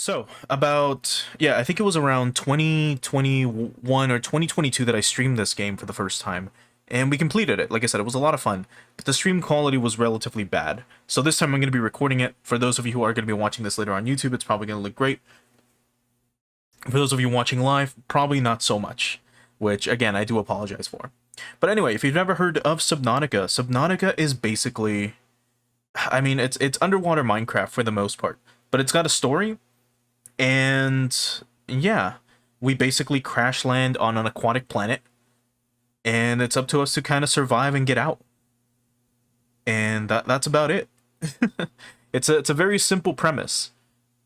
So, about, yeah, I think it was around 2021 or 2022 that I streamed this game for the first time, and we completed it. Like I said, it was a lot of fun, but the stream quality was relatively bad. So this time I'm going to be recording it. For those of you who are going to be watching this later on YouTube, it's probably going to look great. For those of you watching live, probably not so much, which, again, I do apologize for. But anyway, if you've never heard of Subnautica, Subnautica is basically, I mean, it's underwater Minecraft for the most part, but it's got a story. And yeah, we basically crash land on an aquatic planet, and it's up to us to kind of survive and get out. And that's about it. It's a very simple premise.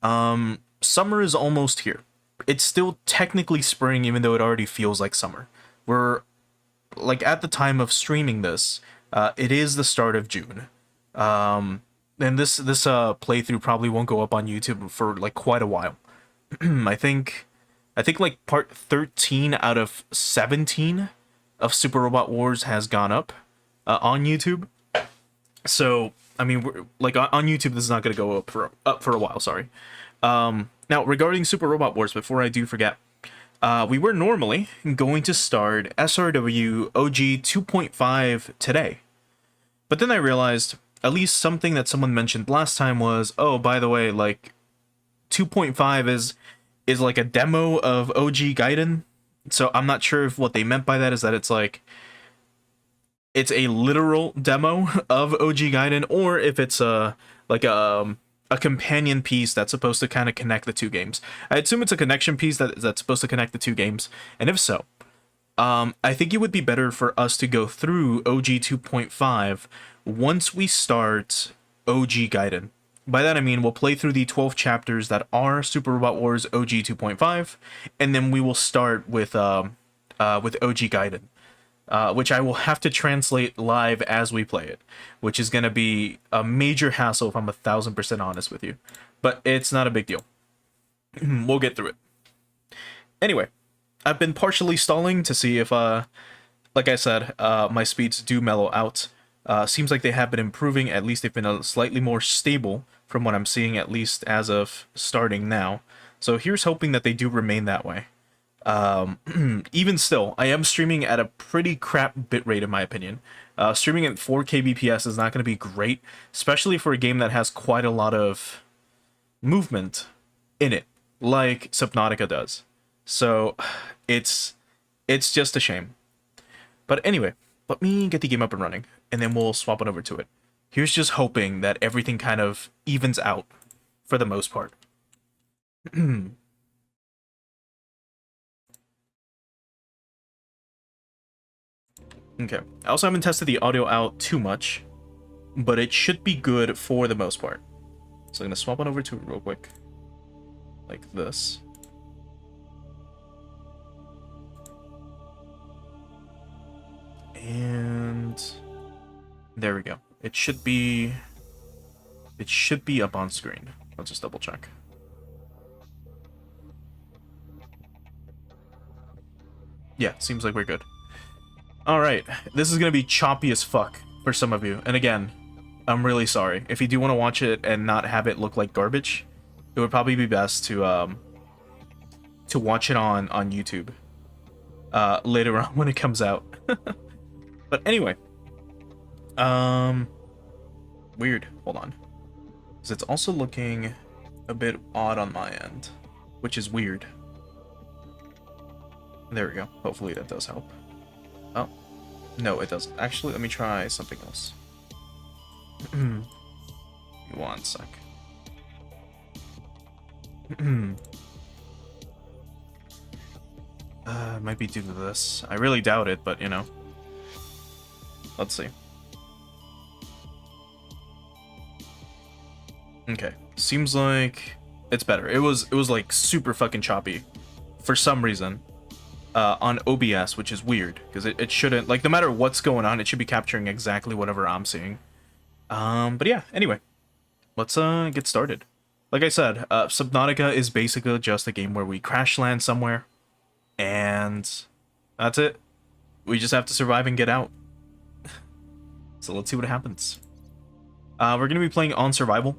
Summer is almost here. It's still technically spring, even though it already feels like summer. We're like at the time of streaming this, it is the start of June. And this playthrough probably won't go up on YouTube for like quite a while. I think like part 13 out of 17 of Super Robot Wars has gone up on YouTube. So, I mean, we're, like on YouTube, this is not going to go up for a while. Sorry. Now, regarding Super Robot Wars, before I do forget, we were normally going to start SRW OG 2.5 today, but then I realized at least something that someone mentioned last time was, oh, by the way, like 2.5 is like a demo of OG Gaiden. So I'm not sure if what they meant by that is that it's like it's a literal demo of OG Gaiden, or if it's a companion piece that's supposed to kind of connect the two games. I assume it's a connection piece that's supposed to connect the two games, and if so, I think it would be better for us to go through OG 2.5 once we start OG Gaiden. By that I mean we'll play through the 12 chapters that are Super Robot Wars OG 2.5, and then we will start with OG Gaiden, which I will have to translate live as we play it, which is going to be a major hassle if I'm 1000% honest with you. But it's not a big deal. We'll get through it. Anyway, I've been partially stalling to see if, like I said, my speeds do mellow out. Seems like they have been improving. At least they've been slightly more stable from what I'm seeing, at least as of starting now. So here's hoping that they do remain that way. Even still, I am streaming at a pretty crap bitrate in my opinion. Streaming at 4K BPS is not going to be great, especially for a game that has quite a lot of movement in it, like Subnautica does. So it's just a shame. But anyway, let me get the game up and running, and then we'll swap it over to it. Here's just hoping that everything kind of evens out for the most part. Okay, I also haven't tested the audio out too much, but it should be good for the most part. So I'm going to swap it over to it real quick, like this. And there we go. It should be up on screen. Let's just double check. Yeah, seems like we're good. Alright, this is gonna be choppy as fuck for some of you. And again, I'm really sorry. If you do want to watch it and not have it look like garbage, it would probably be best to watch it on YouTube later on when it comes out. But anyway, weird. Hold on, because it's also looking a bit odd on my end, which is weird. There we go. Hopefully that does help. Oh, no, it doesn't. Actually, let me try something else. One sec. Might be due to this. I really doubt it, but you know. Let's see. Okay, seems like it's better. It was like super fucking choppy for some reason on OBS, which is weird because it shouldn't, like, no matter what's going on, it should be capturing exactly whatever I'm seeing. But yeah, anyway, let's get started. Like I said, Subnautica is basically just a game where we crash land somewhere, and that's it. We just have to survive and get out. So let's see what happens. We're going to be playing on survival.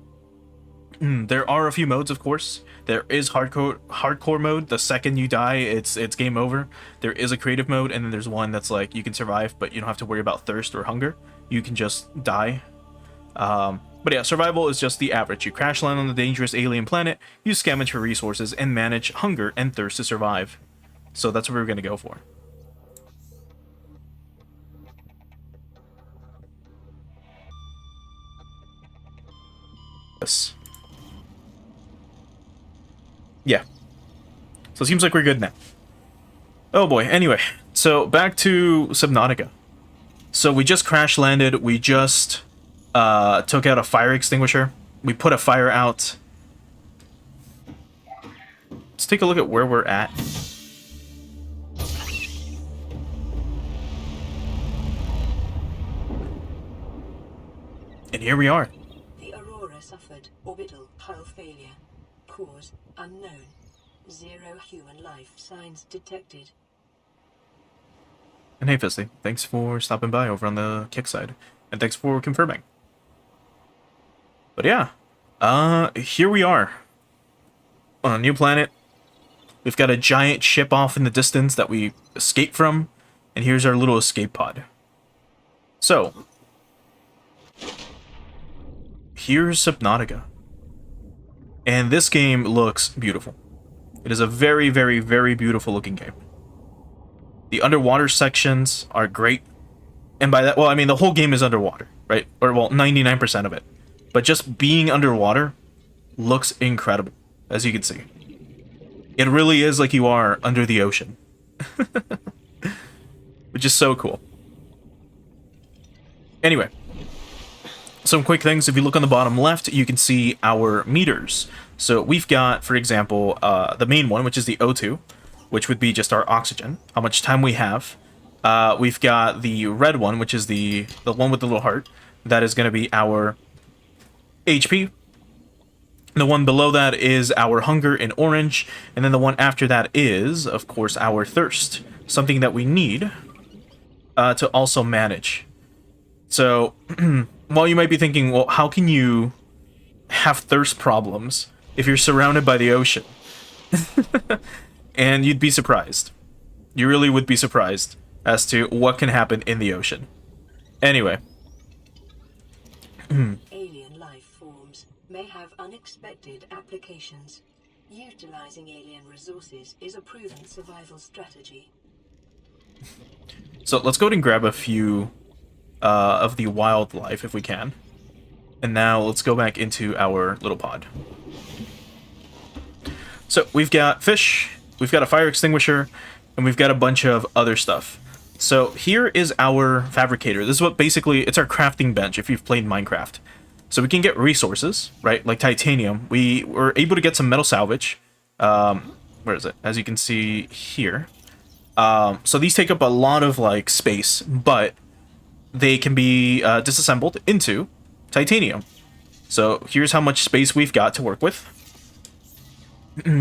There are a few modes, of course. There is hardcore mode. The second you die, it's game over. There is a creative mode, and then there's one that's like you can survive, but you don't have to worry about thirst or hunger. You can just die. But yeah, survival is just the average. You crash land on a dangerous alien planet, you scavenge for resources, and manage hunger and thirst to survive. So that's what we're gonna go for. Yes. Yeah. So it seems like we're good now. Oh boy, anyway. So back to Subnautica. So we just crash landed, we just took out a fire extinguisher. We put a fire out. Let's take a look at where we're at. And here we are. The Aurora suffered orbital hull failure. Cause unknown. 0 human life signs detected. And hey, Fisty, thanks for stopping by over on the kick side. And thanks for confirming. But yeah, here we are. On a new planet. We've got a giant ship off in the distance that we escaped from. And here's our little escape pod. So, here's Subnautica. And this game looks beautiful. It is a very, very, very beautiful looking game. The underwater sections are great. And by that, well, I mean, the whole game is underwater, right? Or, well, 99% of it. But just being underwater looks incredible, as you can see. It really is like you are under the ocean. Which is so cool. Anyway. Some quick things. If you look on the bottom left, you can see our meters. So we've got, for example, the main one, which is the O2, which would be just our oxygen, how much time we have. We've got the red one, which is the one with the little heart. That is going to be our HP. The one below that is our hunger in orange. And then the one after that is, of course, our thirst. Something that we need to also manage. So, while you might be thinking, well, how can you have thirst problems if you're surrounded by the ocean? And you'd be surprised. You really would be surprised as to what can happen in the ocean. Anyway. Alien life forms may have unexpected applications. Utilizing alien resources is a proven survival strategy. So let's go ahead and grab a few of the wildlife if we can. And now let's go back into our little pod. So we've got fish, we've got a fire extinguisher, and we've got a bunch of other stuff. So here is our fabricator. This is what basically, it's our crafting bench if you've played Minecraft. So we can get resources, right, like titanium. We were able to get some metal salvage. Where is it? As you can see here. So these take up a lot of like space, but they can be disassembled into titanium. So here's how much space we've got to work with.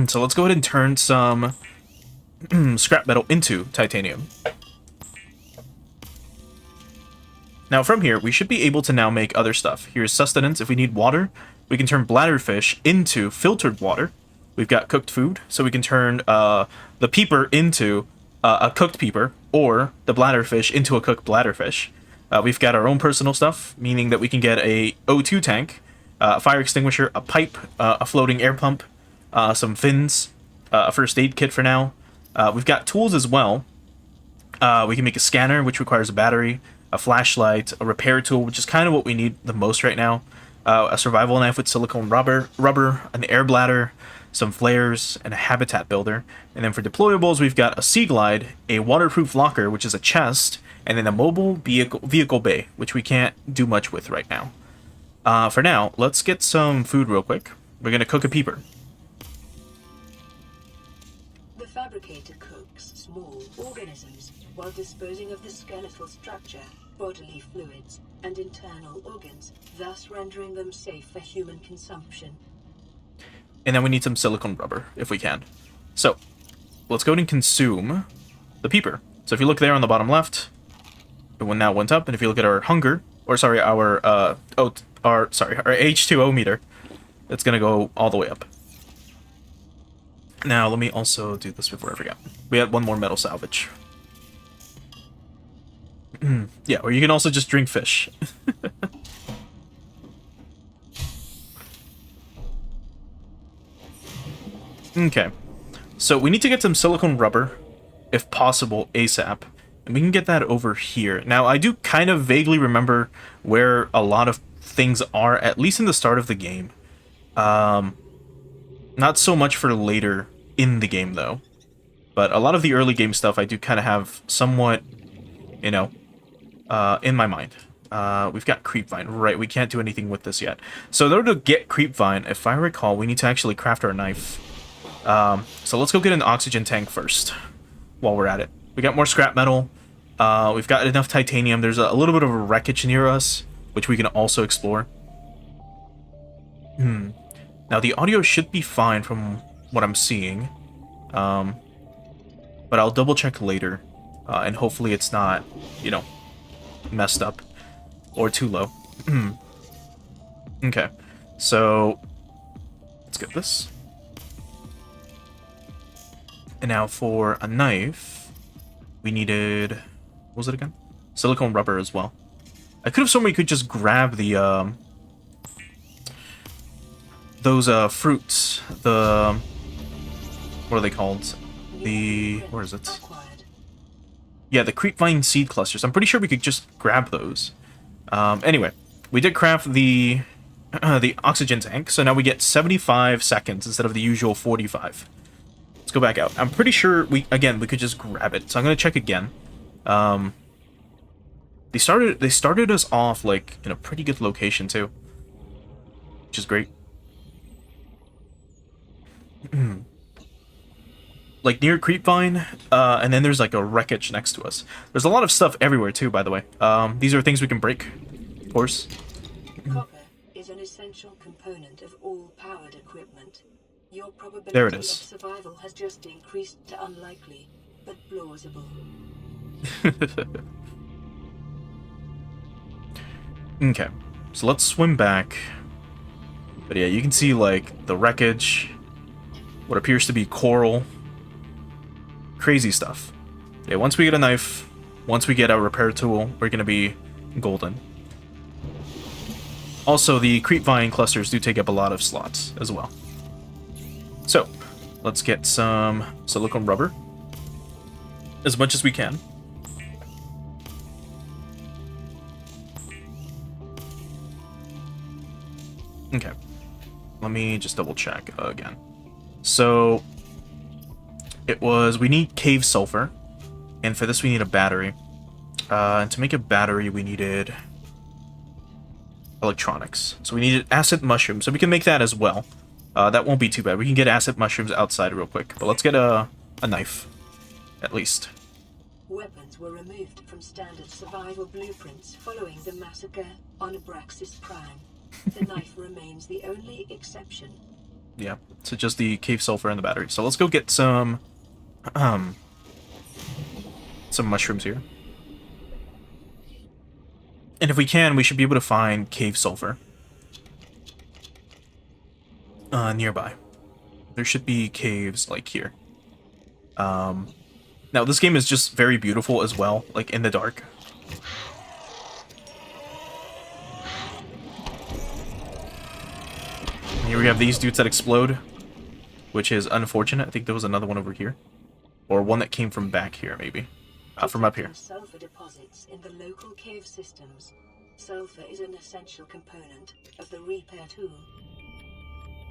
So let's go ahead and turn some scrap metal into titanium. Now from here, we should be able to now make other stuff. Here's sustenance. If we need water, we can turn bladderfish into filtered water. We've got cooked food, so we can turn the peeper into a cooked peeper, or the bladderfish into a cooked bladderfish. We've got our own personal stuff, meaning that we can get a O2 tank, a fire extinguisher, a pipe, a floating air pump, some fins, a first aid kit for now. We've got tools as well. We can make a scanner, which requires a battery, a flashlight, a repair tool, which is kind of what we need the most right now, a survival knife with silicone rubber, an air bladder, some flares, and a habitat builder. And then for deployables, we've got a sea glide, a waterproof locker, which is a chest, and then a mobile vehicle bay, which we can't do much with right now. For now, let's get some food real quick. We're going to cook a peeper. The fabricator cooks small organisms while disposing of the skeletal structure, bodily fluids, and internal organs, thus rendering them safe for human consumption. And then we need some silicone rubber, if we can. So, let's go ahead and consume the peeper. So if you look there on the bottom left, it now went up, and if you look at our hunger, or sorry, our H2O meter, it's gonna go all the way up. Now, let me also do this before I forget. We had one more metal salvage. Yeah, or you can also just drink fish. Okay. So we need to get some silicone rubber, if possible, ASAP. And we can get that over here. Now, I do kind of vaguely remember where a lot of things are, at least in the start of the game. Not so much for later in the game, though. But a lot of the early game stuff I do kind of have somewhat, you know, in my mind. We've got Creepvine. Right, we can't do anything with this yet. So in order to get Creepvine, if I recall, we need to actually craft our knife. So let's go get an oxygen tank first, while we're at it. We got more scrap metal. We've got enough titanium. There's a little bit of a wreckage near us, which we can also explore. Now, the audio should be fine from what I'm seeing. But I'll double check later. And hopefully it's not, you know, messed up or too low. Okay, so let's get this. And now for a knife, we needed, what was it again? Silicone rubber as well. I could have sworn we could just grab the those fruits, the, what are they called? The, where is it? Yeah, the creepvine seed clusters. I'm pretty sure we could just grab those. Anyway, we did craft the oxygen tank, so now we get 75 seconds instead of the usual 45. Let's go back out. I'm pretty sure we could just grab it. So I'm gonna check again. They started us off like in a pretty good location too, which is great. Like near Creepvine, and then there's like a wreckage next to us. There's a lot of stuff everywhere too, by the way. These are things we can break, of course. Copper is an essential component of all powered equipment. Your probability There it is. of survival has just increased to unlikely, but plausible. Okay, so let's swim back. But yeah, you can see like the wreckage, what appears to be coral. Crazy stuff. Yeah, once we get a knife, once we get our repair tool, we're gonna be golden. Also, the creepvine clusters do take up a lot of slots as well. So, let's get some silicone rubber. As much as we can. Okay. Let me just double check again. So, it was, we need cave sulfur, and for this we need a battery. And to make a battery we needed electronics. So we needed acid mushrooms, so we can make that as well. That won't be too bad. We can get acid mushrooms outside real quick, but let's get a knife, at least. Weapons were removed from standard survival blueprints following the massacre on Abraxas Prime. The knife remains the only exception. Yeah, so just the cave sulfur and the battery. So let's go get some mushrooms here. And if we can, we should be able to find cave sulfur nearby. There should be caves like here. Now this game is just very beautiful as well, like in the dark. And here we have these dudes that explode, which is unfortunate. I think there was another one over here. Or one that came from back here, maybe. From up here. Sulfur deposits in the local cave systems. Sulfur is an essential component of the repair tool.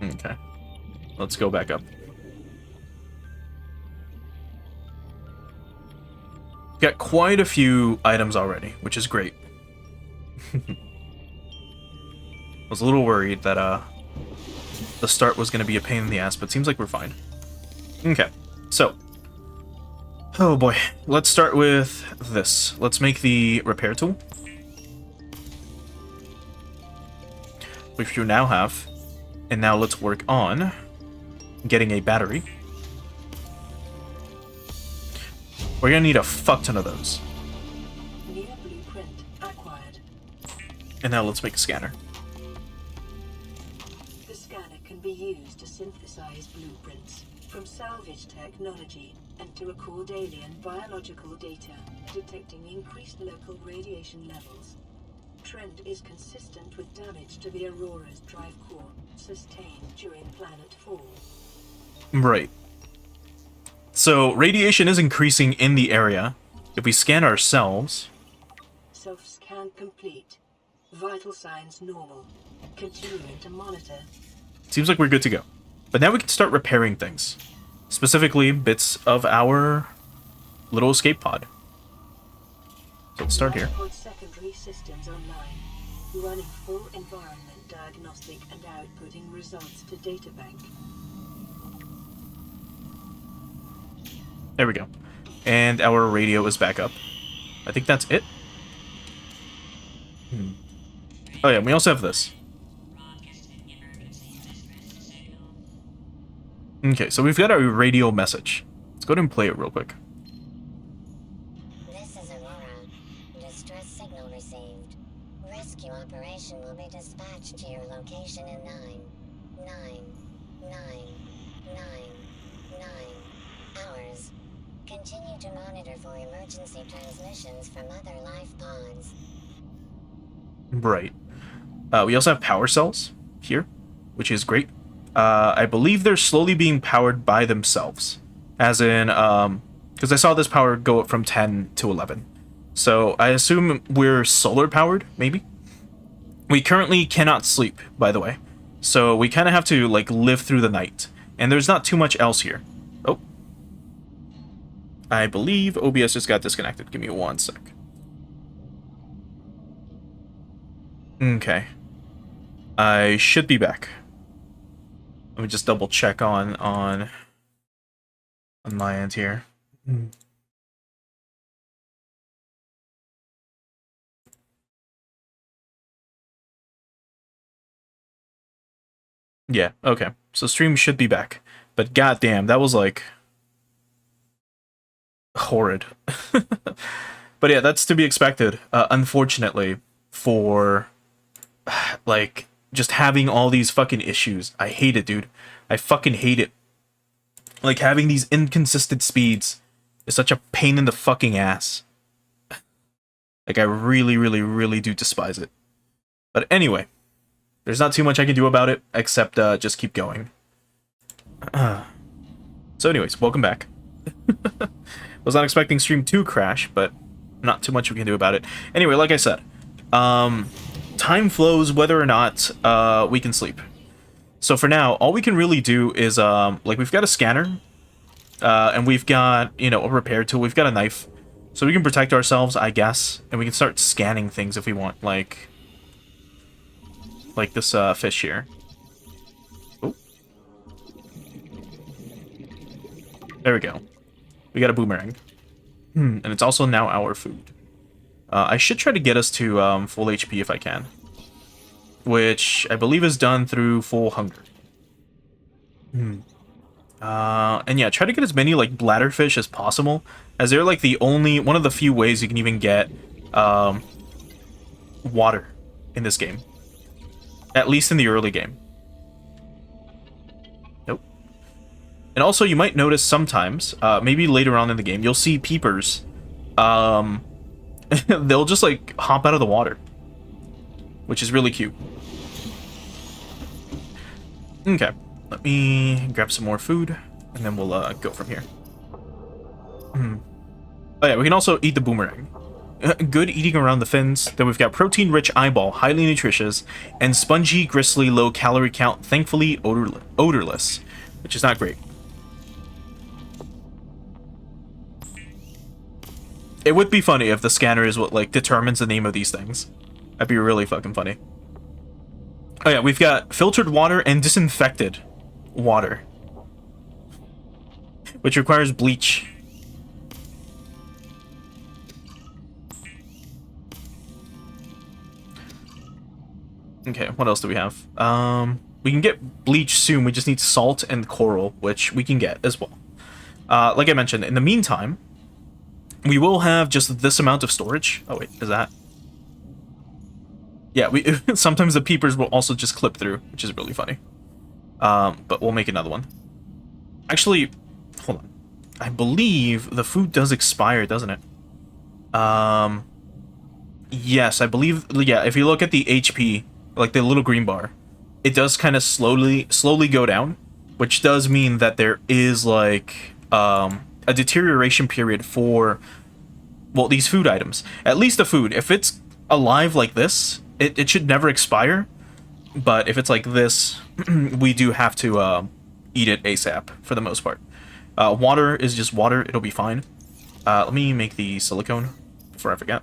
Okay. Let's go back up. Got quite a few items already, which is great. I was a little worried that the start was going to be a pain in the ass, but seems like we're fine. Okay, so. Oh boy, let's start with this. Let's make the repair tool, which you now have. And now let's work on getting a battery. We're gonna need a fuck ton of those. New blueprint acquired. And now let's make a scanner. The scanner precise blueprints from salvage technology and to record alien biological data, detecting increased local radiation levels. Trend is consistent with damage to the Aurora's drive core sustained during planet fall. Right. So radiation is increasing in the area. If we scan ourselves... Self-scan complete. Vital signs normal. Continuing to monitor. Seems like we're good to go. But now we can start repairing things. Specifically, bits of our little escape pod. So let's start here. Secondary systems online. Running full environment diagnostic and outputting results to databank. There we go. And our radio is back up. I think that's it. Oh yeah, we also have this. Okay, so we've got our radio message. Let's go ahead and play it real quick. This is Aurora. Distress signal received. Rescue operation will be dispatched to your location in 9 hours. Continue to monitor for emergency transmissions from other life pods. Right. We also have power cells here, which is great. I believe they're slowly being powered by themselves. As in, because I saw this power go up from 10 to 11. So I assume we're solar powered, maybe? We currently cannot sleep, by the way. So we kind of have to, like, live through the night. And there's not too much else here. Oh. I believe OBS just got disconnected. Give me 1 sec. Okay. I should be back. Let me just double check on my end here. Yeah, okay. So stream should be back. But goddamn, that was like horrid. But yeah, that's to be expected, unfortunately, for like just having all these fucking issues. I hate it, dude. I fucking hate it. Like, having these inconsistent speeds is such a pain in the fucking ass. Like, I really, really, really do despise it. But anyway, there's not too much I can do about it, except just keep going. So anyways, welcome back. Was not expecting stream to crash, but not too much we can do about it. Anyway, like I said, time flows whether or not we can sleep. So for now, all we can really do is, like, we've got a scanner, and we've got, you know, a repair tool, we've got a knife, so we can protect ourselves, I guess, and we can start scanning things if we want, like this fish here. Oh. There we go. We got a boomerang. And it's also now our food. I should try to get us to full HP if I can. Which I believe is done through full hunger. And yeah, try to get as many like bladderfish as possible, as they're like the only one of the few ways you can even get water in this game. At least in the early game. Nope. And also, you might notice sometimes, maybe later on in the game, you'll see peepers. They'll just like hop out of the water, which is really cute. Okay, let me grab some more food, and then we'll go from here. Oh yeah, we can also eat the boomerang. Good eating around the fins. Then we've got protein-rich eyeball, highly nutritious, and spongy, gristly, low-calorie count, thankfully odorless, which is not great. It would be funny if the scanner is what, like, determines the name of these things. That'd be really fucking funny. Oh yeah, we've got filtered water and disinfected water, which requires bleach. Okay, what else do we have? We can get bleach soon. We just need salt and coral, which we can get as well. Like I mentioned, in the meantime, we will have just this amount of storage. Oh wait, is that? Yeah, we sometimes the peepers will also just clip through, which is really funny. But we'll make another one. Actually, hold on. I believe the food does expire, doesn't it? Yes, I believe. Yeah, if you look at the HP, like the little green bar, it does kind of slowly go down, which does mean that there is like a deterioration period for, well, these food items. At least the food. If it's alive like this, it should never expire. But if it's like this, we do have to eat it ASAP for the most part. Water is just water. It'll be fine. Let me make the silicone before I forget.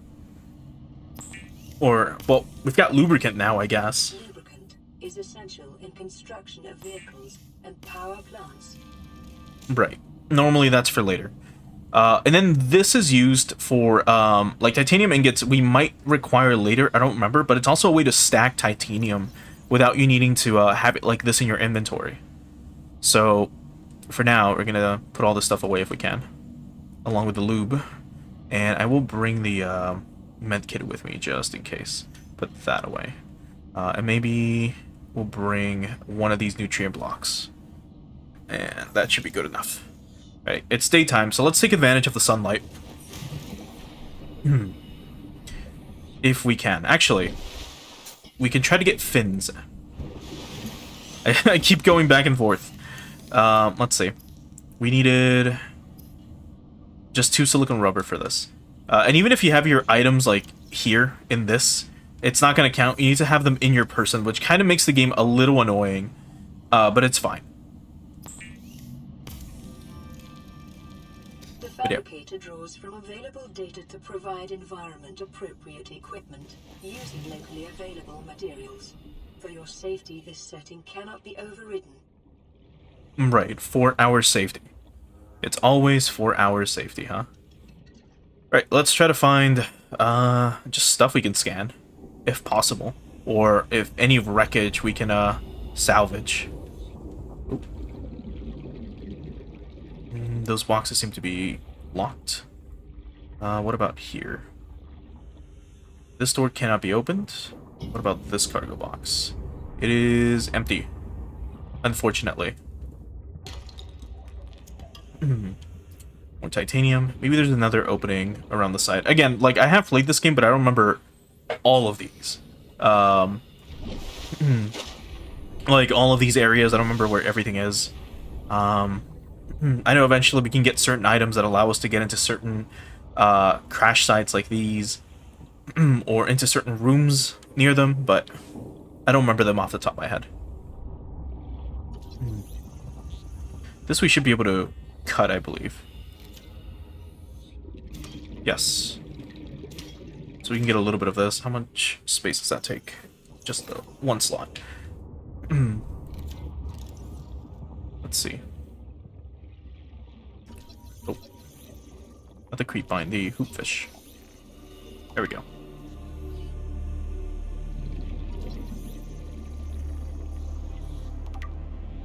Or, well, we've got lubricant now, I guess. Lubricant is essential in construction of vehicles and power plants. Right. Normally that's for later. And then this is used for, like titanium ingots we might require later, I don't remember, but it's also a way to stack titanium without you needing to have it like this in your inventory. So, for now, we're gonna put all this stuff away if we can, along with the lube. And I will bring the med kit with me just in case. Put that away. And maybe we'll bring one of these nutrient blocks. And that should be good enough. Right, it's daytime, so let's take advantage of the sunlight. If we can. Actually, we can try to get fins. I keep going back and forth. Let's see. We needed just 2 silicone rubber for this. And even if you have your items like here in this, it's not going to count. You need to have them in your person, which kind of makes the game a little annoying. But it's fine. The fabricator draws from available data to provide environment-appropriate equipment using locally available materials. For your safety, this setting cannot be overridden. Right, for our safety. It's always for our safety, huh? Right, let's try to find just stuff we can scan, if possible. Or if any wreckage we can salvage. Ooh. Those boxes seem to be locked. What about here? This door cannot be opened. What about this cargo box? It is empty, unfortunately. More titanium. Maybe there's another opening around the side. Again, like, I have played this game, but I don't remember all of these. Like, all of these areas, I don't remember where everything is. I know eventually we can get certain items that allow us to get into certain crash sites like these, or into certain rooms near them, but I don't remember them off the top of my head. This we should be able to cut, I believe. Yes. So we can get a little bit of this. How much space does that take? Just the one slot. Let's see. Oh. Not the creep vine, the hoopfish. There we go.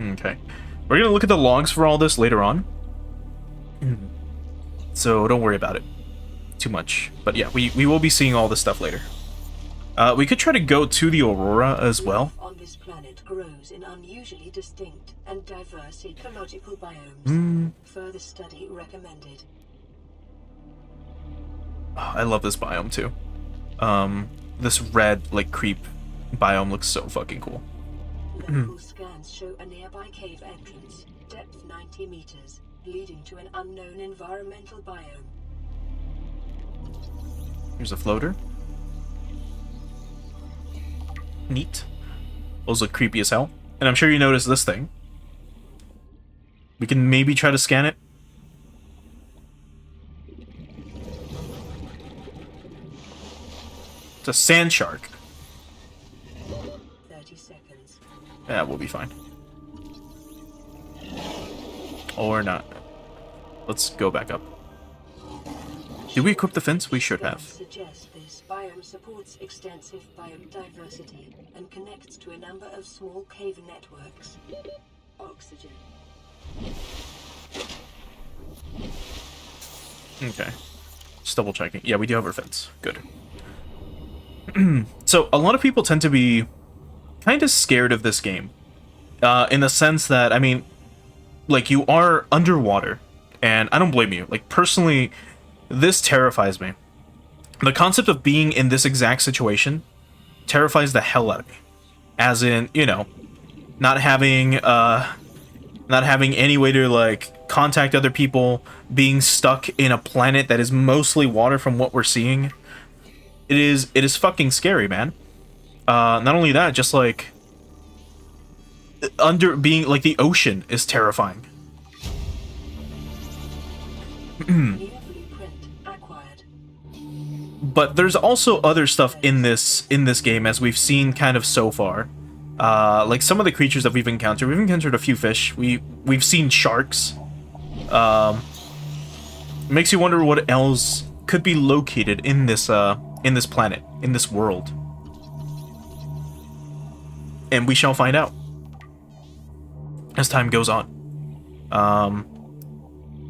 Okay. We're gonna look at the logs for all this later on. So don't worry about it too much. But yeah, we will be seeing all this stuff later. We could try to go to the Aurora as well. Life on this planet grows in unusually distinct and diverse ecological biomes. Further study recommended. Oh, I love this biome too. This red, like, creep biome looks so fucking cool. Local scans show a nearby cave entrance, depth 90 meters, leading to an unknown environmental biome. Here's a floater. Neat. Those look creepy as hell. And I'm sure you noticed this thing. We can maybe try to scan it. It's a sand shark. 30 seconds. Yeah, we'll be fine. Or not. Let's go back up. Did we equip the fence? We should have. Suggest this biome supports extensive biodiversity and connects to a number of small cave networks. Oxygen. Okay. Just double checking. Yeah, we do have our fence. Good. So, a lot of people tend to be kind of scared of this game. in the sense that, I mean, like, you are underwater, and I don't blame you. Like, personally, this terrifies me. The concept of being in this exact situation terrifies the hell out of me. As in, you know, not having any way to, like, contact other people, being stuck in a planet that is mostly water from what we're seeing. It is fucking scary, man. Not only that, just like under being like the ocean is terrifying. New blueprint acquired. But there's also other stuff in this game, as we've seen kind of so far. Like some of the creatures that we've encountered. We've encountered a few fish. We've seen sharks. It makes you wonder what else could be located in this planet, in this world. And we shall find out as time goes on. I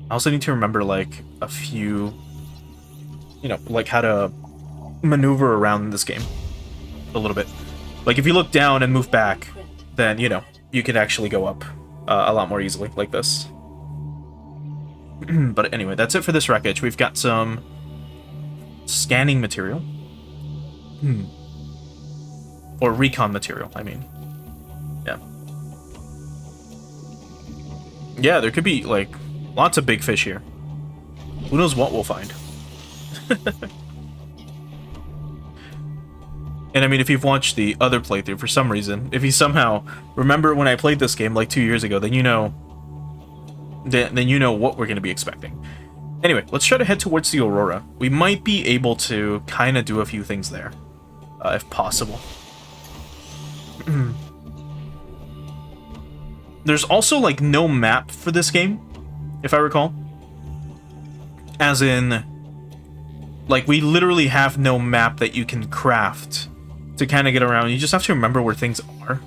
also need to remember, like, a few, you know, like how to maneuver around this game a little bit. Like, if you look down and move back, then, you know, you could actually go up a lot more easily, like this. But anyway, that's it for this wreckage. We've got some scanning material. Or recon material, I mean. Yeah. Yeah, there could be, like, lots of big fish here. Who knows what we'll find. And I mean, if you've watched the other playthrough for some reason, if you somehow remember when I played this game like 2 years ago, then you know what we're going to be expecting. Anyway, let's try to head towards the Aurora. We might be able to kind of do a few things there, if possible. There's also, like, no map for this game, if I recall. As in, like, we literally have no map that you can craft to kind of get around. You just have to remember where things are,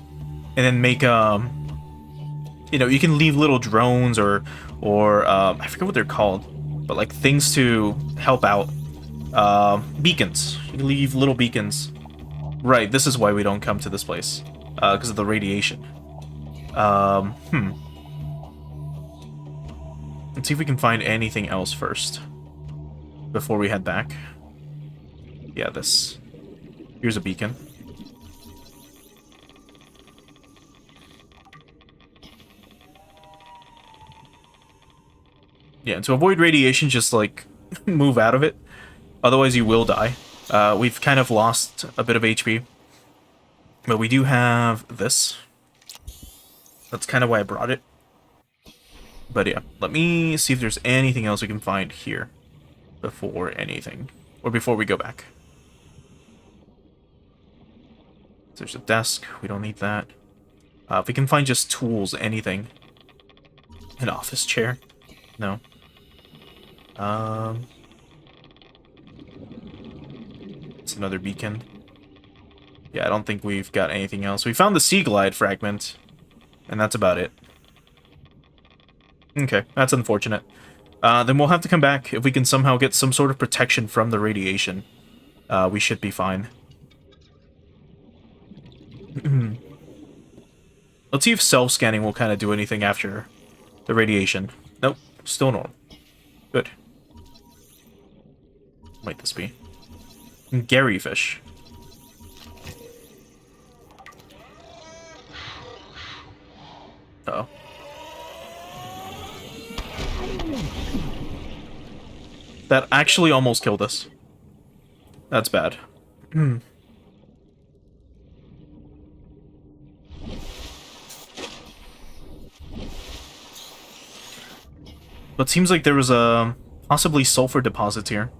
and then make, you know, you can leave little drones or I forget what they're called, but, like, things to help out. Beacons. You can leave little beacons. Right, this is why we don't come to this place. Because of the radiation. Let's see if we can find anything else first before we head back. Yeah, this. Here's a beacon. Yeah, and to avoid radiation, just, like, move out of it. Otherwise, you will die. We've kind of lost a bit of HP. But we do have this. That's kind of why I brought it. But yeah, let me see if there's anything else we can find here before anything. Or before we go back. There's a desk. We don't need that. If we can find just tools, anything. An office chair. No. It's another beacon. Yeah, I don't think we've got anything else. We found the Sea Glide fragment, and that's about it. Okay, that's unfortunate. Then we'll have to come back. If we can somehow get some sort of protection from the radiation, we should be fine. Let's see if self-scanning will kind of do anything after the radiation. Nope, still normal. Good. Might this be? Gary fish. Uh-oh. That actually almost killed us. That's bad. But it seems like there was a possibly sulfur deposits here,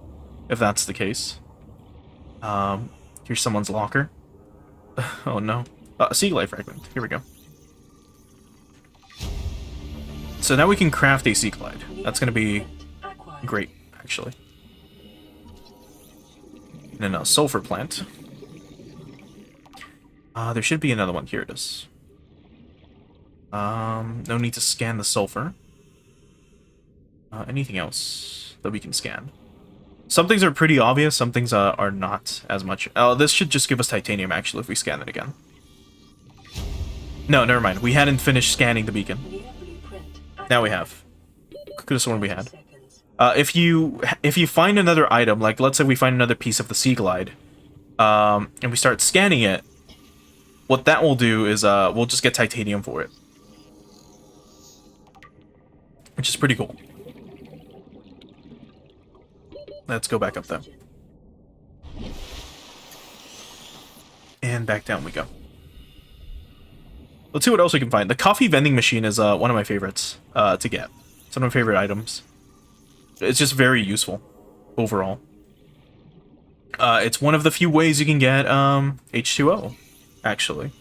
if that's the case. Here's someone's locker. Oh no. A sea glide fragment. Here we go. So now we can craft a sea glide. That's going to be great, actually. And then a sulfur plant. There should be another one. Here it is. No need to scan the sulfur. Anything else that we can scan? Some things are pretty obvious, some things are not as much. This should just give us titanium, actually, if we scan it again. No, never mind. We hadn't finished scanning the beacon. Near blueprint. Now we have. Could have sworn we had. Seconds. If you find another item, like let's say we find another piece of the Sea Glide, and we start scanning it, what that will do is we'll just get titanium for it, which is pretty cool. Let's go back up though, and back down we go. Let's see what else we can find. The coffee vending machine is one of my favorites to get. It's one of my favorite items. It's just very useful overall. It's one of the few ways you can get H2O, actually,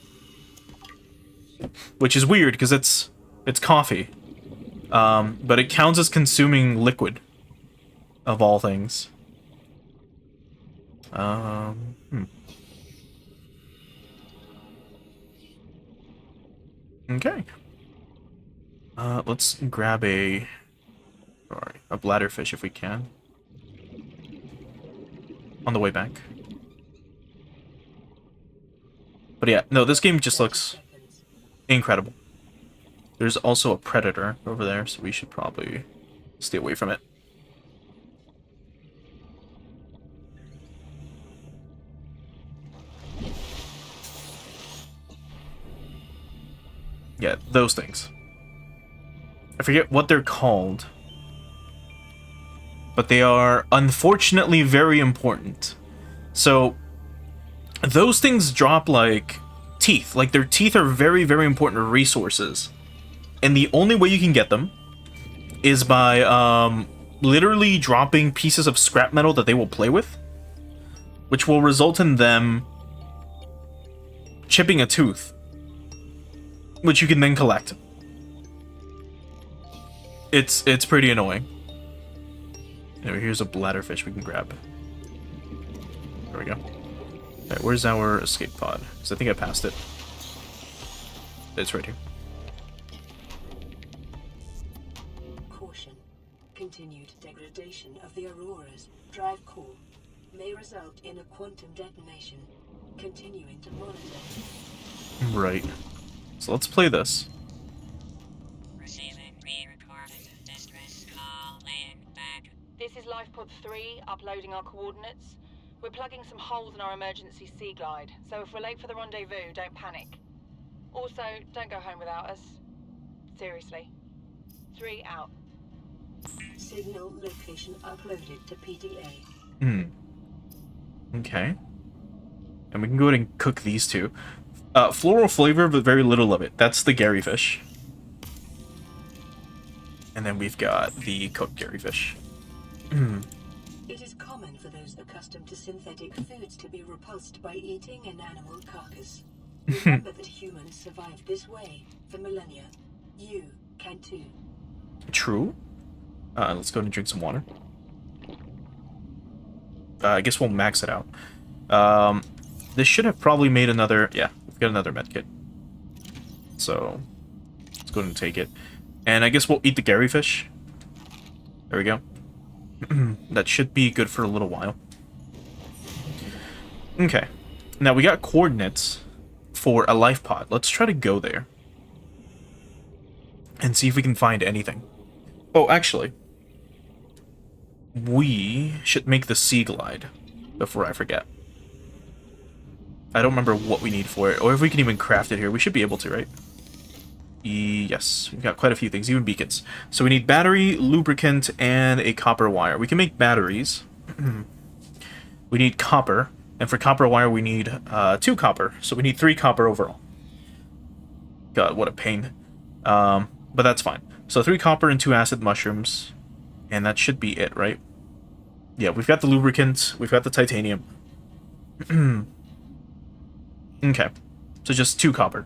which is weird because it's coffee, but it counts as consuming liquid, of all things. Okay. Let's grab a bladderfish if we can. On the way back. But yeah, no, this game just looks incredible. There's also a predator over there, so we should probably stay away from it. Yeah, those things. I forget what they're called, but they are unfortunately very important. So those things drop like teeth. Like their teeth are very, very important resources. And the only way you can get them is by literally dropping pieces of scrap metal that they will play with, which will result in them chipping a tooth, which you can then collect. It's pretty annoying. Anyway, here's a bladderfish we can grab. There we go. Alright, where's our escape pod? Because I think I passed it. It's right here. Caution. Continued degradation of the Aurora's drive core may result in a quantum detonation. Continuing to monitor. Right. So let's play this. Receiving pre-recorded distress call, laying back. This is LifePod 3, uploading our coordinates. We're plugging some holes in our emergency sea glide, so if we're late for the rendezvous, don't panic. Also, don't go home without us. Seriously. 3 out. Signal location uploaded to PDA. Okay. And we can go ahead and cook these two. Floral flavor, but very little of it. That's the Garyfish. And then we've got the cooked Garyfish. It is common for those accustomed to synthetic foods to be repulsed by eating an animal carcass. Remember that humans survived this way for millennia. You can too. True. Let's go ahead and drink some water. I guess we'll max it out. This should have probably made another... Yeah, we've got another medkit. So, let's go ahead and take it. And I guess we'll eat the Garyfish. There we go. That should be good for a little while. Okay. Now, we got coordinates for a life pod. Let's try to go there. And see if we can find anything. Oh, actually. We should make the Sea Glide before I forget. I don't remember what we need for it, or if we can even craft it here. We should be able to, right? Yes, we've got quite a few things, even beacons. So we need battery, lubricant, and a copper wire. We can make batteries. We need copper, and for copper wire we need 2 copper, so we need 3 copper overall. God, what a pain. But that's fine. So 3 copper and 2 acid mushrooms, and that should be it, right? Yeah, we've got the lubricant, we've got the titanium. Okay, so just 2 copper.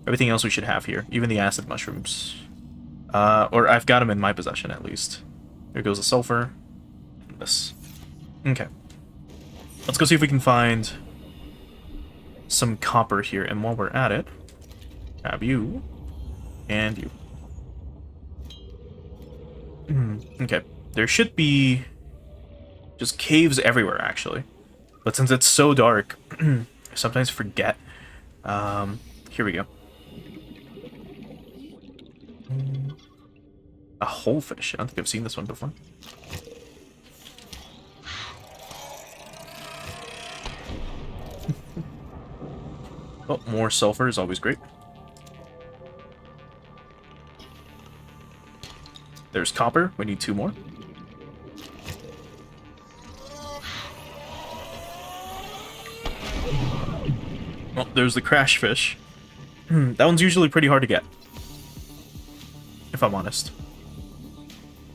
Everything else we should have here, even the acid mushrooms. Or I've got them in my possession, at least. Here goes the sulfur. And this. Okay. Let's go see if we can find some copper here. And while we're at it, grab you. And you. Okay. There should be just caves everywhere, actually. But since it's so dark, I sometimes forget. Here we go. pole fish. I don't think I've seen this one before. Oh, more sulfur is always great. There's copper. We need 2 more. Oh, there's the crash fish. That one's usually pretty hard to get, if I'm honest.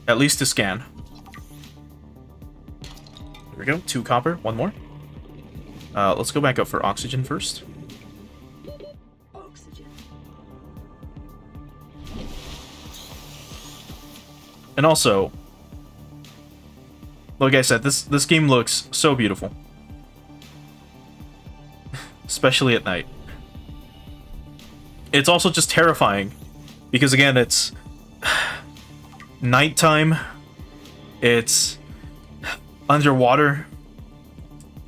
At least to scan. There we go. 2 copper. 1 more. Let's go back up for oxygen first. Oxygen. And also, like I said, this game looks so beautiful. Especially at night. It's also just terrifying. Because again, it's nighttime. It's underwater.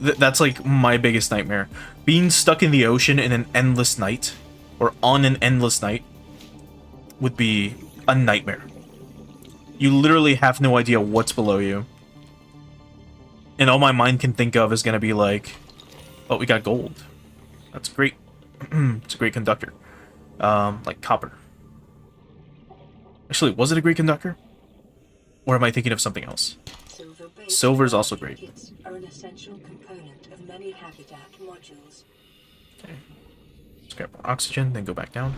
That's like my biggest nightmare. Being stuck in the ocean in an endless night, or on an endless night, would be a nightmare. You literally have no idea what's below you. And all my mind can think of is gonna be like, oh, we got gold. That's great. It's a great conductor. Like copper. Actually, was it a great conductor? Or am I thinking of something else? Silver is also great. Kits are an essential component of many habitat modules. Okay. Let's grab more oxygen, then go back down.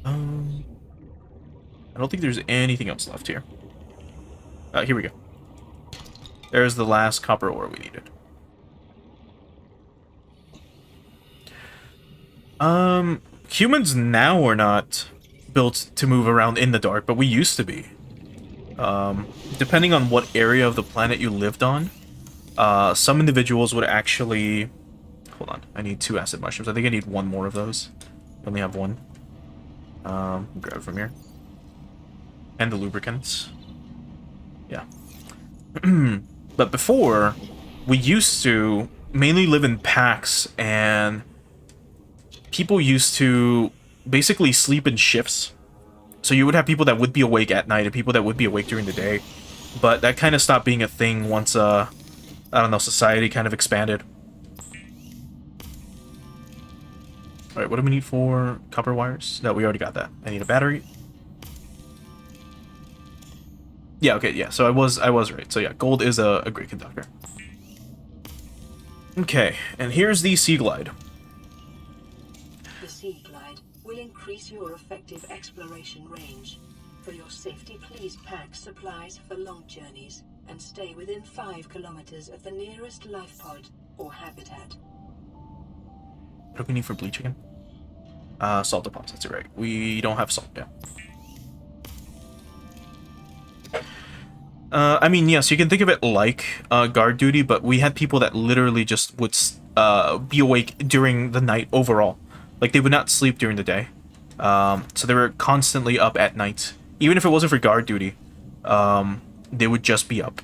I don't think there's anything else left here. Here we go. There's the last copper ore we needed. Humans now are not built to move around in the dark, but we used to be. Depending on what area of the planet you lived on, some individuals would actually... Hold on, I need 2 acid mushrooms. I think I need 1 more of those. I only have 1. Grab it from here. And the lubricants. Yeah. But before, we used to mainly live in packs, and people used to basically sleep in shifts. So you would have people that would be awake at night and people that would be awake during the day. But that kind of stopped being a thing once, I don't know, society kind of expanded. Alright, what do we need for copper wires? No, we already got that. I need a battery. Yeah, okay, yeah, so I was right. So yeah, gold is a great conductor. Okay, and here's the Sea Glide. The Sea Glide will increase your effective exploration range. For your safety, please pack supplies for long journeys and stay within 5 kilometers of the nearest life pod or habitat. What do we need for bleach again? Salt deposits, right. We don't have salt yet. I mean, yes, you can think of it like guard duty, but we had people that literally just would be awake during the night overall. Like, they would not sleep during the day. So they were constantly up at night. Even if it wasn't for guard duty, they would just be up.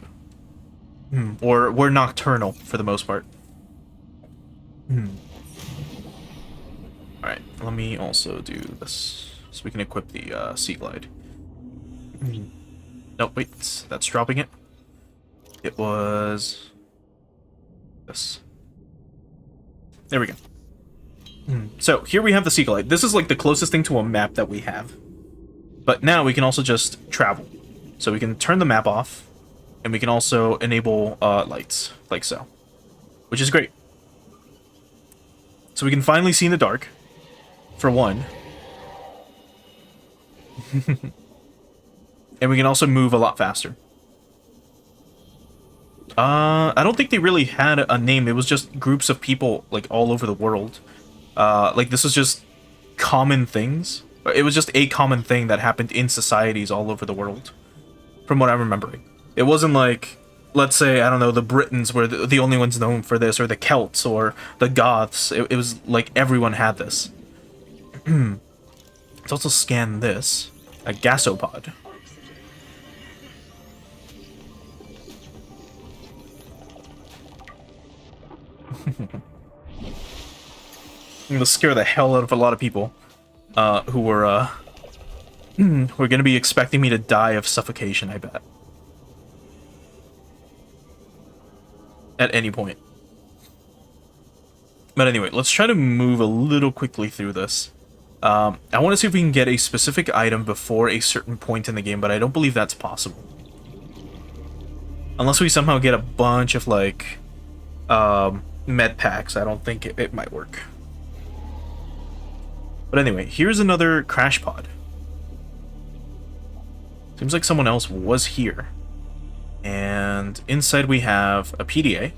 Or were nocturnal, for the most part. Alright, let me also do this, so we can equip the Sea Glide. Nope, wait, that's dropping it. It was... this. There we go. So, here we have the Sea Glide. This is like the closest thing to a map that we have. But now we can also just travel. So we can turn the map off, and we can also enable lights, like so. Which is great. So we can finally see in the dark, for one. And we can also move a lot faster. I don't think they really had a name. It was just groups of people, like, all over the world. Like, this was just common things. It was just a common thing that happened in societies all over the world, from what I'm remembering. It wasn't like, let's say, I don't know, the Britons were the only ones known for this, or the Celts, or the Goths. It was like everyone had this. Let's also scan this. A gasopod. I'm gonna scare the hell out of a lot of people who were We're gonna be expecting me to die of suffocation, I bet. At any point. But anyway, let's try to move a little quickly through this. I want to see if we can get a specific item before a certain point in the game, but I don't believe that's possible. Unless we somehow get a bunch of, like, med packs, I don't think it might work. But anyway, here's another crash pod. Seems like someone else was here. And inside we have a PDA.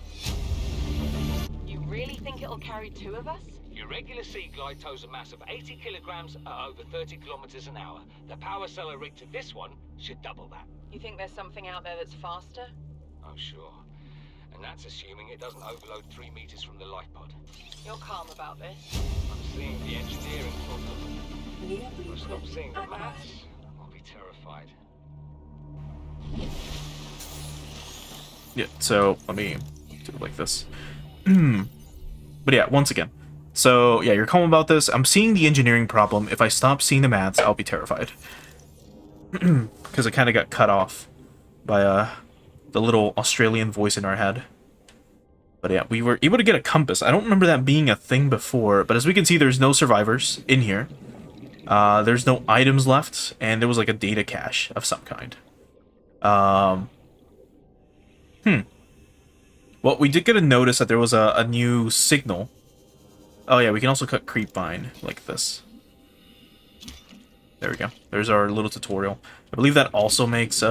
You really think it'll carry 2 of us? Your regular sea glide tows a mass of 80 kilograms at over 30 kilometers an hour. The power cellar rigged to this one should double that. You think there's something out there that's faster? Oh, sure. And that's assuming it doesn't overload 3 meters from the life pod. You're calm about this. I'm seeing the engineering problem. New If I stop blueprint seeing the acquired. maths, I'll be terrified. Yeah, so let me do it like this. But yeah, once again. So yeah, you're calm about this. I'm seeing the engineering problem. If I stop seeing the maths, I'll be terrified. Because it kind of got cut off by the little Australian voice in our head. But yeah, we were able to get a compass. I don't remember that being a thing before, but as we can see, there's no survivors in here. There's no items left, and there was like a data cache of some kind. Well, we did get a notice that there was a new signal. Oh yeah, we can also cut creepvine like this. There we go. There's our little tutorial. I believe that also makes,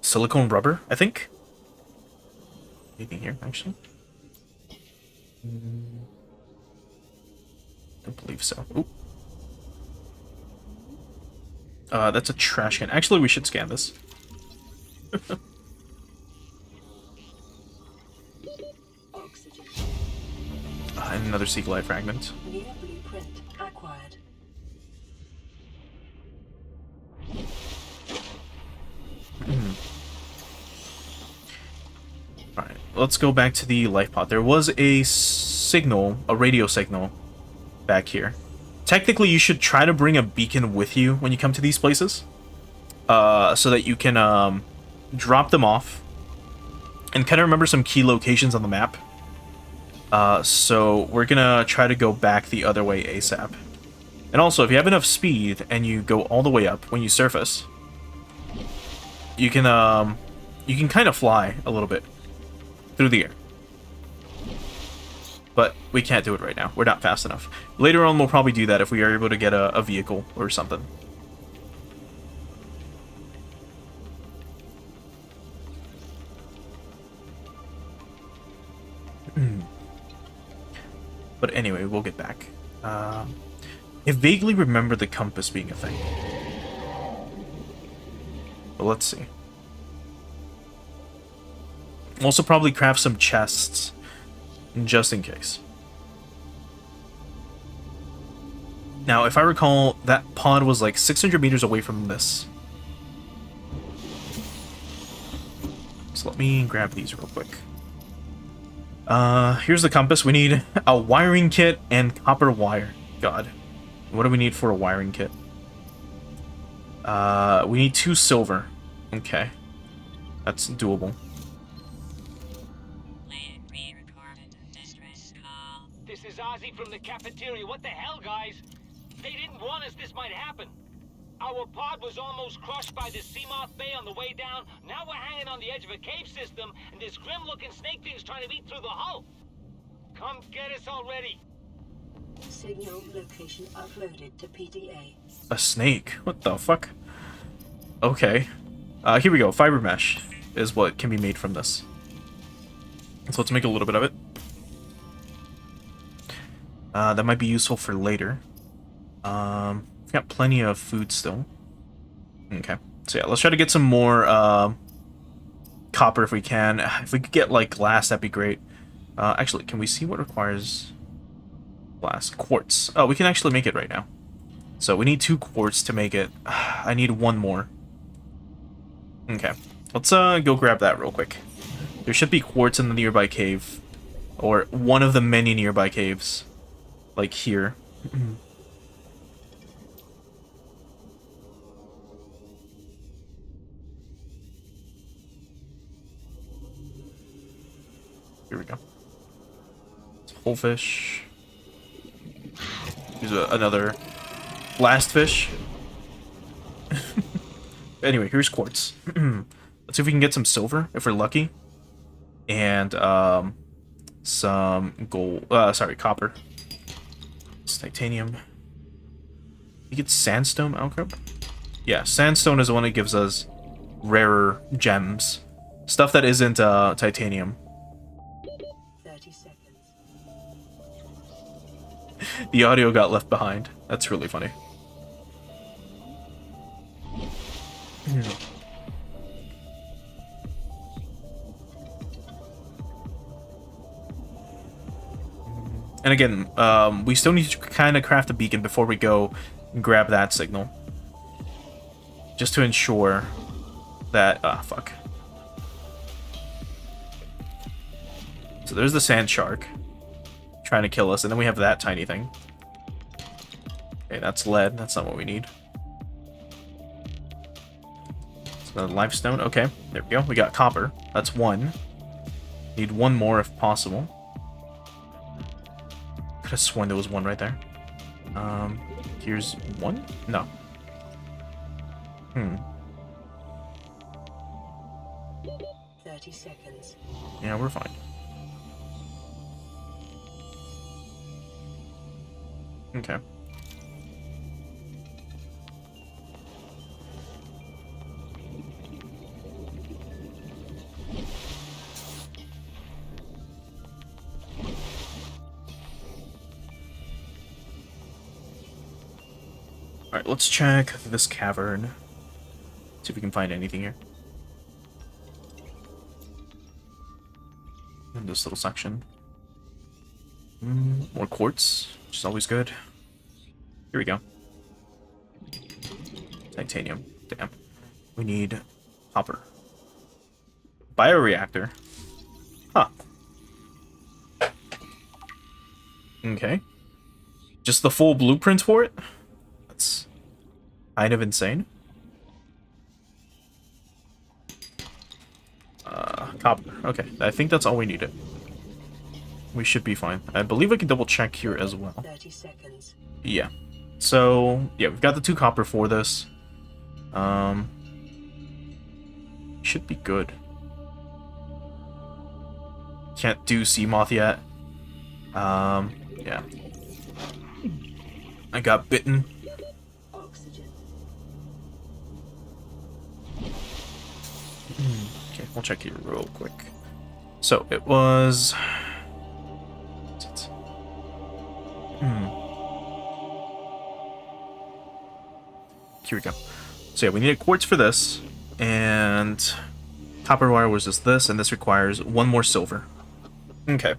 silicone rubber, I think? Anything here, actually? Don't believe so. Oop. That's a trash can. Actually, we should scan this. Oxygen. And another sea glide fragment. New blueprint acquired. Alright, let's go back to the life pod. There was a signal, a radio signal, back here. Technically, you should try to bring a beacon with you when you come to these places. So that you can drop them off. And kind of remember some key locations on the map. So we're gonna try to go back the other way ASAP. And also, if you have enough speed and you go all the way up when you surface, you can kind of fly a little bit through the air. But we can't do it right now. We're not fast enough. Later on, we'll probably do that if we are able to get a vehicle or something. But anyway, we'll get back. I vaguely remember the compass being a thing. But let's see. Also probably craft some chests, just in case. Now, if I recall, that pod was like 600 meters away from this. So let me grab these real quick. Here's the compass. We need a wiring kit and copper wire. God. What do we need for a wiring kit? We need 2 silver. Okay. That's doable. Land re-recorded distress call. This is Ozzy from the cafeteria. What the hell, guys? They didn't warn us this might happen. Our pod was almost crushed by the Seamoth Bay on the way down. Now we're hanging on the edge of a cave system, and this grim-looking snake thing's trying to eat through the hull. Come get us already. Signal location uploaded to PDA. A snake? What the fuck? Okay. Here we go. Fiber mesh is what can be made from this. So let's make a little bit of it. That might be useful for later. We've got plenty of food still. Okay. So yeah, let's try to get some more copper if we can. If we could get like glass, that'd be great. Actually, can we see what requires glass? Quartz. Oh, we can actually make it right now. So we need 2 quartz to make it. I need 1 more. Okay. Let's go grab that real quick. There should be quartz in the nearby cave. or one of the many nearby caves, like here. Here we go. It's whole fish. Here's another blast fish. Anyway, here's quartz. Let's see if we can get some silver, if we're lucky. And, some gold, sorry, copper. It's titanium. You get sandstone outcrop? Yeah, sandstone is the one that gives us rarer gems. Stuff that isn't, titanium. 30 seconds. The audio got left behind. That's really funny. And again, we still need to kind of craft a beacon before we go and grab that signal. Just to ensure that... fuck. So there's the sand shark trying to kill us, and then we have that tiny thing. Okay, that's lead. That's not what we need. So limestone. Okay, there we go. We got copper. That's one. Need one more if possible. Could have sworn there was one right there. Here's one? No. 30 seconds. Yeah, we're fine. Okay. Alright, let's check this cavern. See if we can find anything here. In this little section. More quartz, which is always good. Here we go. Titanium. Damn. We need copper. Bioreactor. Huh. Okay. Just the full blueprint for it? That's kind of insane. Copper. Okay, I think that's all we needed. We should be fine. I believe I can double check here as well. 30 seconds. Yeah. So, yeah, we've got the 2 copper for this. Should be good. Can't do sea moth yet. Yeah. I got bitten. Oxygen. Okay, we'll check here real quick. So, it was... Here we go. So yeah, we need a quartz for this, and copper wire was just this, and this requires one more silver. Okay.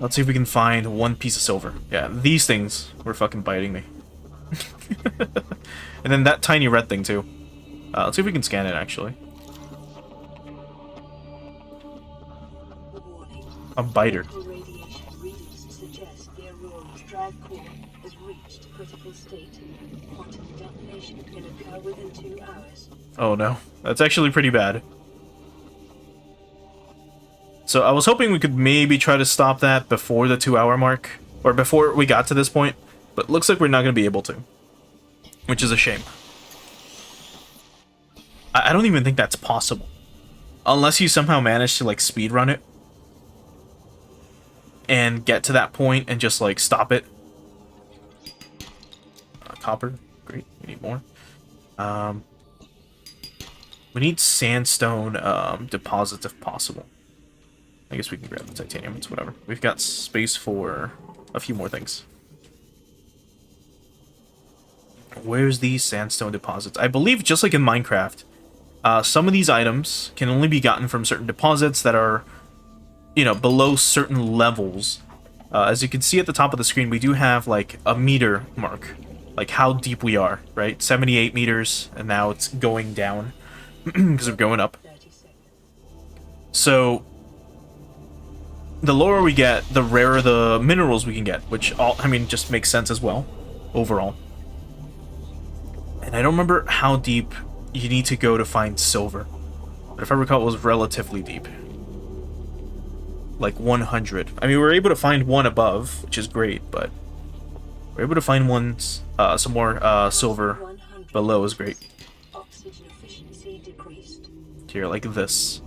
Let's see if we can find one piece of silver. Yeah, these things were fucking biting me. And then that tiny red thing too. Let's see if we can scan it actually. Warning. A biter. Local radiation readings suggest the Aurora's drive core has reached critical state. Quantum detonation can occur within 2 hours. Oh no, that's actually pretty bad. So I was hoping we could maybe try to stop that before the 2-hour mark, or before we got to this point, but looks like we're not going to be able to, which is a shame. I don't even think that's possible, unless you somehow manage to like speedrun it and get to that point and just like stop it. Copper, great. We need more. We need sandstone deposits if possible. I guess we can grab the titanium. It's whatever. We've got space for a few more things. Where's these sandstone deposits? I believe just like in Minecraft, some of these items can only be gotten from certain deposits that are, you know, below certain levels. As you can see at the top of the screen, we do have like a meter mark, like how deep we are, right? 78 meters, and now it's going down because we're going up. 30 seconds. So the lower we get, the rarer the minerals we can get, which I mean just makes sense as well overall. And I don't remember how deep you need to go to find silver, but if I recall, it was relatively deep, like 100. I mean, we were able to find one above, which is great, but we're able to find some more silver 100. below is great. Oxygen efficiency decreased. Here, like this.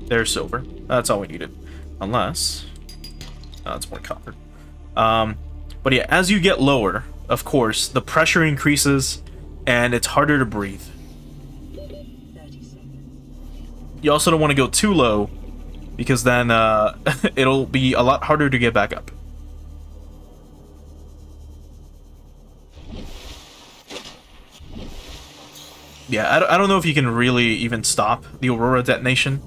There's silver. That's all we needed, unless it's more copper. But yeah, as you get lower, of course, the pressure increases, and it's harder to breathe. 30 seconds. You also don't want to go too low, because then it'll be a lot harder to get back up. Yeah, I don't know if you can really even stop the Aurora detonation.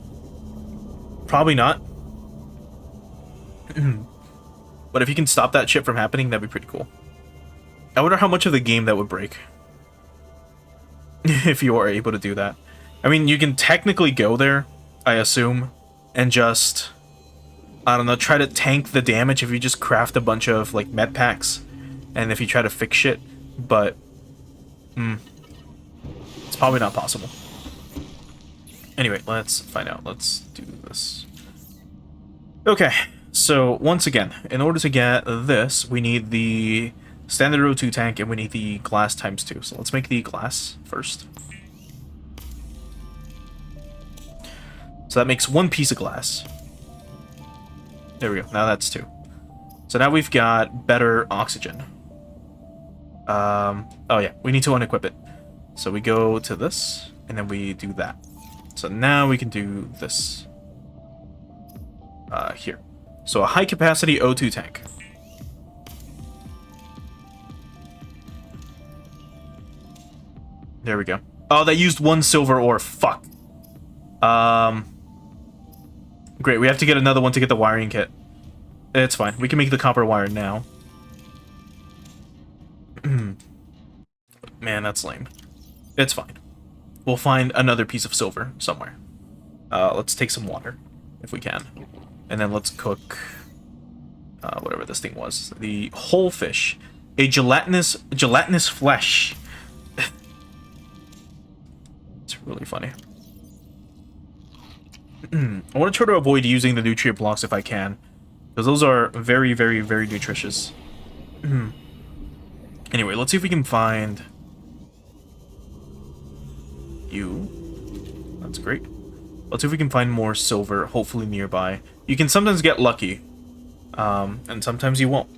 Probably not. But if you can stop that shit from happening, that'd be pretty cool. I wonder how much of the game that would break. If you are able to do that. I mean, you can technically go there, I assume, and just, I don't know, try to tank the damage if you just craft a bunch of, like, med packs, and if you try to fix shit, but, it's probably not possible. Anyway, let's find out. Let's do this. Okay, so, once again, in order to get this, we need the standard O2 tank, and we need the glass ×2. So let's make the glass first. So that makes one piece of glass. There we go. Now that's 2. So now we've got better oxygen. Oh yeah, we need to unequip it. So we go to this, and then we do that. So now we can do this. Here. So a high-capacity O2 tank. There we go. Oh, that used 1 silver ore. Fuck. Great, we have to get another one to get the wiring kit. It's fine. We can make the copper wire now. Man, that's lame. It's fine. We'll find another piece of silver somewhere. Let's take some water, if we can. And then let's cook whatever this thing was. The whole fish. A gelatinous flesh. It's really funny. I want to try to avoid using the nutrient blocks if I can, because those are very, very, very nutritious. Anyway, let's see if we can find you. That's great. Let's see if we can find more silver, hopefully nearby. You can sometimes get lucky, and sometimes you won't.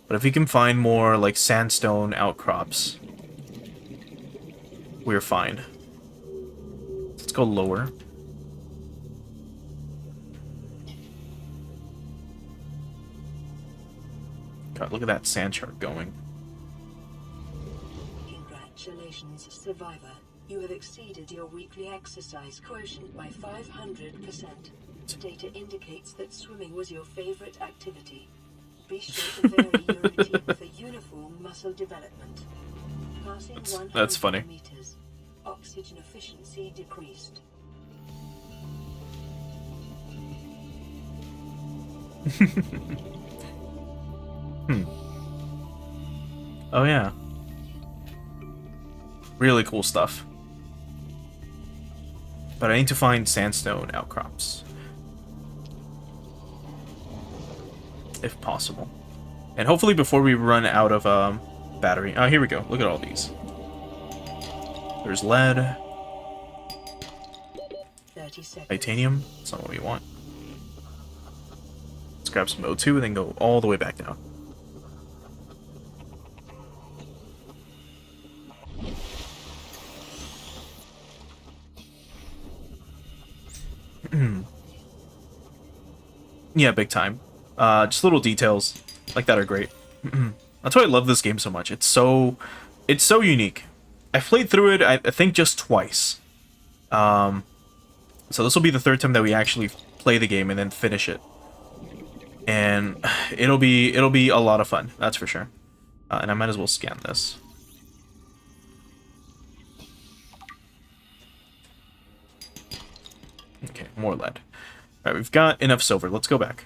But if we can find more, like, sandstone outcrops, we're fine. Let's go lower. God, look at that sand shark going. Congratulations, survivor. You have exceeded your weekly exercise quotient by 500%. Data indicates that swimming was your favorite activity. Be sure to vary your routine for uniform muscle development. Passing 100 that's funny. meters. Oxygen efficiency decreased. Oh yeah. Really cool stuff. But I need to find sandstone outcrops. If possible. And hopefully before we run out of battery. Oh, here we go. Look at all these. There's lead. 30 seconds. Titanium. That's not what we want. Let's grab some O2 and then go all the way back down. Yeah, big time. Just little details like that are great. That's why I love this game so much. It's so unique. I've played through it, I think, just twice. So this will be the third time that we actually play the game and then finish it. And it'll be a lot of fun, that's for sure. And I might as well scan this. More lead. Alright, we've got enough silver. Let's go back.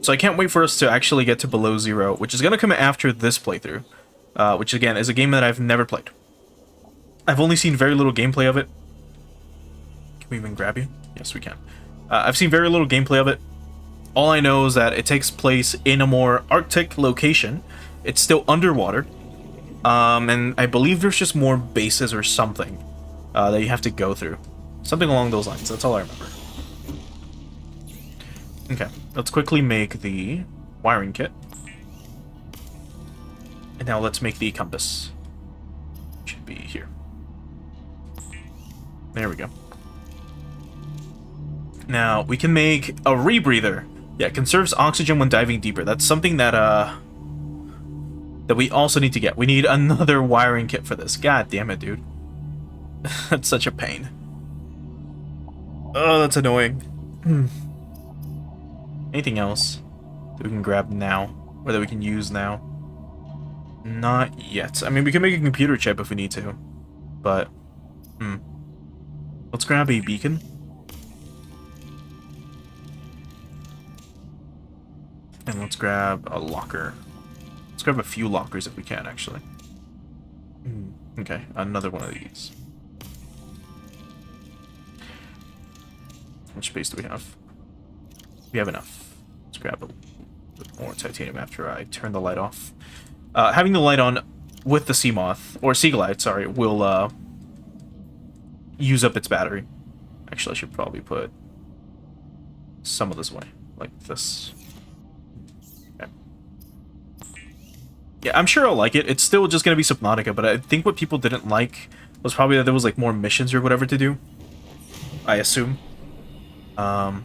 So I can't wait for us to actually get to below 0, which is going to come after this playthrough. Which, again, is a game that I've never played. I've only seen very little gameplay of it. Can we even grab you? Yes, we can. I've seen very little gameplay of it. All I know is that it takes place in a more Arctic location. It's still underwater. And I believe there's just more bases or something that you have to go through. Something along those lines. That's all I remember. Okay, let's quickly make the wiring kit. And now let's make the compass. It should be here. There we go. Now, we can make a rebreather. Yeah, conserves oxygen when diving deeper. That's something that, that we also need to get. We need another wiring kit for this. God damn it, dude. That's such a pain. Oh, that's annoying. Anything else that we can grab now? Or that we can use now? Not yet. I mean, we can make a computer chip if we need to. But, let's grab a beacon. And let's grab a locker. Let's grab a few lockers if we can, actually. Okay, another one of these. How much space do we have? We have enough. Let's grab a bit more titanium after I turn the light off. Having the light on with the Seamoth, or Seaglide, sorry, will use up its battery. Actually, I should probably put some of this away, like this. Okay. Yeah, I'm sure I'll like it. It's still just going to be Subnautica, but I think what people didn't like was probably that there was like more missions or whatever to do. I assume. I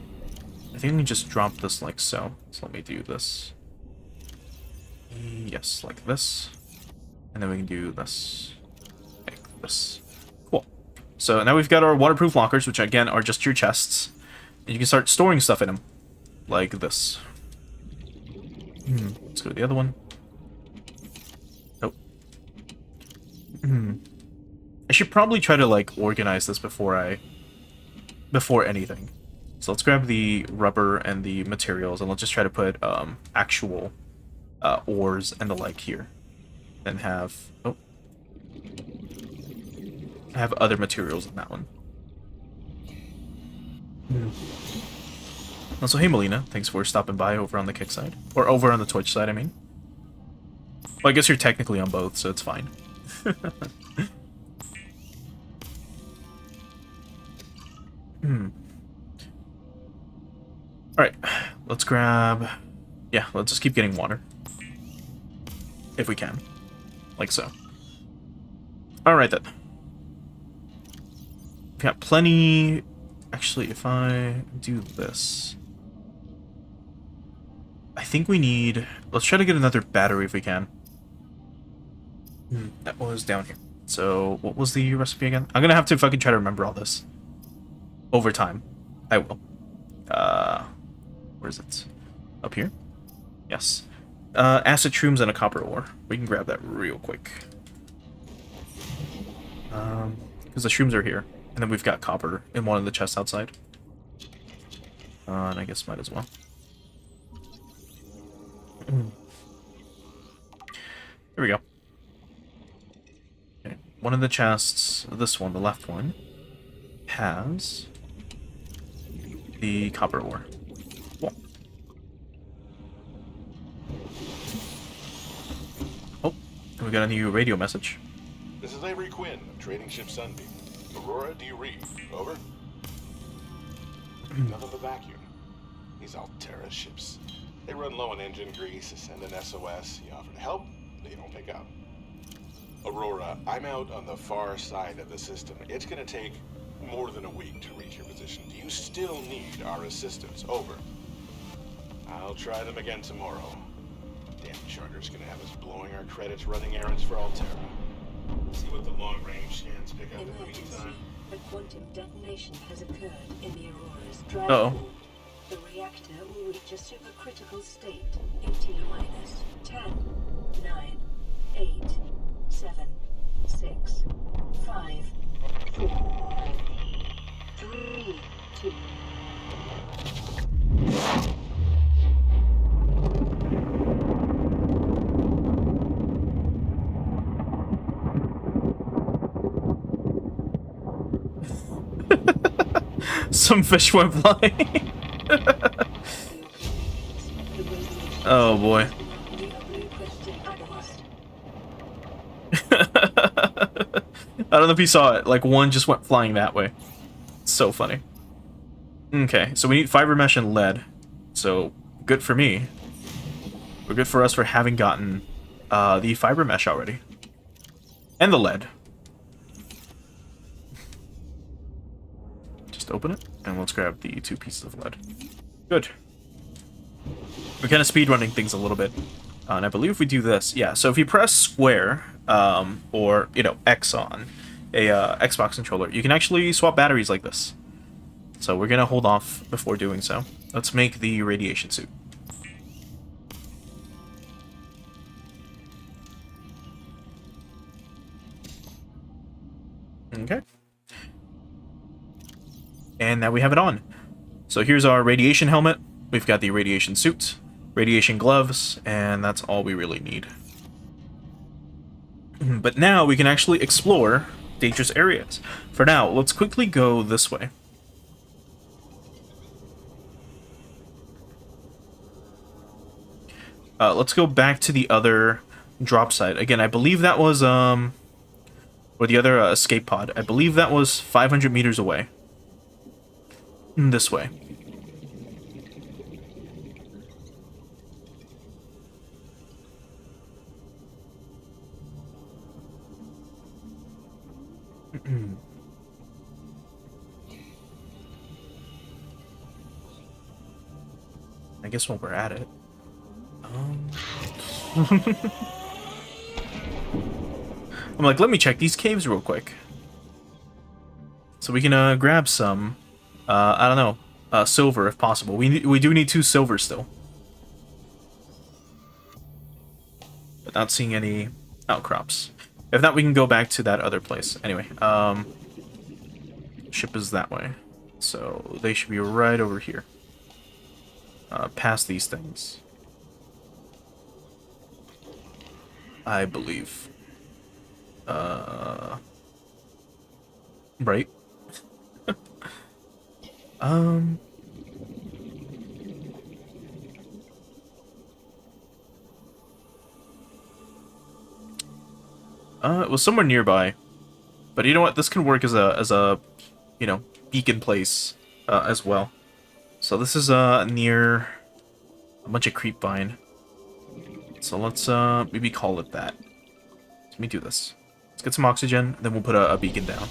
think we can just drop this like so. So let me do this. Yes, like this. And then we can do this. Like this. Cool. So now we've got our waterproof lockers, which again are just your chests. And you can start storing stuff in them. Like this. Let's go to the other one. Nope. I should probably try to like organize this before anything. So let's grab the rubber and the materials, and let's just try to put actual ores and the like here. Then have other materials in that one. Also, hey Melina, thanks for stopping by over on the Kick side. Or over on the Twitch side, I mean. Well, I guess you're technically on both, so it's fine. Alright, let's grab... Yeah, let's just keep getting water. If we can. Like so. Alright then. We've got plenty... Actually, if I do this... I think we need... Let's try to get another battery if we can. That was down here. So, what was the recipe again? I'm gonna have to fucking try to remember all this. Over time. I will. Where is it? Up here? Yes. Acid shrooms and a copper ore. We can grab that real quick. Because the shrooms are here. And then we've got copper in one of the chests outside. And I guess might as well. Here we go. Okay. One of the chests, this one, the left one, has the copper ore. Cool. Oh, and we got a new radio message. This is Avery Quinn of Trading Ship Sunbeam. Aurora, do you read? Over? Nothing but vacuum. These Altera ships. They run low on engine grease, send an SOS. You offer to help, they don't pick up. Aurora, I'm out on the far side of the system. It's gonna take more than a week to reach your position. Do you still need our assistance? Over. I'll try them again tomorrow. Damn charter's gonna have us blowing our credits running errands for Altera. See what the long-range scans pick up in the Emergency. meantime. A quantum detonation has occurred in the Aurora's drive Uh-oh. core. The reactor will reach a supercritical state in T-minus 10, 9, 8, 7, 6, 5, 4, 3, 2. Some fish went flying. Oh boy. I don't know if you saw it. Like, one just went flying that way. It's so funny. Okay, so we need fiber mesh and lead. So, good for me. But good for us for having gotten the fiber mesh already. And the lead. Just open it, and let's grab the 2 pieces of lead. Good. We're kind of speedrunning things a little bit. And I believe if we do this, yeah, so if you press square, or, you know, X on a Xbox controller, you can actually swap batteries like this. So we're gonna hold off before doing so. Let's make the radiation suit. Okay. And now we have it on. So here's our radiation helmet. We've got the radiation suit, radiation gloves, and that's all we really need. But now we can actually explore dangerous areas. For now, let's quickly go this way. Let's go back to the other drop site. Again, I believe that was, or the other escape pod. I believe that was 500 meters away. This way. I guess while we're at it. I'm like, let me check these caves real quick. So we can grab some, I don't know, silver if possible. We do need 2 silver still. But not seeing any outcrops. If not, we can go back to that other place. Anyway, ship is that way. So they should be right over here. Past these things. I believe. Right. It was somewhere nearby. But you know what? This can work as a, you know, beacon place, as well. So this is, near a bunch of creepvine. So let's, maybe call it that. Let me do this. Let's get some oxygen, then we'll put a beacon down.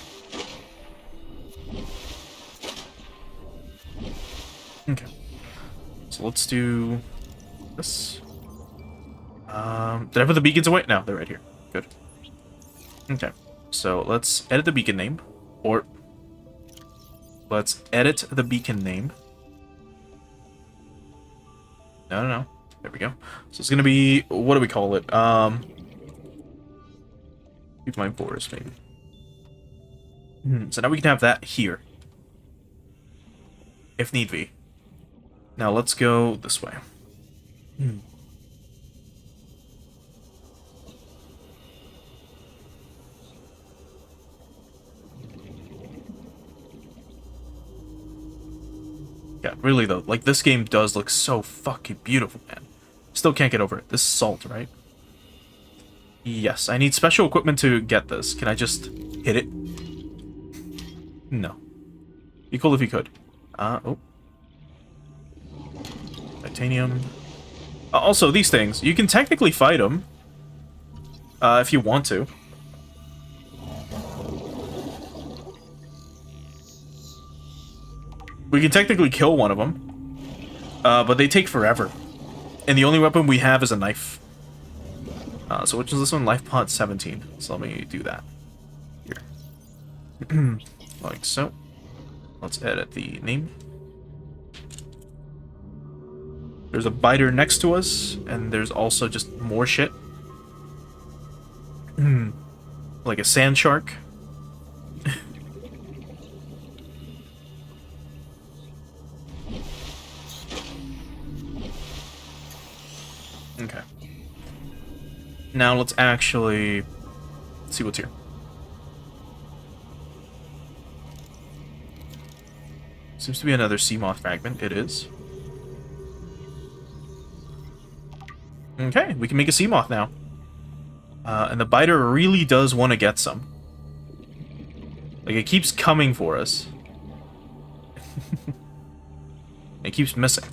Okay. So let's do this. Did I put the beacons away? No, they're right here. Good. Okay. So let's edit the beacon name. Or let's edit the beacon name. No. There we go. So it's gonna be, what do we call it? Keep my forest, maybe. So now we can have that here. If need be. Now let's go this way. Yeah, really though, like this game does look so fucking beautiful, man. Still can't get over it. This is salt, right? Yes, I need special equipment to get this. Can I just hit it? No. Be cool if you could. Oh. Titanium. Also, these things, you can technically fight them. If you want to. We can technically kill one of them. But they take forever. And the only weapon we have is a knife. So which is this one? Life pod 17. So let me do that. Here. Like so. Let's edit the name. There's a biter next to us, and there's also just more shit. Like a sand shark. Okay. Now let's actually see what's here. Seems to be another sea moth fragment. It is. Okay, we can make a sea moth now. And the biter really does want to get some. Like, it keeps coming for us. It keeps missing.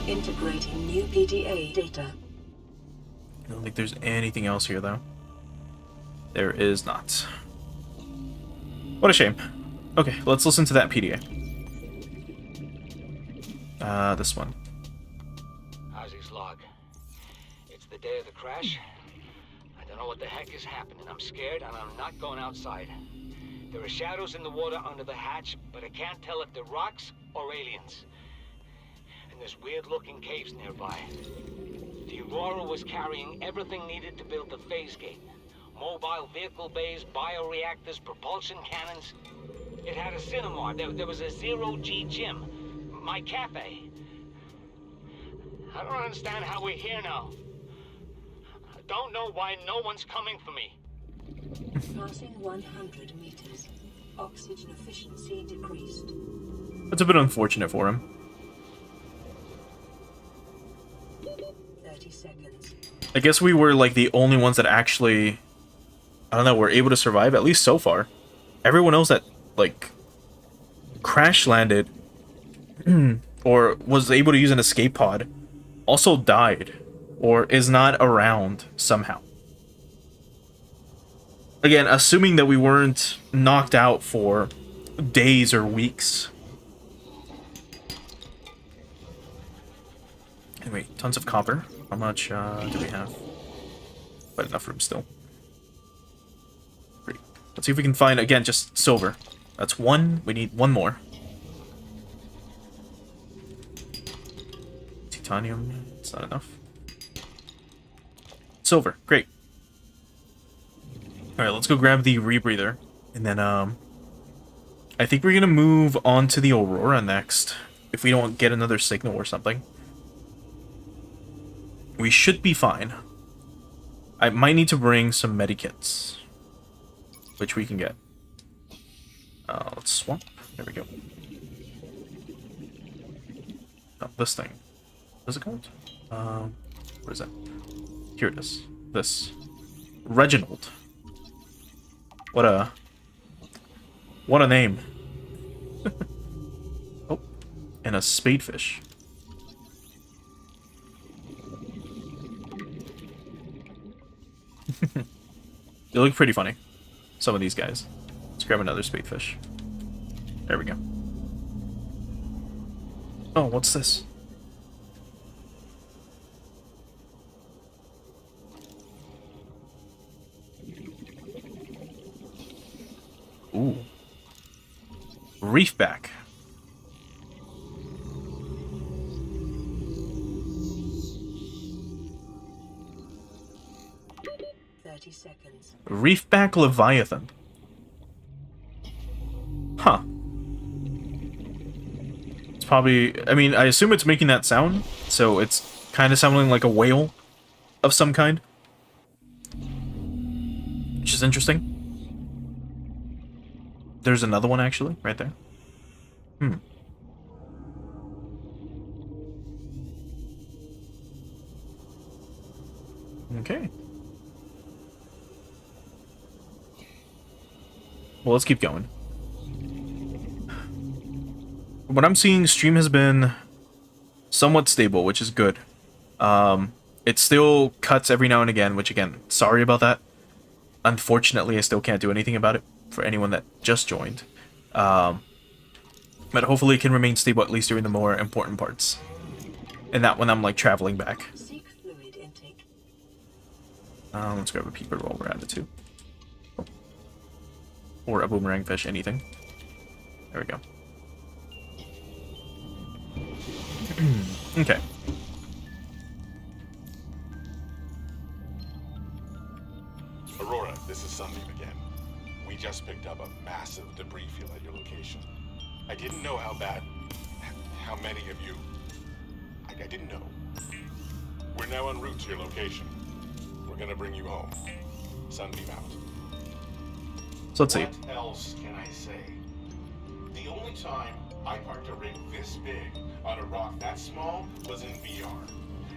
Integrating new PDA data. I don't think there's anything else here, though. There is not. What a shame. Okay, let's listen to that PDA. This one. Ozzy's log. It's the day of the crash. I don't know what the heck is happening. I'm scared and I'm not going outside. There are shadows in the water under the hatch, but I can't tell if they're rocks or aliens. And there's weird-looking caves nearby. The Aurora was carrying everything needed to build the phase gate. Mobile vehicle bays, bioreactors, propulsion cannons. It had a cinema. There was a zero-G gym. My cafe. I don't understand how we're here now. I don't know why no one's coming for me. Passing 100 meters. Oxygen efficiency decreased. That's a bit unfortunate for him. 30 seconds. I guess we were, like, the only ones that actually, I don't know, were able to survive, at least so far. Everyone else that, like, crash landed or was able to use an escape pod also died or is not around somehow. Again, assuming that we weren't knocked out for days or weeks. Anyway, tons of copper. How much do we have? Quite enough room still. Great. Let's see if we can find, again, just silver. That's one. We need one more. Titanium. It's not enough. Silver. Great. Alright, let's go grab the rebreather. And then, I think we're gonna move on to the Aurora next. If we don't get another signal or something. We should be fine. I might need to bring some medikits. Which we can get. Let's swap. There we go. Oh, this thing. What is it called? What is that? Here it is. This. Reginald. What a name. Oh, and a spadefish. They look pretty funny. Some of these guys. Let's grab another spadefish. There we go. Oh, what's this? Ooh. Reefback. Seconds. Reefback Leviathan. Huh. It's probably... I mean, I assume it's making that sound, so it's kind of sounding like a whale of some kind. Which is interesting. There's another one, actually, right there. Hmm. Okay. Well, let's keep going. What I'm seeing, stream has been somewhat stable, which is good. It still cuts every now and again, which again, sorry about that. Unfortunately, I still can't do anything about it for anyone that just joined. But hopefully it can remain stable at least during the more important parts. And not when I'm like traveling back. Seek fluid intake. Let's grab a peeper while we're at it too. Or a boomerang fish, anything. There we go. Okay. Aurora, this is Sunbeam again. We just picked up a massive debris field at your location. I didn't know how many of you... I didn't know. We're now en route to your location. We're gonna bring you home. Sunbeam out. So let's see. What else can I say? The only time I parked a rig this big on a rock that small was in VR.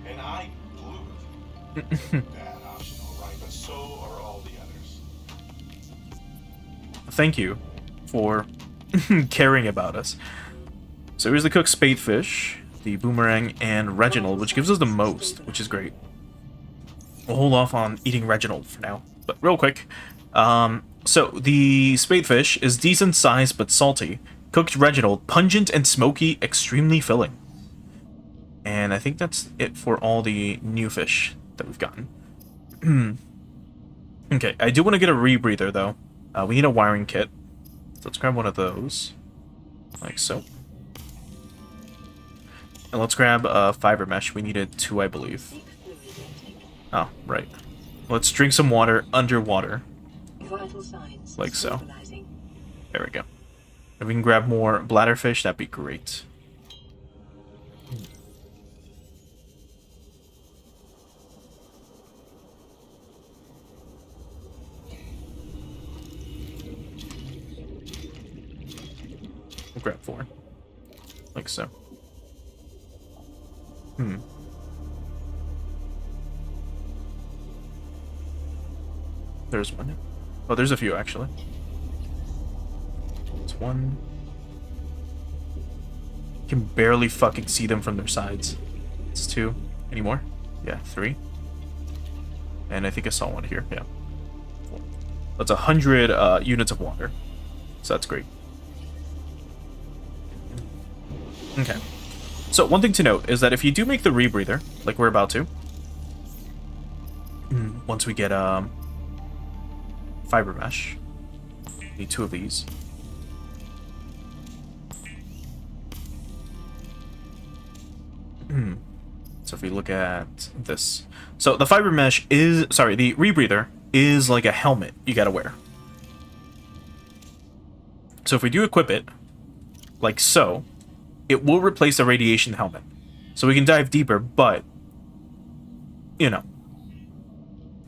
And I blew it. Bad option, alright, but so are all the others. Thank you for caring about us. So here's the cooked spadefish, the boomerang, and Reginald, which gives us the most, which is great. We'll hold off on eating Reginald for now. But real quick, so the spadefish is decent size but salty. Cooked Reginald, pungent and smoky, extremely filling. And I think that's it for all the new fish that we've gotten. Okay, I do want to get a rebreather though. We need a wiring kit. So let's grab one of those. Like so. And let's grab a fiber mesh. We needed 2, I believe. Oh, right. Let's drink some water underwater. Vital signs Like so. stabilizing. There we go. If we can grab more bladderfish, that'd be great. We'll grab 4. Like so. There's one. Oh, there's a few, actually. It's 1. You can barely fucking see them from their sides. It's 2. Any more? Yeah, 3. And I think I saw one here. Yeah. 4. That's 100 units of water. So that's great. Okay. So one thing to note is that if you do make the rebreather, like we're about to, once we get fiber mesh, need 2 of these. So if we look at this, so the fiber mesh is, sorry, the rebreather is like a helmet you gotta wear. So if we do equip it, like so, it will replace the radiation helmet. So we can dive deeper, but, you know,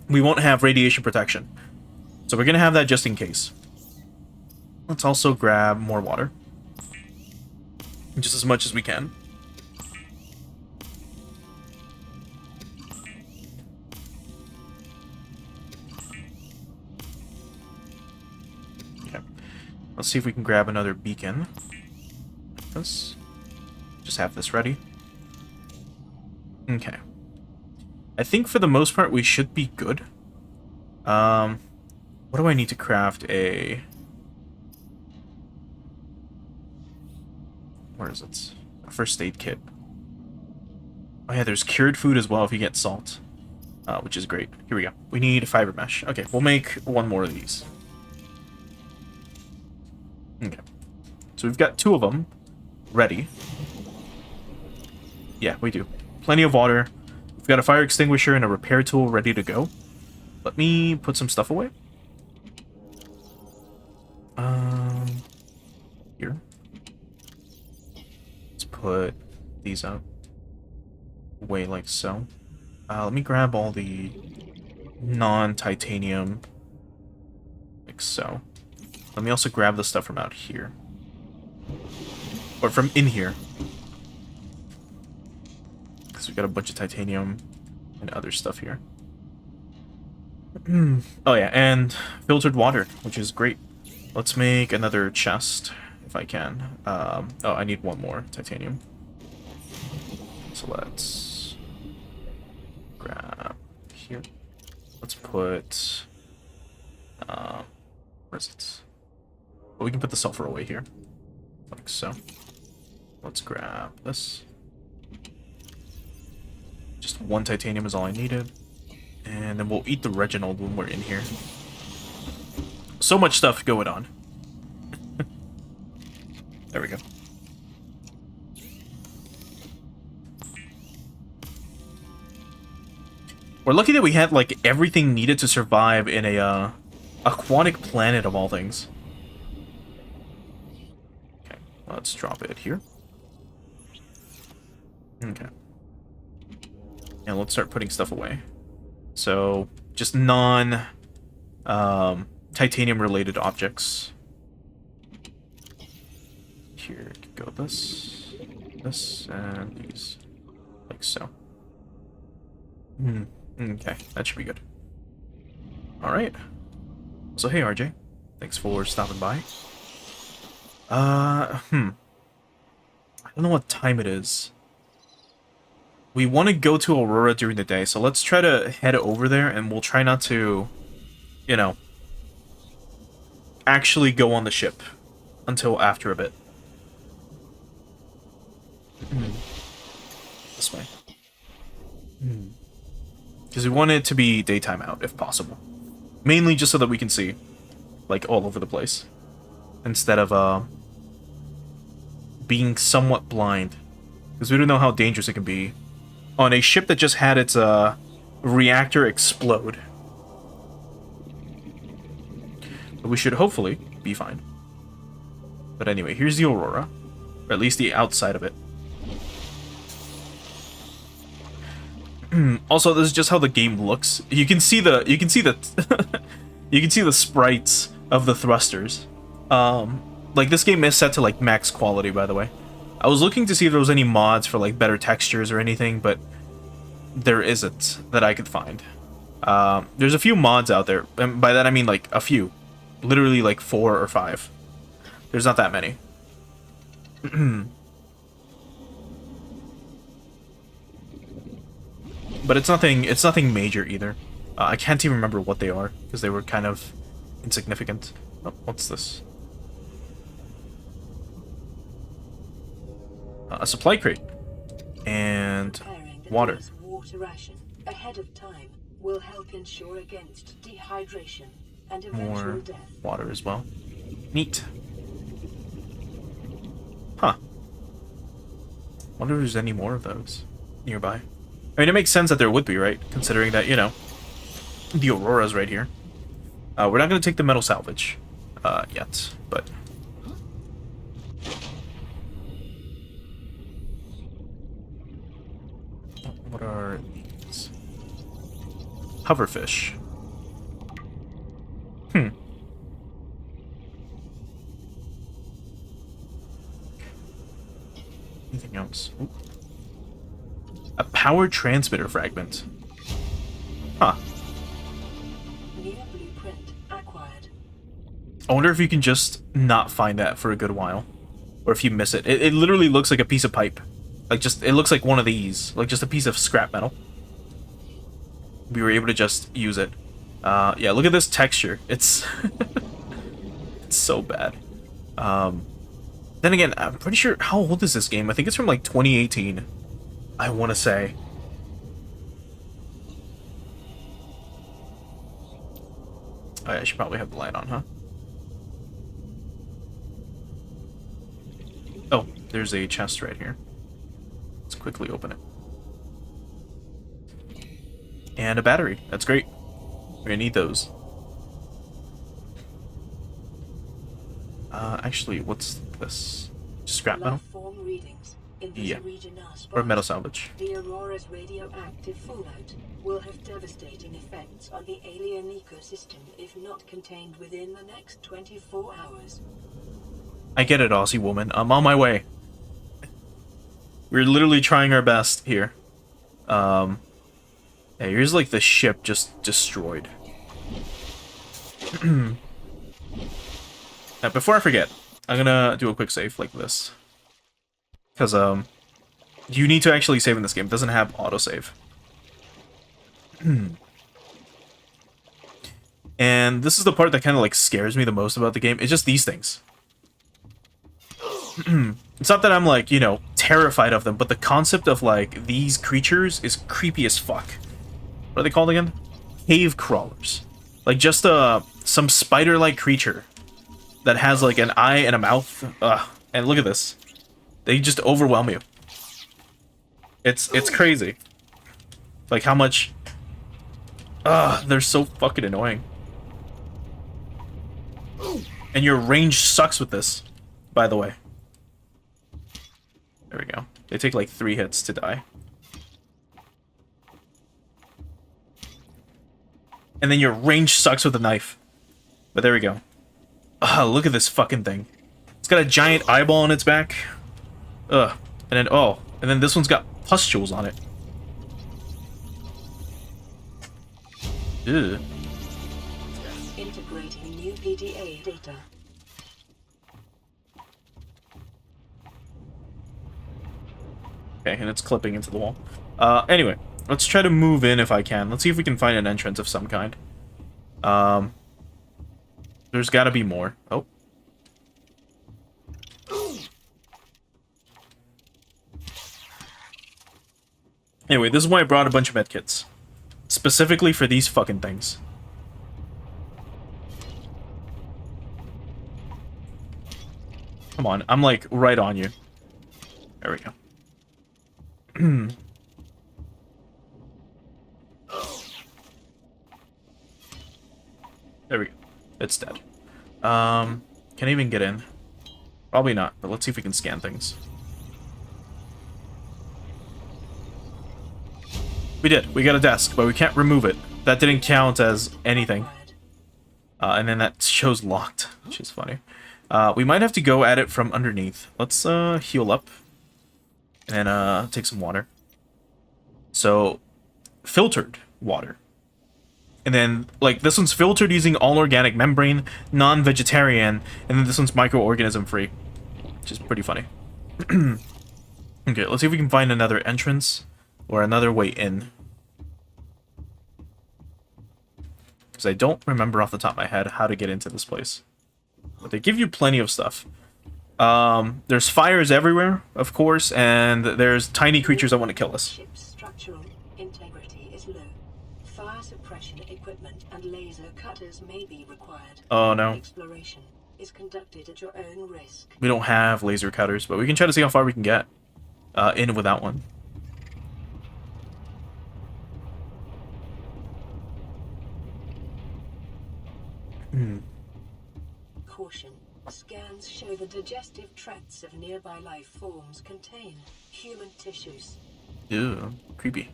we won't have radiation protection. So we're going to have that just in case. Let's also grab more water. Just as much as we can. Okay. Let's see if we can grab another beacon. This. Just have this ready. Okay. I think for the most part we should be good. What do I need to craft a... Where is it? A first aid kit. Oh yeah, there's cured food as well if you get salt. Which is great. Here we go. We need fiber mesh. Okay, we'll make 1 more of these. Okay. So we've got 2 of them ready. Yeah, we do. Plenty of water. We've got a fire extinguisher and a repair tool ready to go. Let me put some stuff away. Here. Let's put these out. Away like so. Let me grab all the non-titanium. Like so. Let me also grab the stuff from out here. Or from in here. Because we've got a bunch of titanium and other stuff here. Oh yeah, and filtered water, which is great. Let's make another chest, if I can. Oh, I need 1 more titanium. So let's grab here. Let's put... where is it? Well, we can put the sulfur away here. Like so. Let's grab this. Just 1 titanium is all I needed. And then we'll eat the Reginald when we're in here. So much stuff going on. There we go. We're lucky that we had, like, everything needed to survive in a, aquatic planet of all things. Okay, let's drop it here. Okay. And let's start putting stuff away. So, just titanium-related objects. Here, go this, and these. Like so. Okay, that should be good. Alright. So, hey, RJ. Thanks for stopping by. I don't know what time it is. We want to go to Aurora during the day, so let's try to head over there, and we'll try not to, you know, actually go on the ship until after a bit. This way. Because we want it to be daytime out, if possible. Mainly just so that we can see, like, all over the place. Instead of, being somewhat blind. Because we don't know how dangerous it can be on a ship that just had its, reactor explode. But we should hopefully be fine. But anyway, here's the Aurora. Or at least the outside of it. Also, this is just how the game looks. You can see the you can see the sprites of the thrusters. Like, this game is set to, like, max quality, by the way. I was looking to see if there was any mods for, like, better textures or anything, but there isn't that I could find. There's a few mods out there, and by that I mean, like, a few. Literally, like, 4 or 5. There's not that many. But it's nothing major either. I can't even remember what they are, because they were kind of insignificant. Oh, what's this? A supply crate. And water. Water ration ahead of time will help ensure against dehydration and eventual More death. water as well. Neat. Huh. Wonder if there's any more of those nearby. I mean, it makes sense that there would be, right? Considering that, you know, the Aurora's right here. We're not going to take the metal salvage yet, but... What are these? Hoverfish. Anything else? Ooh. A power transmitter fragment. Huh. New blueprint acquired. I wonder if you can just not find that for a good while. Or if you miss it. It literally looks like a piece of pipe. Like, just, it looks like one of these. Like, just a piece of scrap metal. We were able to just use it. Yeah, look at this texture. It's... it's so bad. Then again, I'm pretty sure... How old is this game? I think it's from, like, 2018. I want to say. Oh, I should probably have the light on, huh? Oh, there's a chest right here. Let's quickly open it. And a battery. That's great. We're gonna need those. Actually, what's this? Scrap metal? Platform readings in this Yeah. region are sparse. Or metal salvage. The Aurora's radioactive fallout will have devastating effects on the alien ecosystem if not contained within the next 24 hours. I get it, Aussie woman. I'm on my way. We're literally trying our best here. Yeah, here's like the ship just destroyed. Now, before I forget, I'm gonna do a quick save like this. Because, you need to actually save in this game. It doesn't have autosave. And this is the part that kind of like scares me the most about the game. It's just these things. It's not that I'm like, you know, terrified of them, but the concept of like these creatures is creepy as fuck. What are they called again? Cave crawlers. Like just some spider-like creature that has like an eye and a mouth. And look at this. They just overwhelm you. It's crazy. Like how much Ugh, they're so fucking annoying. And your range sucks with this, by the way. There we go. They take like 3 hits to die. And then your range sucks with a knife. But there we go. Ugh, look at this fucking thing. It's got a giant eyeball on its back. Ugh. And then, oh. And then this one's got pustules on it. Ew. Integrating new PDA data. Okay, and it's clipping into the wall. Anyway, let's try to move in if I can. Let's see if we can find an entrance of some kind. There's gotta be more. Oh. Anyway, this is why I brought a bunch of medkits. Specifically for these fucking things. Come on, I'm like right on you. There we go. There we go. It's dead. Can I even get in? Probably not, but let's see if we can scan things. We did. We got a desk, but we can't remove it. That didn't count as anything. And then that shows locked, which is funny. We might have to go at it from underneath. Let's heal up. And take some water. So, filtered water. And then, like, this one's filtered using all-organic membrane, non-vegetarian, and then this one's microorganism-free. Which is pretty funny. Okay, let's see if we can find another entrance. Or another way in. Because I don't remember off the top of my head how to get into this place. But they give you plenty of stuff. There's fires everywhere, of course, and there's tiny creatures that want to kill us. Ship's structural integrity is low. Fire suppression equipment and laser cutters may be required. Oh no. Exploration is conducted at your own risk. We don't have laser cutters, but we can try to see how far we can get in without one. Caution. Scans show the digestive tracts of nearby life forms contain human tissues. Ew, creepy.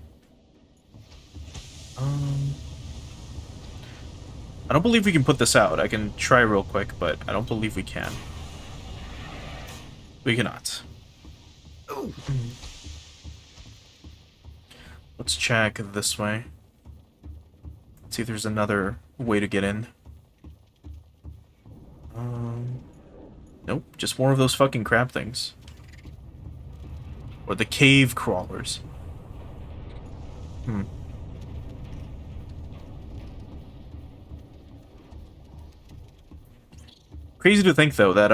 I don't believe we can put this out. I can try real quick, but I don't believe we can. We cannot. Let's check this way. Let's see if there's another way to get in. Nope, just more of those fucking crab things. Or the cave crawlers. Crazy to think, though, that,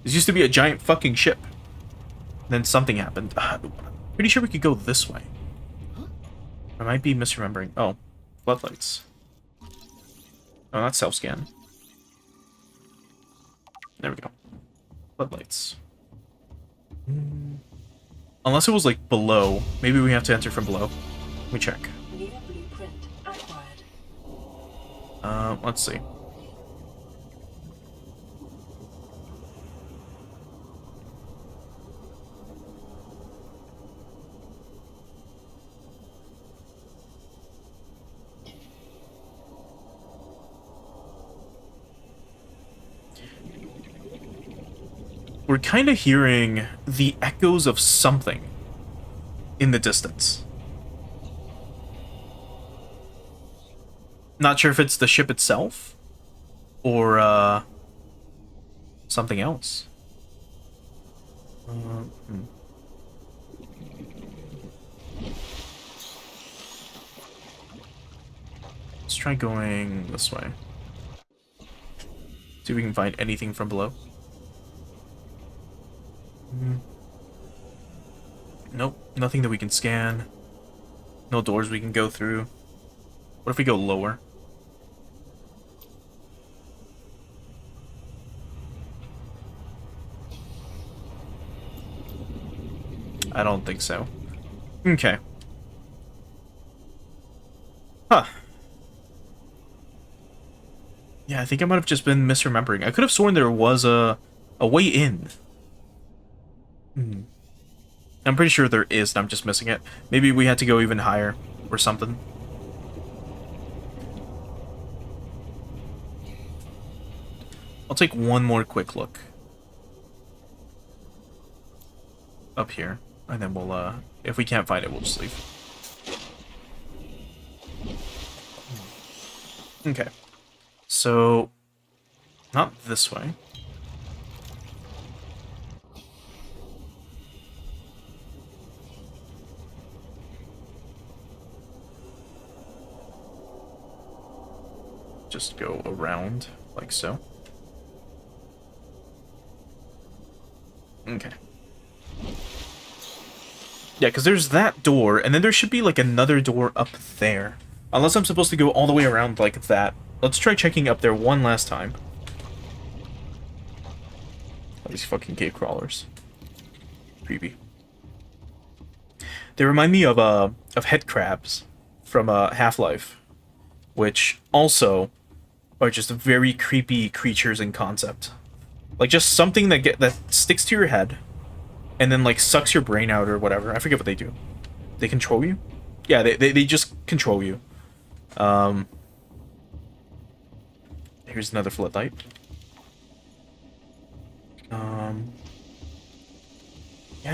this used to be a giant fucking ship. Then something happened. Pretty sure we could go this way. I might be misremembering. Oh, floodlights. Oh, not self-scan. There we go. Floodlights. Unless it was, like, below. Maybe we have to enter from below. Let me check. New blueprint acquired. Let's see. We're kind of hearing the echoes of something in the distance. Not sure if it's the ship itself or something else. Let's try going this way. See if we can find anything from below. Nope, nothing that we can scan. No doors we can go through. What if we go lower? I don't think so. Okay. Huh. Yeah, I think I might have just been misremembering. I could have sworn there was a way in. Hmm. I'm pretty sure there is, and I'm just missing it. Maybe we had to go even higher or something. I'll take one more quick look up here, and then we'll, if we can't find it, we'll just leave. Okay. So, not this way. Just go around, like so. Okay. Yeah, because there's that door, and then there should be, like, another door up there. Unless I'm supposed to go all the way around like that. Let's try checking up there one last time. Oh, these fucking cave crawlers. Creepy. They remind me of head crabs from Half-Life, which also are just very creepy creatures in concept. Like, just something that sticks to your head, and then, like, sucks your brain out or whatever. I forget what they do. They control you? Yeah, they just control you. Here's another floodlight. Yeah,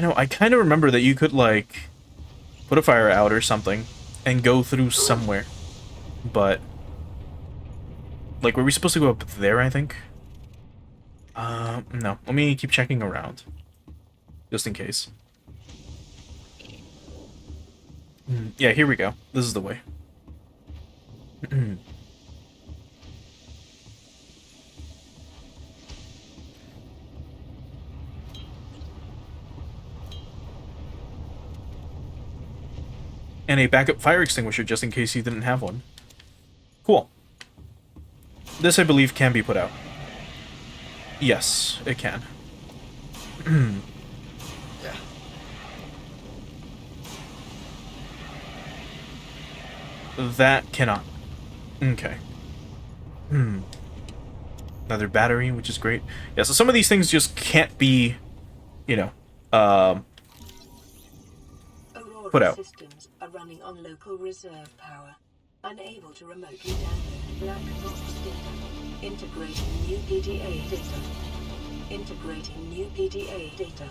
no, I kind of remember that you could, like, put a fire out or something and go through somewhere. But, like, were we supposed to go up there, I think? No. Let me keep checking around. Just in case. Yeah, here we go. This is the way. And a backup fire extinguisher just in case you didn't have one. Cool. This, I believe, can be put out. Yes, it can. Yeah. That cannot. Okay. Another battery, which is great. Yeah, so some of these things just can't be, you know, put out. Systems are running on local reserve power. Unable to remotely download black box data. Integrating new PDA data. Integrating new PDA data.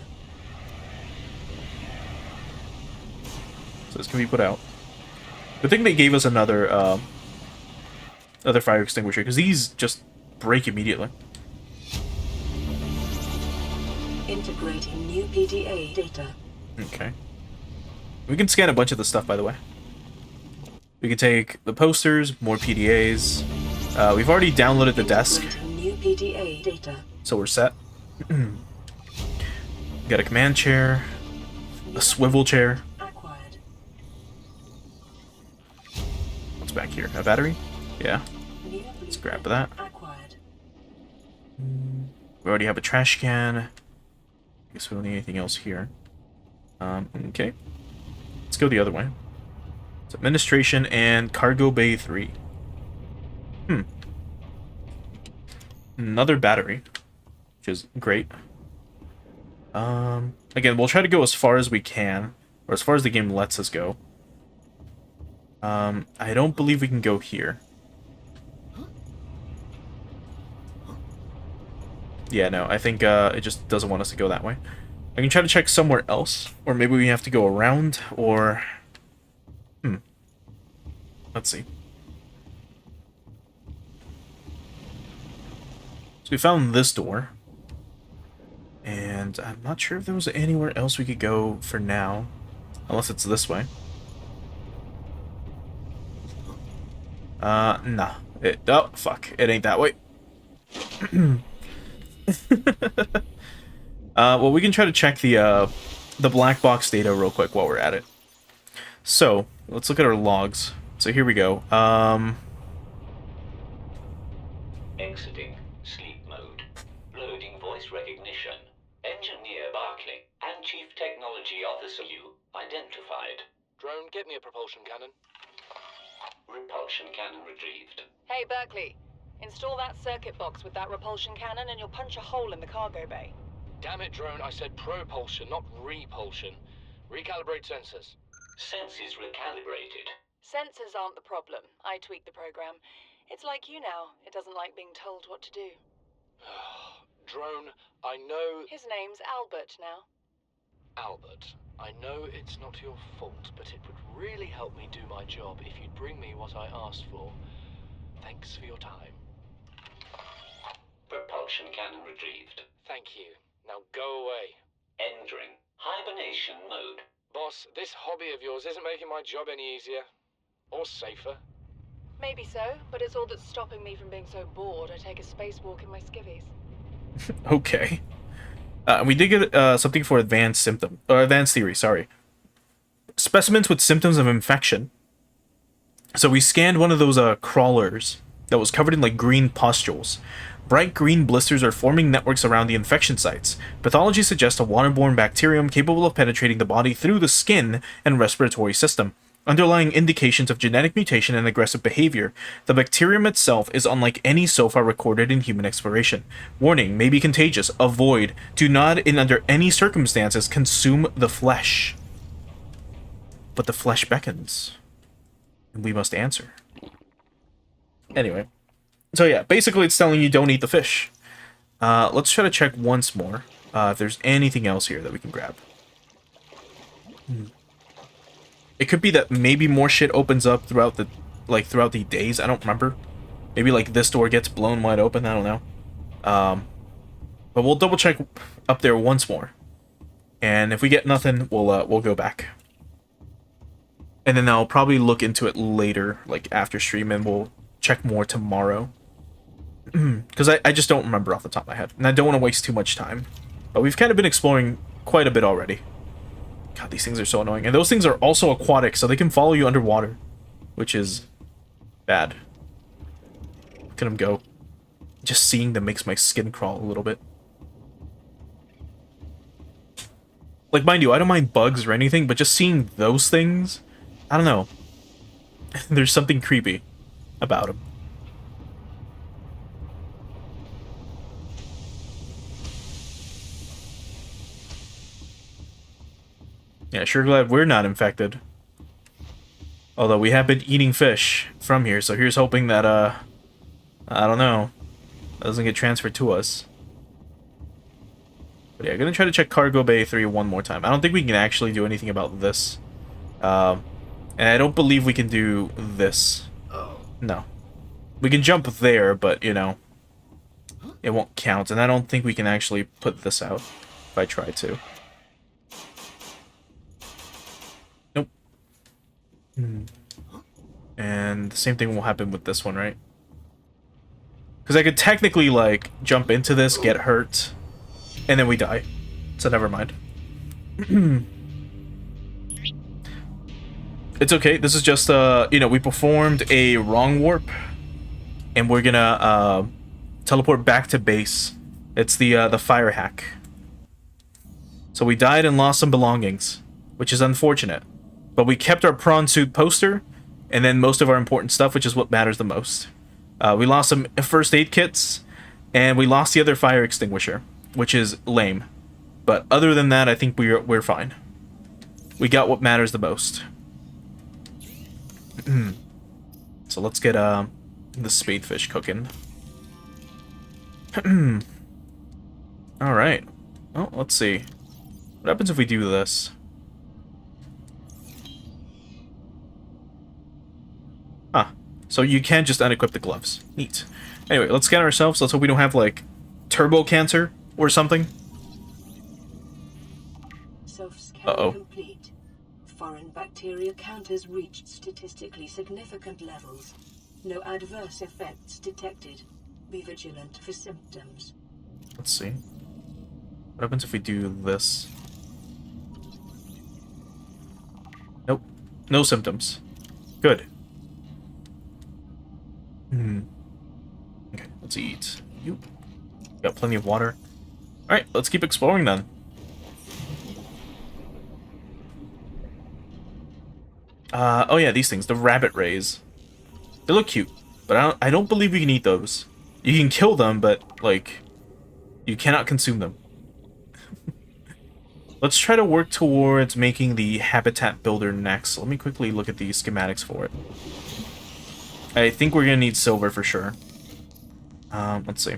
So this can be put out. Good thing they gave us another, other fire extinguisher, because these just break immediately. Integrating new PDA data. Okay. We can scan a bunch of the stuff, by the way. We can take the posters, more PDAs. We've already downloaded the desk, New PDA data. so we're set. Got a command chair, a swivel chair. Acquired. What's back here? A battery? Yeah. New Let's grab that. acquired. We already have a trash can. I guess we don't need anything else here. Okay. Let's go the other way. It's administration and cargo bay 3. Another battery, which is great. Again, we'll try to go as far as we can, or as far as the game lets us go. I don't believe we can go here. Yeah, no, I think it just doesn't want us to go that way. I can try to check somewhere else, or maybe we have to go around, or... Let's see. So we found this door. And I'm not sure if there was anywhere else we could go for now. Unless it's this way. Nah. Oh, fuck. It ain't that way. Well, we can try to check the black box data real quick while we're at it. So, let's look at our logs. So here we go. Exiting sleep mode. Loading voice recognition. Engineer Barclay and Chief Technology Officer you identified. Drone, get me a propulsion cannon. Repulsion cannon retrieved. Hey, Berkeley. Install that circuit box with that repulsion cannon and you'll punch a hole in the cargo bay. Damn it, drone, I said propulsion, not repulsion. Recalibrate sensors. Senses recalibrated. Sensors aren't the problem. I tweaked the program. It's like you now. It doesn't like being told what to do. Drone, I know... His name's Albert now. Albert, I know it's not your fault, but it would really help me do my job if you'd bring me what I asked for. Thanks for your time. Propulsion cannon retrieved. Thank you. Now go away. Entering hibernation mode. Boss, this hobby of yours isn't making my job any easier. Or safer. Maybe so, but it's all that's stopping me from being so bored I take a spacewalk in my skivvies. Okay. We did get something for advanced theory, sorry. Specimens with symptoms of infection. So we scanned one of those crawlers that was covered in like green pustules. Bright green blisters are forming networks around the infection sites. Pathology suggests a waterborne bacterium capable of penetrating the body through the skin and respiratory system. Underlying indications of genetic mutation and aggressive behavior. The bacterium itself is unlike any so far recorded in human exploration. Warning, may be contagious. Avoid. Do not, under any circumstances, consume the flesh. But the flesh beckons. And we must answer. Anyway. So yeah, basically it's telling you don't eat the fish. Let's try to check once more if there's anything else here that we can grab. It could be that maybe more shit opens up throughout the days. I don't remember. Maybe like this door gets blown wide open. I don't know. But we'll double check up there once more, and if we get nothing, we'll go back. And then I'll probably look into it later, like after stream, and we'll check more tomorrow. Because I just don't remember off the top of my head, and I don't want to waste too much time. But we've kind of been exploring quite a bit already. God, these things are so annoying. And those things are also aquatic, so they can follow you underwater. Which is bad. Look at them go. Just seeing them makes my skin crawl a little bit. Like, mind you, I don't mind bugs or anything, but just seeing those things, I don't know. There's something creepy about them. Yeah, sure glad we're not infected. Although we have been eating fish from here, so here's hoping that, I don't know, that doesn't get transferred to us. But yeah, gonna try to check Cargo Bay 3 one more time. I don't think we can actually do anything about this. And I don't believe we can do this. No. We can jump there, but, you know, it won't count. And I don't think we can actually put this out if I try to. Nope. And the same thing will happen with this one, right? Because I could technically, like, jump into this, get hurt, and then we die. So never mind. It's okay. This is just, you know, we performed a wrong warp. And we're gonna, teleport back to base. It's the fire hack. So we died and lost some belongings, which is unfortunate. But we kept our prawn suit poster, and then most of our important stuff, which is what matters the most. We lost some first aid kits, and we lost the other fire extinguisher, which is lame. But other than that, I think we're fine. We got what matters the most. So let's get the spadefish cooking. Alright. Well, let's see. What happens if we do this? Huh. So you can just unequip the gloves. Neat. Anyway, let's scan ourselves. Let's hope we don't have, like, turbo cancer or something. Self-scan complete. Foreign bacteria count has reached statistically significant levels. No adverse effects detected. Be vigilant for symptoms. Let's see. What happens if we do this? Nope. No symptoms. Good. Okay, let's eat. You got plenty of water. Alright, let's keep exploring then. Oh yeah, these things, the rabbit rays. They look cute, but I don't believe you can eat those. You can kill them, but, like, you cannot consume them. Let's try to work towards making the habitat builder next. Let me quickly look at the schematics for it. I think we're gonna need silver for sure. Let's see.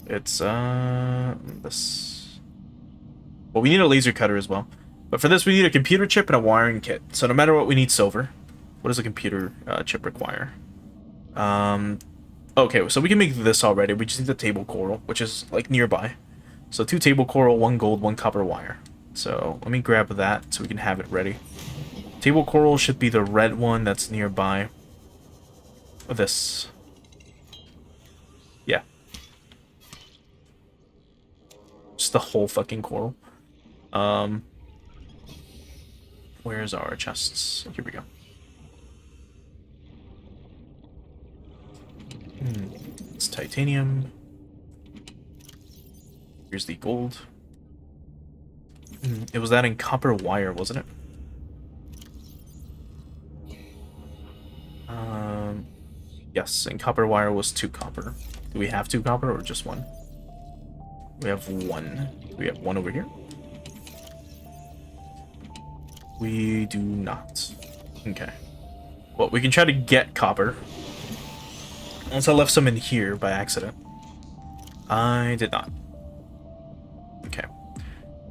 It's, this. Well, we need a laser cutter as well. But for this, we need a computer chip and a wiring kit. So no matter what, we need silver. What does a computer chip require? Okay, so we can make this already. We just need the table coral, which is, like, nearby. So 2 table coral, 1 gold, 1 copper wire. So let me grab that so we can have it ready. Table coral should be the red one that's nearby. This. Yeah. Just the whole fucking coral. Where's our chests? Here we go. It's titanium. Here's the gold. It was that in copper wire, wasn't it? Yes, and copper wire was 2 copper. Do we have 2 copper or just 1? We have 1. We have 1 over here. We do not. Okay. Well, we can try to get copper. Unless I left some in here by accident. I did not. Okay.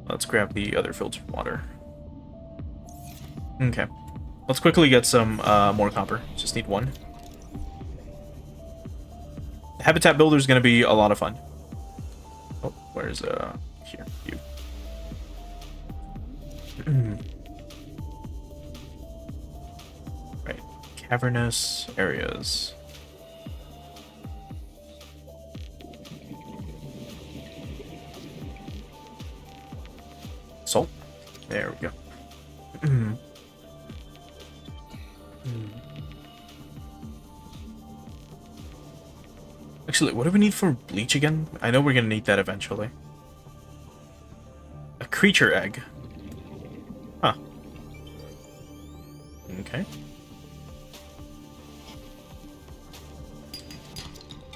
Let's grab the other filtered water. Okay. Let's quickly get some more copper. Just need 1. The habitat builder is going to be a lot of fun. Oh, where's here? You. Right. Cavernous areas. Salt. There we go. Actually, what do we need for bleach again? I know we're gonna need that eventually. A creature egg. Huh. Okay.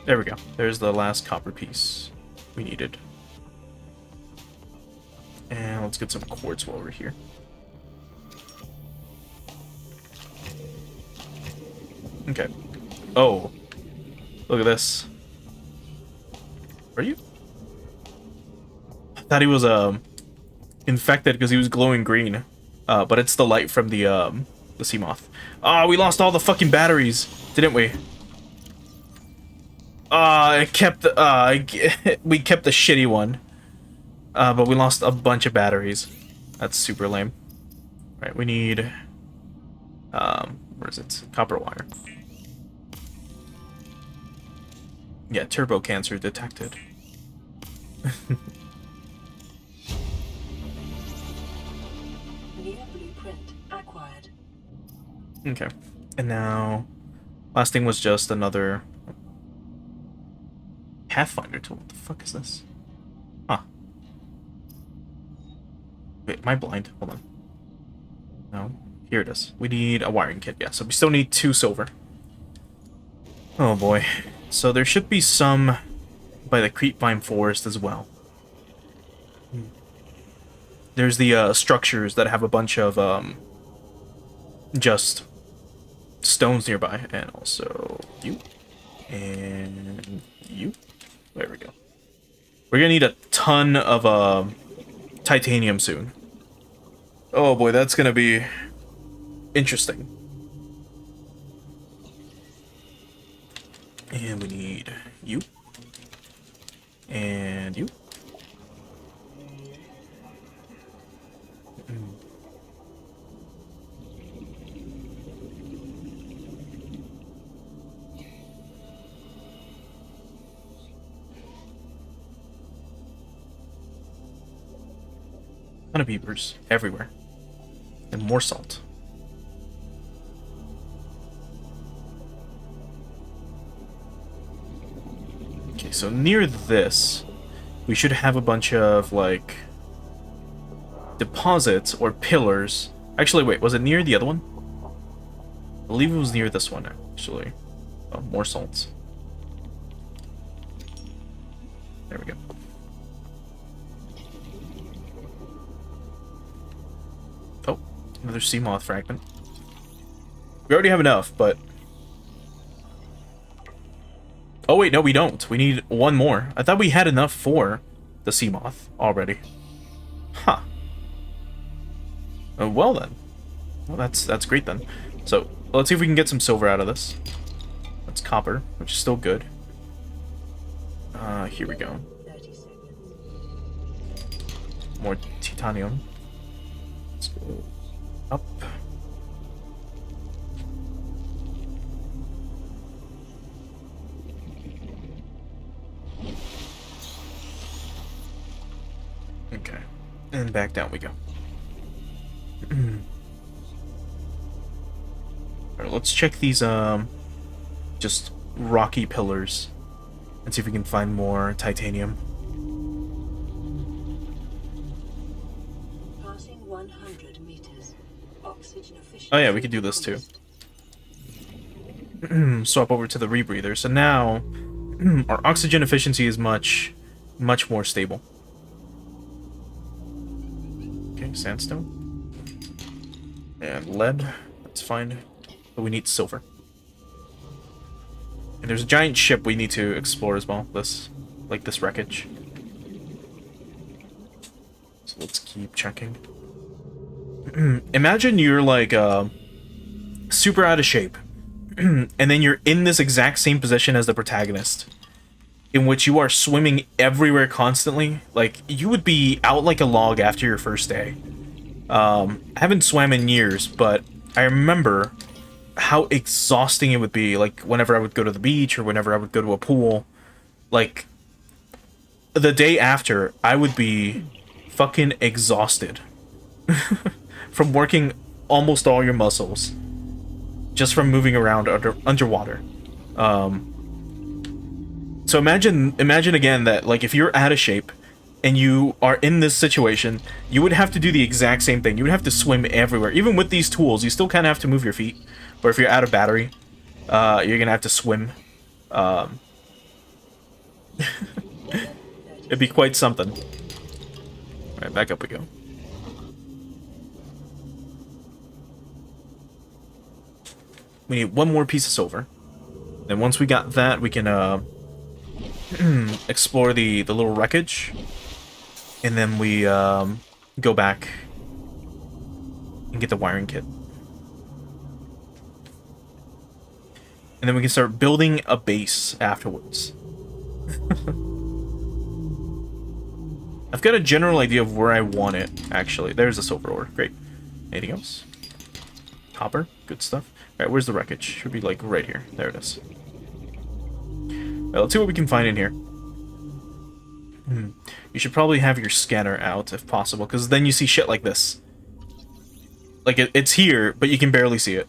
There we go. There's the last copper piece we needed. And let's get some quartz while we're here. Okay. Oh. Look at this. Are you? I thought he was infected because he was glowing green. But it's the light from the sea moth. Ah, we lost all the fucking batteries, didn't we? It kept the we kept the shitty one. But we lost a bunch of batteries. That's super lame. Right, we need where is it? Copper wire. Yeah, turbo cancer detected. New blueprint acquired. Okay. And now last thing was just another Pathfinder tool. What the fuck is this? Huh. Wait, am I blind? Hold on. No. Here it is. We need a wiring kit, yeah. So we still need 2 silver. Oh boy. So there should be some by the creepvine forest as well. There's the structures that have a bunch of just stones nearby, and also you and you. There we go. We're gonna need a ton of titanium soon. Oh boy, that's gonna be interesting. And we need you. And you. Ton of beavers everywhere. And more salt. Okay, so near this, we should have a bunch of, like, deposits or pillars. Actually, wait, was it near the other one? It believe it was near this one, actually. Oh, more salts. There we go. Oh, another sea moth fragment. We already have enough, but... Oh wait, no we don't. We need one more. I thought we had enough for the sea moth already. Huh. Well then. Well, that's great then. So, let's see if we can get some silver out of this. That's copper, which is still good. Here we go. 30 seconds. More titanium. Let's go up. Okay. And back down we go. Alright, let's check these, just rocky pillars and see if we can find more titanium. Passing 100 meters. Oxygen efficiency. Oh yeah, we could do this too. Swap over to the rebreather. So now, our oxygen efficiency is much more stable. Okay, sandstone. And lead. That's fine. But we need silver. And there's a giant ship we need to explore as well. This wreckage. So let's keep checking. Imagine you're like super out of shape. And then you're in this exact same position as the protagonist, in which you are swimming everywhere constantly. Like, you would be out like a log after your first day. I haven't swam in years, but I remember how exhausting it would be, like, whenever I would go to the beach or whenever I would go to a pool. Like, the day after, I would be fucking exhausted from working almost all your muscles just from moving around underwater. So imagine again that, like, if you're out of shape and you are in this situation, you would have to do the exact same thing. You would have to swim everywhere. Even with these tools, you still kind of have to move your feet. Or if you're out of battery, you're gonna have to swim. It'd be quite something. Alright, back up we go. We need one more piece of silver. And once we got that, we can explore the little wreckage. And then we go back and get the wiring kit. And then we can start building a base afterwards. I've got a general idea of where I want it, actually. There's the silver ore. Great. Anything else? Copper. Good stuff. Alright, where's the wreckage? Should be, like, right here. There it is. Alright, let's see what we can find in here. You should probably have your scanner out, if possible, because then you see shit like this. Like, it's here, but you can barely see it.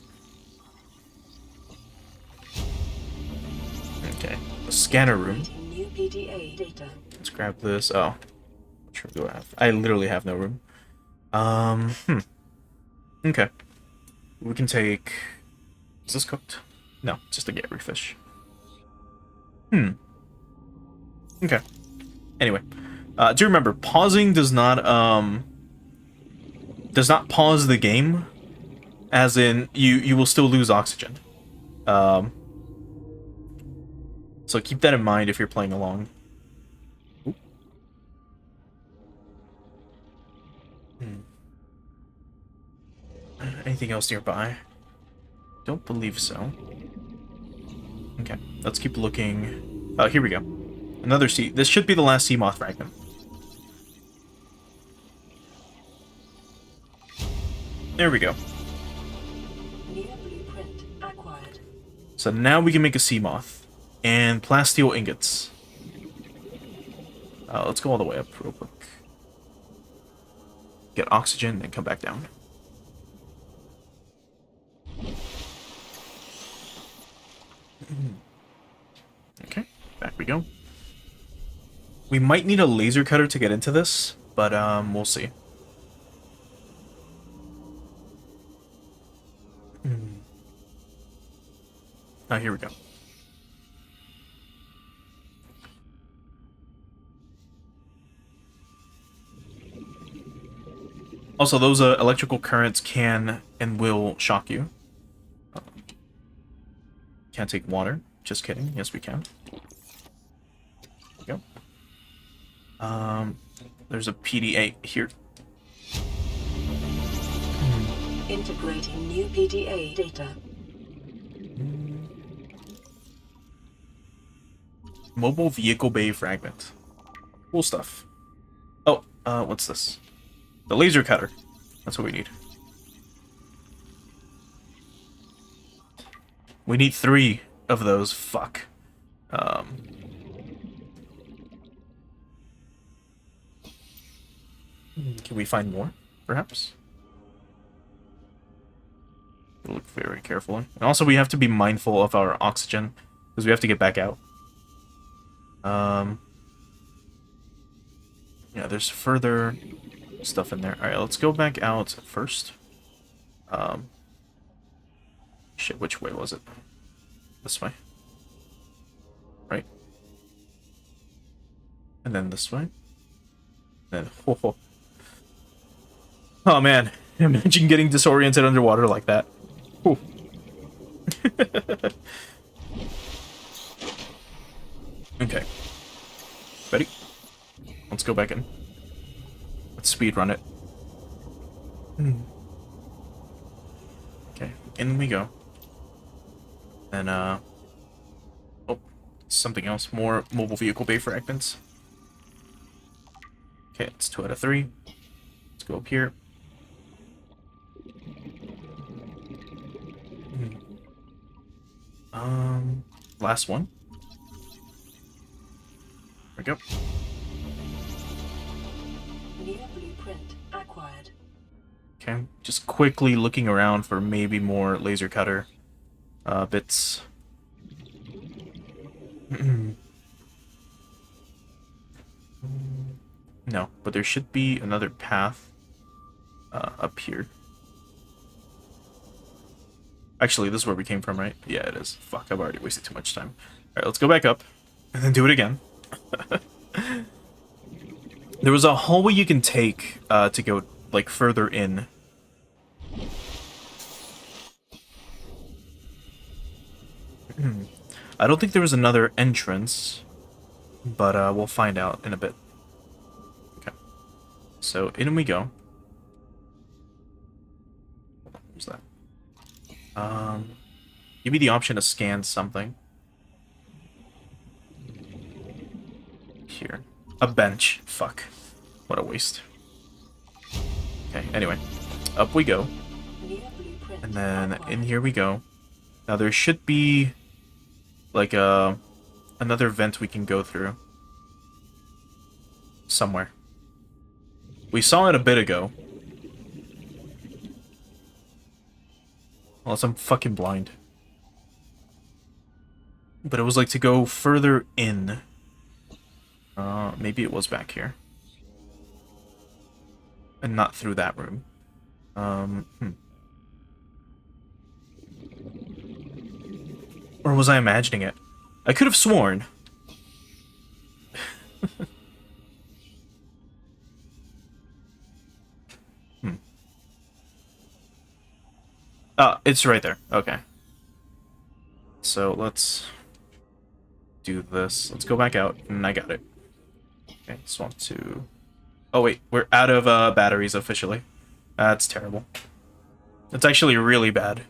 Okay. The scanner room. New PDA data. Let's grab this. Oh. Which room do I have? I literally have no room. Okay. We can take... Is this cooked? No, it's just a Gary fish. Okay. Anyway. Do remember, pausing does not pause the game. As in, you will still lose oxygen. So keep that in mind if you're playing along. Anything else nearby? Don't believe so. Okay, let's keep looking. Oh, here we go. Another sea. This should be the last sea moth fragment. There we go. New blueprint acquired. So now we can make a sea moth and plasteel ingots. Let's go all the way up real quick. Get oxygen and come back down. Okay, back we go. We might need a laser cutter to get into this, but we'll see. Oh, here we go. Also, those electrical currents can and will shock you. Can't take water. Just kidding. Yes, we can. There we go. There's a PDA here. Integrating new PDA data. Mobile vehicle bay fragment. Cool stuff. Oh, what's this? The laser cutter. That's what we need. We need 3 of those. Fuck. Can we find more, perhaps? Look very carefully. And also, we have to be mindful of our oxygen, because we have to get back out. Yeah, there's further stuff in there. Alright, let's go back out first. Shit, which way was it? This way. Right? And then this way. Then, oh man, imagine getting disoriented underwater like that. Whew. Okay. Ready? Let's go back in. Let's speed run it. Okay, in we go. And oh, something else. More mobile vehicle bay fragments. Okay, it's 2 out of 3. Let's go up here. Last one. There we go. New blueprint acquired. Okay, just quickly looking around for maybe more laser cutter bits. No, but there should be another path up here. Actually, this is where we came from, right? Yeah, it is. Fuck, I've already wasted too much time. Alright, let's go back up and then do it again. There was a hallway you can take to go, like, further in. I don't think there was another entrance, but we'll find out in a bit. Okay. So, in we go. What was that? Give me the option to scan something. Here. A bench. Fuck. What a waste. Okay, anyway. Up we go. And then in here we go. Now there should be like another vent we can go through. Somewhere. We saw it a bit ago. Unless I'm fucking blind. But it was like to go further in. Maybe it was back here. And not through that room. Or was I imagining it? I could have sworn. It's right there. Okay. So let's do this. Let's go back out, and I got it. Okay, swap to... Oh wait, we're out of batteries officially. That's terrible. It's actually really bad.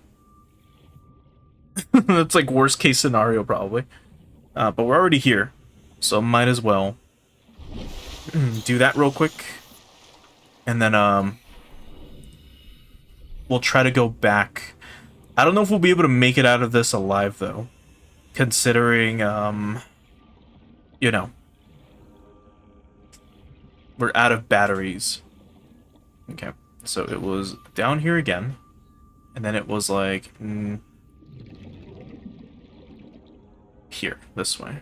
That's like worst case scenario probably. But we're already here, so might as well do that real quick. And then we'll try to go back. I don't know if we'll be able to make it out of this alive though. Considering you know, we're out of batteries. Okay, so it was down here again. And then it was like... here, this way.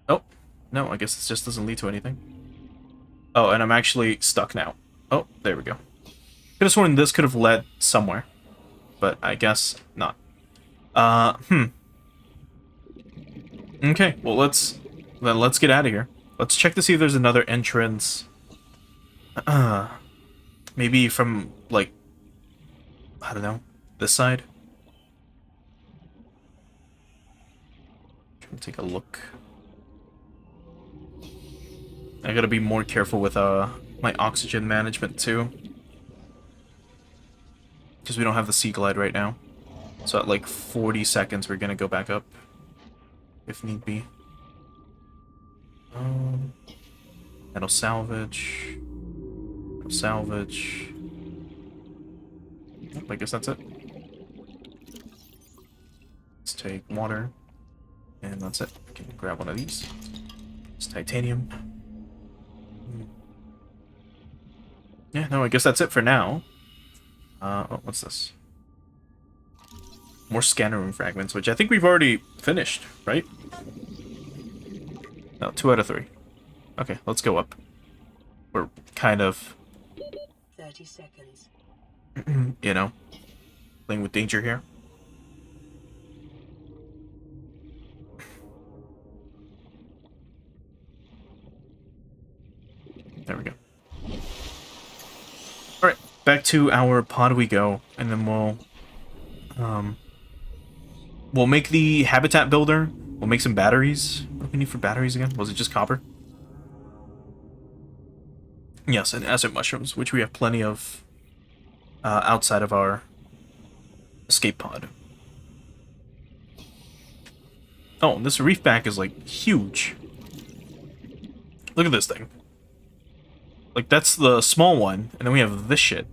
Oh, no, I guess this just doesn't lead to anything. Oh, and I'm actually stuck now. Oh, there we go. Could have sworn this could have led somewhere. but I guess not. Okay, well let's get out of here. Let's check to see if there's another entrance. Maybe from, like, I don't know, this side? Try to take a look. I gotta be more careful with my oxygen management too. Because we don't have the sea glide right now. So at like 40 seconds we're gonna go back up. If need be. Metal salvage. Metal salvage. Nope, I guess that's it. Let's take water. And that's it. We can grab one of these. It's titanium. Yeah, no, I guess that's it for now. Oh, what's this? More scanner room fragments, which I think we've already finished, right? No, 2 out of 3. Okay, let's go up. We're kind of... 30 seconds. you know, playing with danger here. There we go. Alright, back to our pod we go, and then we'll make the habitat builder. We'll make some batteries. What do we need for batteries again? Was it just copper? Yes, and acid mushrooms, which we have plenty of outside of our escape pod. Oh, this reef back is, like, huge. Look at this thing. Like, that's the small one, and then we have this shit.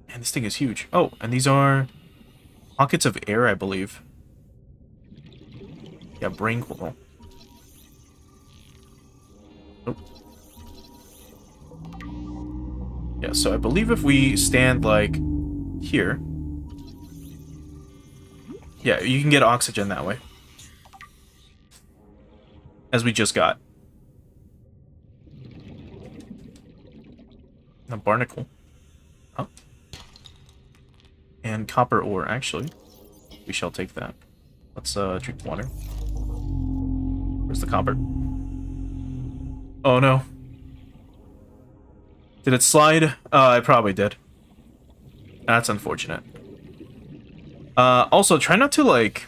Man, this thing is huge. Oh, and these are pockets of air, I believe. Yeah, brain coral. Oh. Yeah, so I believe if we stand, like, here... Yeah, you can get oxygen that way. As we just got. A barnacle. Oh. And copper ore, actually. We shall take that. Let's drink water. Where's the copper? Oh no. Did it slide? It probably did. That's unfortunate. Also, try not to, like,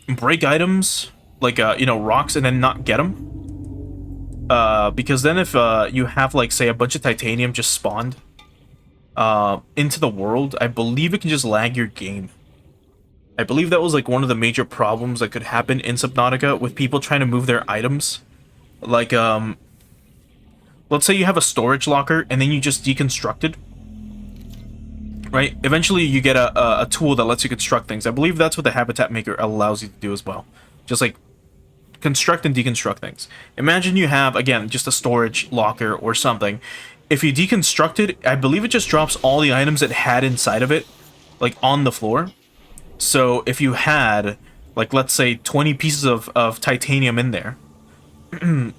break items, like, you know, rocks, and then not get them. Because then if you have, like, say, a bunch of titanium just spawned into the world, I believe it can just lag your game. I believe that was, like, one of the major problems that could happen in Subnautica with people trying to move their items. Like, let's say you have a storage locker, and then you just deconstruct it. Right? Eventually you get a tool that lets you construct things. I believe that's what the Habitat Maker allows you to do as well. Just, like, construct and deconstruct things. Imagine you have, again, just a storage locker or something. If you deconstruct it, I believe it just drops all the items it had inside of it, like, on the floor. So if you had, like, let's say 20 pieces of titanium in there,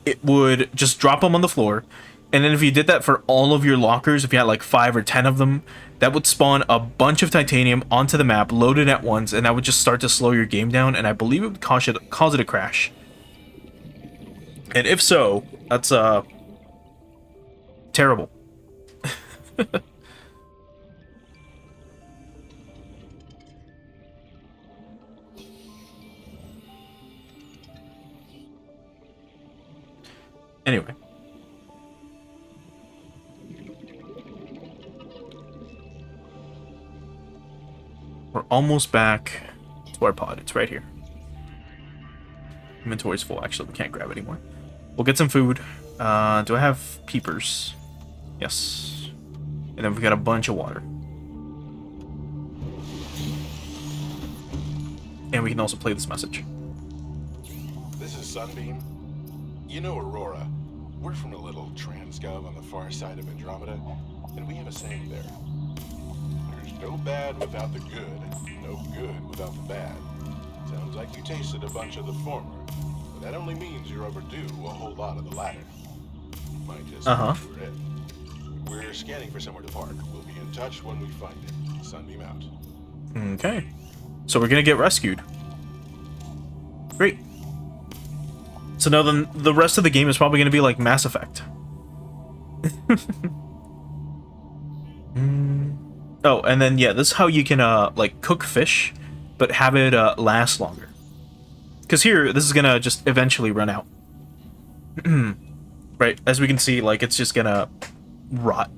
it would just drop them on the floor. And then if you did that for all of your lockers, if you had like 5 or 10 of them, that would spawn a bunch of titanium onto the map, loaded at once, and that would just start to slow your game down, and I believe it would cause it a crash. And if so, that's terrible. Anyway. We're almost back to our pod. It's right here. Inventory's full. Actually, we can't grab it anymore. We'll get some food. Do I have peepers? Yes. And then we've got a bunch of water. And we can also play this message. This is Sunbeam. You know Aurora. We're from a little transgov on the far side of Andromeda, and we have a saying there. There's no bad without the good, no good without the bad. Sounds like you tasted a bunch of the former, but that only means you're overdue a whole lot of the latter. might just Uh-huh. be where we're at. We're scanning for somewhere to park. We'll be in touch when we find it. Sunbeam out. Okay. So we're gonna get rescued. Great. So now then the rest of the game is probably gonna be like Mass Effect. Oh, and then yeah, this is how you can like cook fish, but have it last longer. Because here, this is gonna just eventually run out. Right, as we can see, like it's just gonna rot.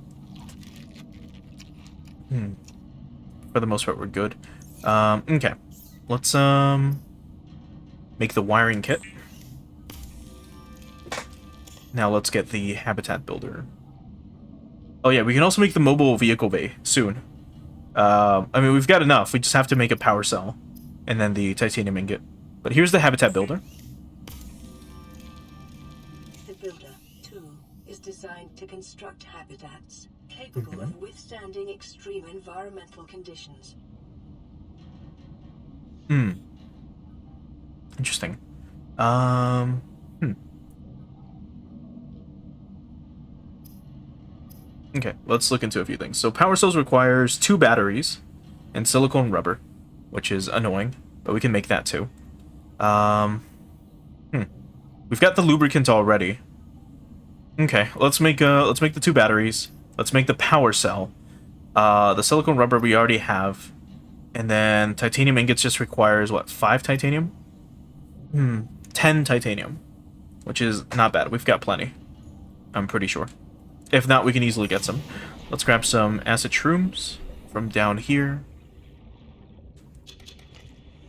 For the most part, we're good. Okay, let's make the wiring kit. Now let's get the habitat builder. Oh yeah, we can also make the mobile vehicle bay soon. I mean, we've got enough. We just have to make a power cell, and then the titanium ingot. But here's the habitat builder. The Builder 2 is designed to construct habitats capable of withstanding extreme environmental conditions. Interesting. Okay, let's look into a few things. So power cells requires 2 batteries and silicone rubber, which is annoying, but we can make that too. We've got the lubricant already. Okay, let's make the 2 batteries. Let's make the power cell. The silicone rubber we already have. And then titanium ingots just requires what, 5 titanium? 10 titanium, which is not bad. We've got plenty. I'm pretty sure. If not, we can easily get some. Let's grab some acid shrooms from down here.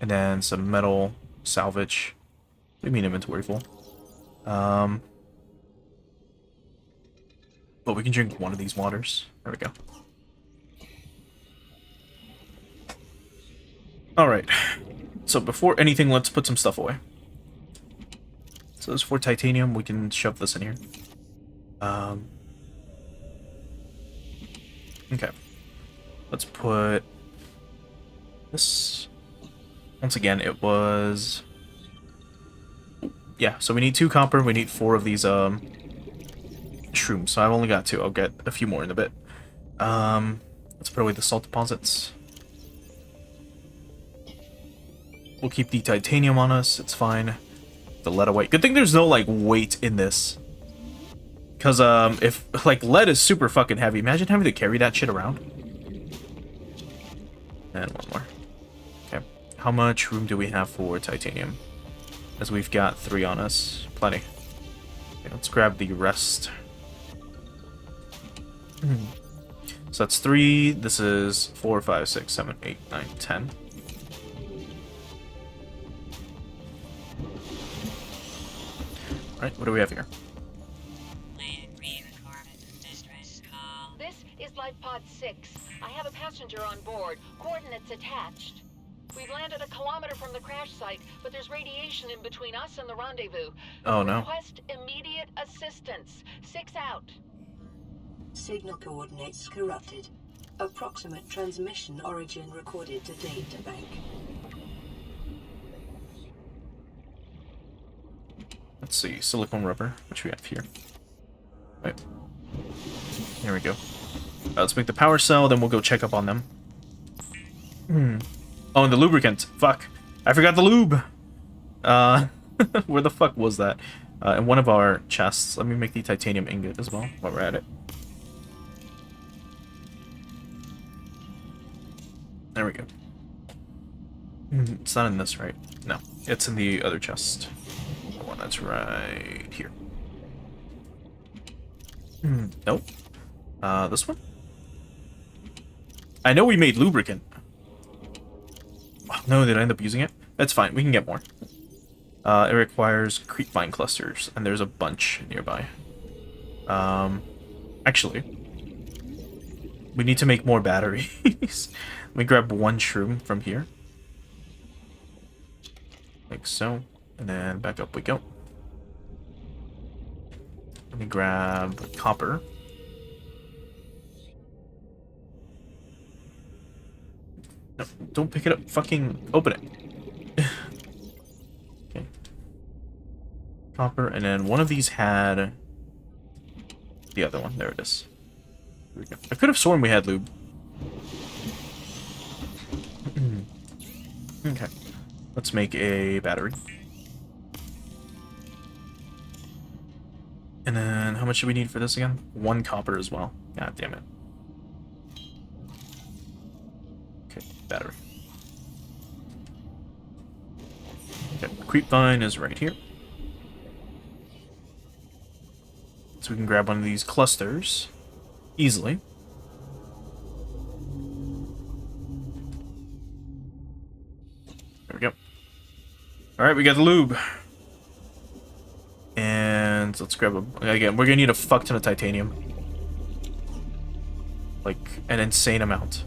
And then some metal salvage. What do you mean inventory full? But we can drink one of these waters. There we go. Alright. So before anything, let's put some stuff away. So this for titanium, we can shove this in here. Okay. Let's put this. Once again, it was... Yeah, so we need 2 copper, we need 4 of these shrooms. So I've only got 2. I'll get a few more in a bit. Let's put away the salt deposits. We'll keep the titanium on us, it's fine. The lead away. Good thing there's no, like, weight in this. Because, if, like, lead is super fucking heavy. Imagine having to carry that shit around. And one more. Okay. How much room do we have for titanium? As we've got 3 on us. Plenty. Okay, let's grab the rest. So that's 3. This is 4, 5, 6, 7, 8, 9, 10. Alright, what do we have here? This is Life Pod 6. I have a passenger on board. Coordinates attached. We've landed a kilometer from the crash site, but there's radiation in between us and the rendezvous. Oh no. Request immediate assistance. 6 out. Signal coordinates corrupted. Approximate transmission origin recorded to data bank. Let's see, silicone rubber, which we have here. Right. Here we go. Let's make the power cell, then we'll go check up on them. Oh, and the lubricant. Fuck. I forgot the lube. Where the fuck was that? In one of our chests. Let me make the titanium ingot as well, while we're at it. There we go. It's not in this, right? No. It's in the other chest. The one that's right here. Nope. This one? I know we made lubricant. Oh, no, did I end up using it? That's fine, we can get more. It requires creepvine clusters, and there's a bunch nearby. Actually, we need to make more batteries. Let me grab 1 shroom from here. Like so. And then back up we go. Let me grab copper. No, don't pick it up. Fucking open it. Okay. Copper, and then one of these had The other one. There it is. Here we go. I could have sworn we had lube. Okay. Let's make a battery. And then, how much do we need for this again? 1 copper as well. God damn it. Okay, battery. Okay, creep vine is right here. So we can grab one of these clusters easily. There we go. Alright, we got the lube. And let's grab a... Again, we're gonna need a fuck ton of titanium. Like, an insane amount.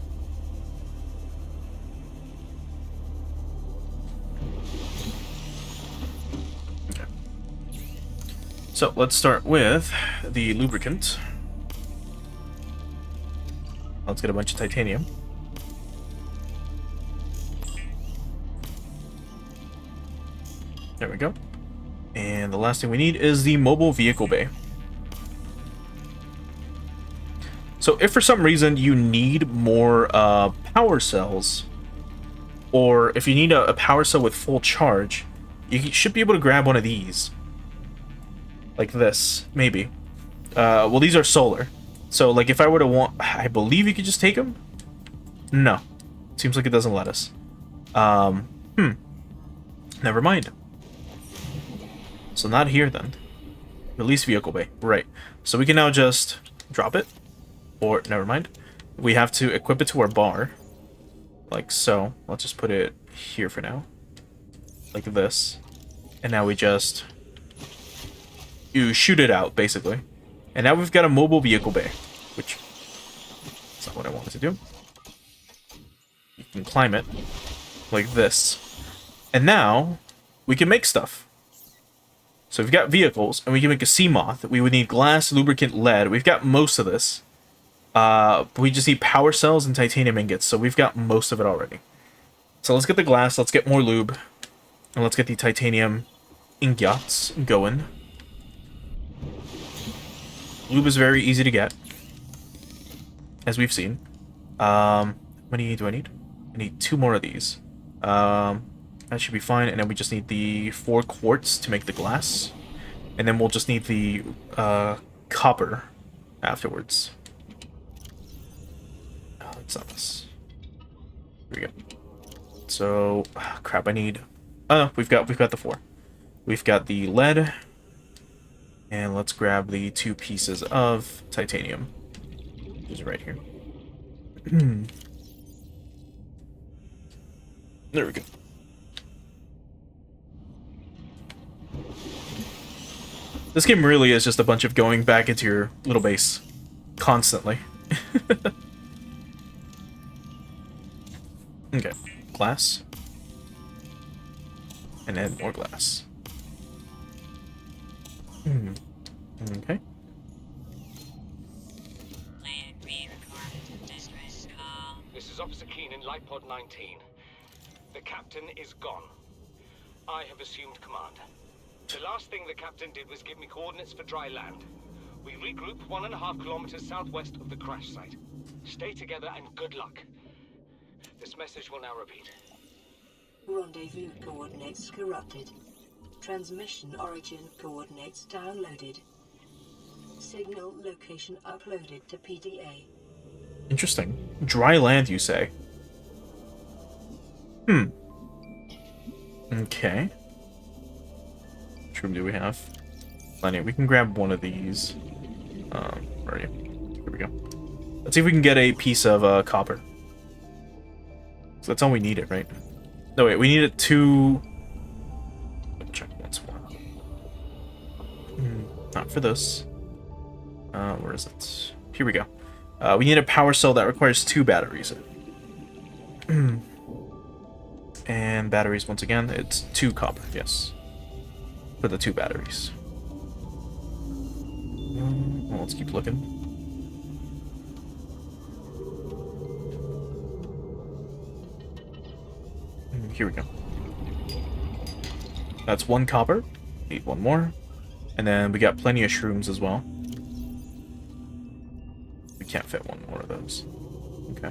Okay. So, let's start with the lubricant. Let's get a bunch of titanium. There we go. And the last thing we need is the mobile vehicle bay. So if for some reason you need more power cells, or if you need a power cell with full charge, you should be able to grab one of these. Like this, maybe. Well, these are solar. So, like, if I were to want... I believe you could just take them? No. Seems like it doesn't let us. Never mind. So not here then. Release vehicle bay. Right. So we can now just drop it. Or, never mind. We have to equip it to our bar. Like so. Let's just put it here for now. Like this. And now we just... You shoot it out, basically. And now we've got a mobile vehicle bay. Which... That's not what I wanted to do. You can climb it. Like this. And now... We can make stuff. So we've got vehicles, and we can make a sea moth. We would need glass, lubricant, lead. We've got most of this. But we just need power cells and titanium ingots, so we've got most of it already. So let's get the glass, let's get more lube, and let's get the titanium ingots going. Lube is very easy to get, as we've seen. How many do I need? I need 2 more of these. That should be fine, and then we just need the 4 quartz to make the glass. And then we'll just need the copper afterwards. Oh, it's not this. Here we go. So, crap, I need... Oh, no, we've got the 4. We've got the lead. And let's grab the 2 pieces of titanium. Which is right here. There we go. This game really is just a bunch of going back into your little base. Constantly. Okay. Glass. And then more glass. Okay. This is Officer Keenan, Light Pod 19. The captain is gone. I have assumed command. The last thing the captain did was give me coordinates for dry land. We regroup 1.5 kilometers southwest of the crash site. Stay together and good luck. This message will now repeat. Rendezvous coordinates corrupted. Transmission origin coordinates downloaded. Signal location uploaded to PDA. Interesting. Dry land, you say? Okay. Which room do we have? Plenty. We can grab one of these. Where are you? Here we go. Let's see if we can get a piece of copper. So that's all we needed, right? No, wait. We needed 2... Check once more. Not for this. Where is it? Here we go. We need a power cell that requires 2 batteries. And batteries, once again, it's 2 copper, yes. For the 2 batteries. Well, let's keep looking. Here we go. That's 1 copper. Need 1 more. And then we got plenty of shrooms as well. We can't fit one more of those. Okay.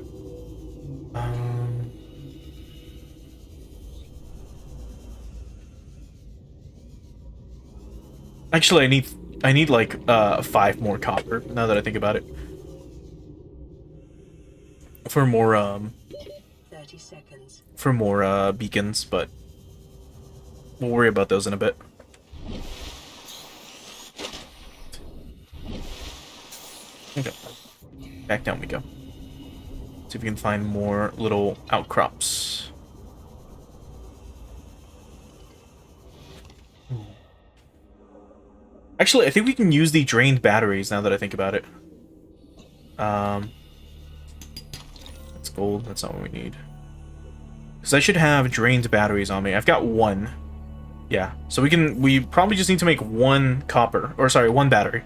Actually, I need like 5 more copper. Now that I think about it, for more 30 seconds. for more beacons, but we'll worry about those in a bit. Okay, back down we go. See if we can find more little outcrops. Actually, I think we can use the drained batteries now that I think about it. That's gold. That's not what we need. Because I should have drained batteries on me. I've got 1. Yeah. So we probably just need to make 1 copper. Or sorry, 1 battery.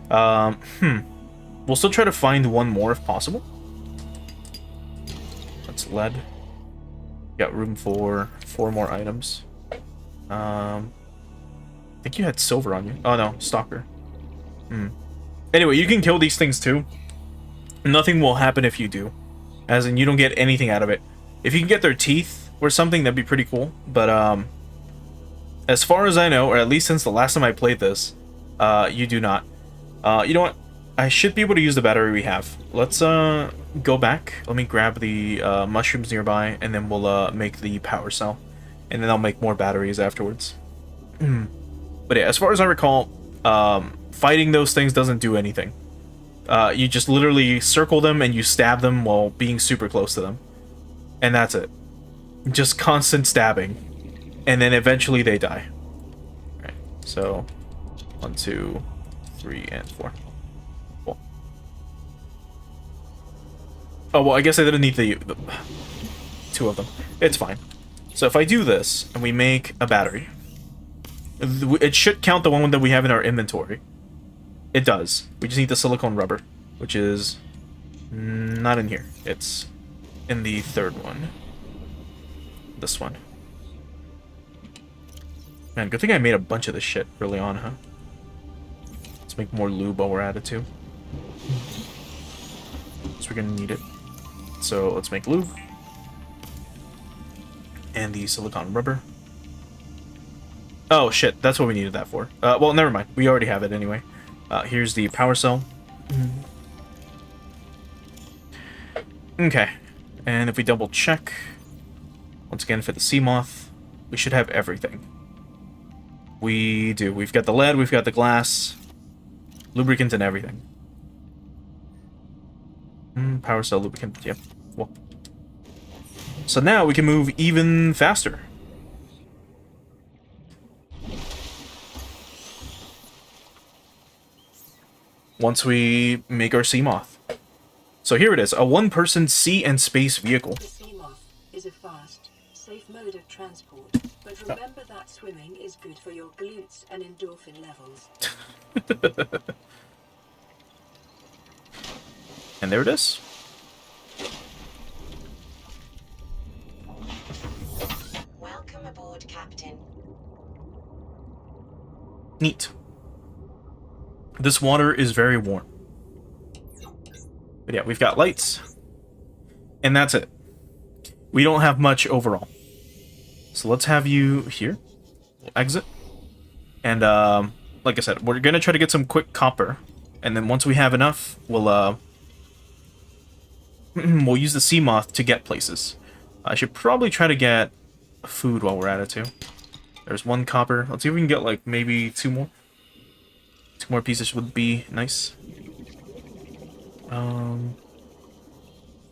We'll still try to find 1 more if possible. That's lead. Got room for 4 more items. I think you had silver on you. Oh no, stalker. Anyway, you can kill these things too. Nothing will happen if you do. As in, you don't get anything out of it. If you can get their teeth or something, that'd be pretty cool. But, as far as I know, or at least since the last time I played this, you do not. You know what? I should be able to use the battery we have. Let's, go back. Let me grab the, mushrooms nearby, and then we'll, make the power cell. And then I'll make more batteries afterwards. But yeah, as far as I recall, fighting those things doesn't do anything. You just literally circle them and you stab them while being super close to them. And that's it. Just constant stabbing. And then eventually they die. Alright, so 1, 2, 3, and 4. Cool. Oh, well, I guess I didn't need the 2 of them. It's fine. So if I do this, and we make a battery, it should count the one that we have in our inventory. It does. We just need the silicone rubber, which is not in here. It's in the 3rd one. This one. Man, good thing I made a bunch of this shit early on, huh? Let's make more lube while we're at it, too. So we're gonna need it. So let's make lube. And the silicone rubber. Oh, shit. That's what we needed that for. Well, never mind. We already have it anyway. Here's the power cell. Okay. And if we double check, once again for the sea moth, we should have everything. We do. We've got the lead, we've got the glass, lubricant, and everything. Power cell, lubricant, yep. Well. So now we can move even faster. Once we make our sea moth. So here it is, a 1-person sea and space vehicle. The sea moth is a fast, safe mode of transport, but remember that swimming is good for your glutes and endorphin levels. And there it is. Welcome aboard, Captain. Neat. This water is very warm. But yeah, we've got lights. And that's it. We don't have much overall. So let's have you here. We'll exit. And, like I said, we're gonna try to get some quick copper. And then once we have enough, we'll use the sea moth to get places. I should probably try to get food while we're at it, too. There's 1 copper. Let's see if we can get, like, maybe 2 more. 2 more pieces would be nice. And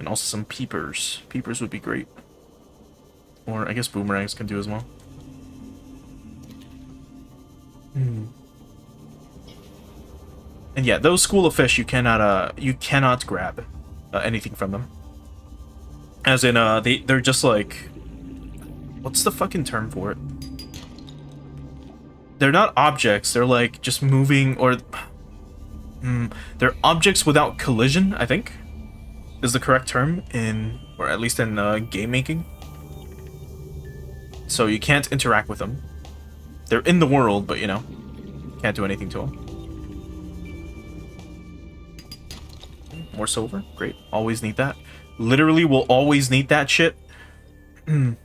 also some peepers. Peepers would be great. Or I guess boomerangs can do as well. And yeah, those school of fish you cannot grab anything from them. As in they're just like, what's the fucking term for it? They're not objects, they're like just moving, or they're objects without collision, I think, is the correct term in, or at least in game making. So you can't interact with them. They're in the world, but you know, can't do anything to them. More silver. Great. Always need that. Literally will always need that shit. You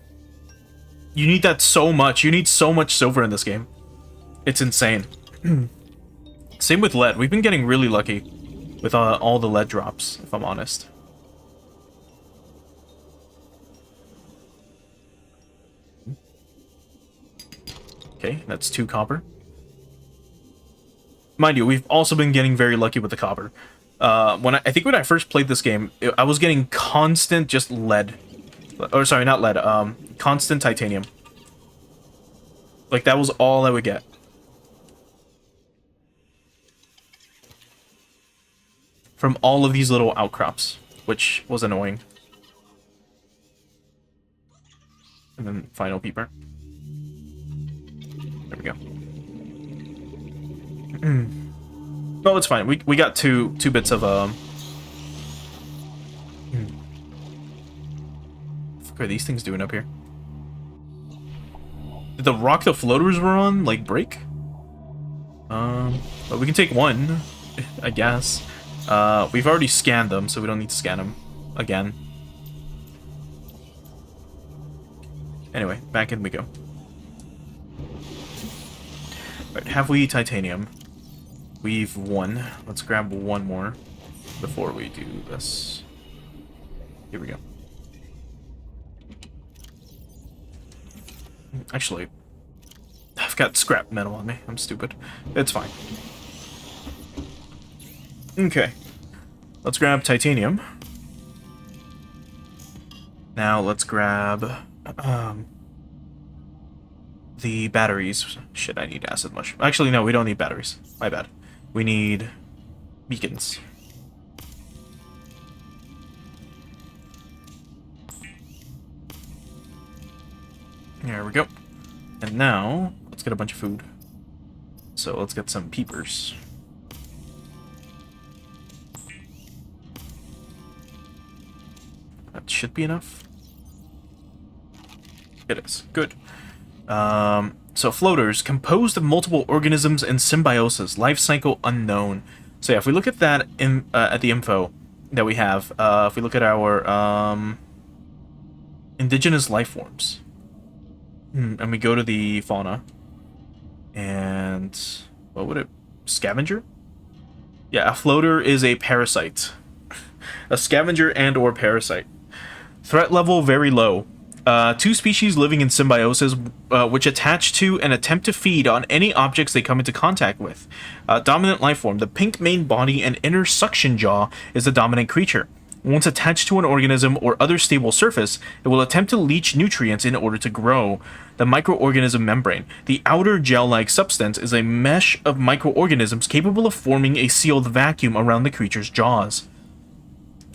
need that so much. You need so much silver in this game. It's insane. Same with lead. We've been getting really lucky with all the lead drops, if I'm honest. Okay, that's 2 copper. Mind you, we've also been getting very lucky with the copper. I think when I first played this game, I was getting constant just lead. Or sorry, not lead. Constant titanium. Like, that was all I would get. From all of these little outcrops, which was annoying. And then final peeper. There we go. No, it's fine. We got two bits of What are these things doing up here? Did the rock the floaters were on like break? But we can take one, I guess. We've already scanned them, so we don't need to scan them again. Anyway, back in we go. Right, have we titanium? We've one. Let's grab one more before we do this. Here we go. Actually, I've got scrap metal on me. I'm stupid. It's fine. Okay. Let's grab titanium. Now let's grab the batteries. Shit, I need acid mushroom. Actually, no, we don't need batteries. My bad. We need beacons. There we go. And now, let's get a bunch of food. So let's get some peepers. That should be enough. It is. Good. So floaters, composed of multiple organisms and symbiosis, life cycle unknown. So yeah, if we look at that at the info that we have, if we look at our indigenous life forms, and we go to the fauna, and what would it? Scavenger? Yeah, a floater is a parasite. A scavenger and or parasite. Threat level very low. 2 species living in symbiosis, which attach to and attempt to feed on any objects they come into contact with. Dominant life form. The pink main body and inner suction jaw is the dominant creature. Once attached to an organism or other stable surface, it will attempt to leach nutrients in order to grow. The microorganism membrane. The outer gel-like substance is a mesh of microorganisms capable of forming a sealed vacuum around the creature's jaws.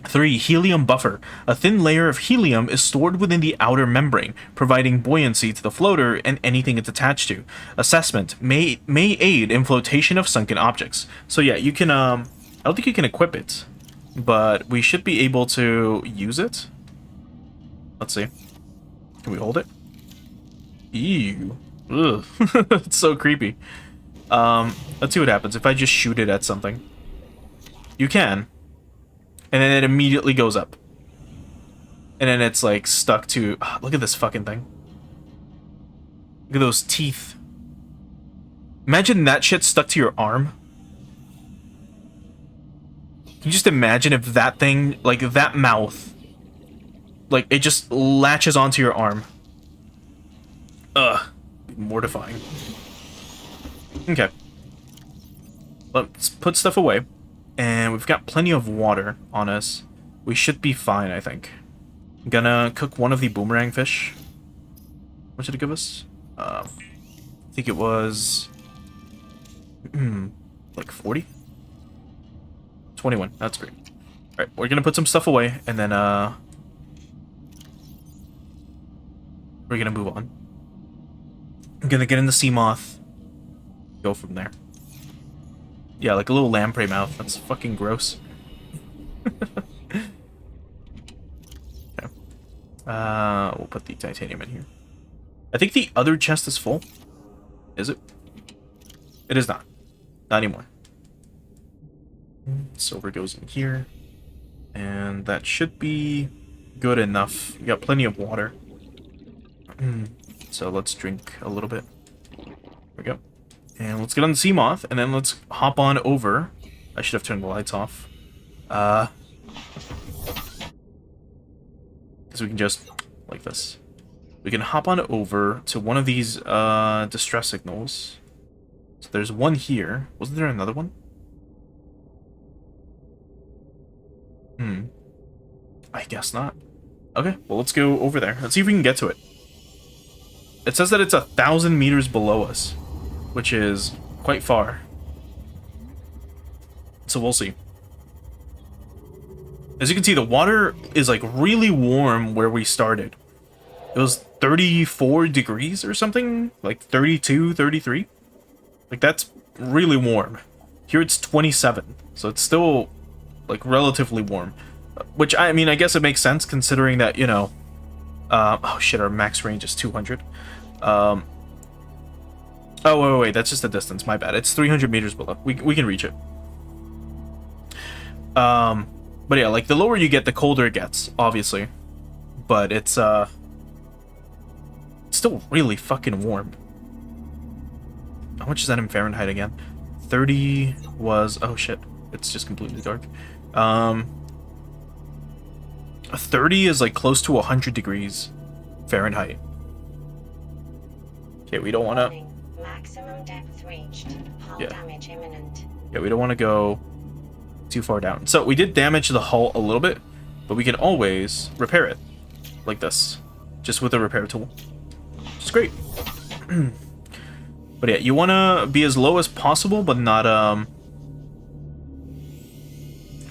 3. Helium buffer. A thin layer of helium is stored within the outer membrane, providing buoyancy to the floater and anything it's attached to. Assessment. May aid in flotation of sunken objects. So yeah, you can, I don't think you can equip it, but we should be able to use it. Let's see. Can we hold it? Ew. Ugh. It's so creepy. Let's see what happens if I just shoot it at something. You can. And then it immediately goes up. And then it's like stuck to... look at this fucking thing. Look at those teeth. Imagine that shit stuck to your arm. Can you just imagine if that thing, like that mouth, like it just latches onto your arm? Ugh. Mortifying. Okay. Let's put stuff away. And we've got plenty of water on us. We should be fine, I think. I'm gonna cook one of the boomerang fish. What should it give us? I think it was... like 40? 21. That's great. Alright, we're gonna put some stuff away, and then, we're gonna move on. I'm gonna get in the sea moth. Go from there. Yeah, like a little lamprey mouth. That's fucking gross. Okay. We'll put the titanium in here. I think the other chest is full. Is it? It is not. Not anymore. Silver goes in here. And that should be good enough. We got plenty of water. So let's drink a little bit. There we go. And let's get on the Seamoth, and then let's hop on over. I should have turned the lights off. Because we can just, like this. We can hop on over to one of these distress signals. So there's one here. Wasn't there another one? I guess not. Okay, well let's go over there. Let's see if we can get to it. It says that it's 1,000 meters below us, which is quite far. So we'll see. As you can see, the water is like really warm where we started. It was 34 degrees or something, like 32, 33. Like that's really warm. Here it's 27, so it's still like relatively warm. Which, I mean, I guess it makes sense considering that, you know... oh shit, our max range is 200. Oh, wait, that's just the distance, my bad. It's 300 meters below. We can reach it. But yeah, like, the lower you get, the colder it gets, obviously. But it's still really fucking warm. How much is that in Fahrenheit again? 30 was... Oh shit, it's just completely dark. 30 is like close to 100 degrees Fahrenheit. Okay, we don't want to... Maximum depth reached. Hull Yeah. damage imminent. Yeah, we don't want to go too far down. So we did damage the hull a little bit, but we can always repair it. Like this. Just with a repair tool. Which is great. But yeah, you want to be as low as possible, but not,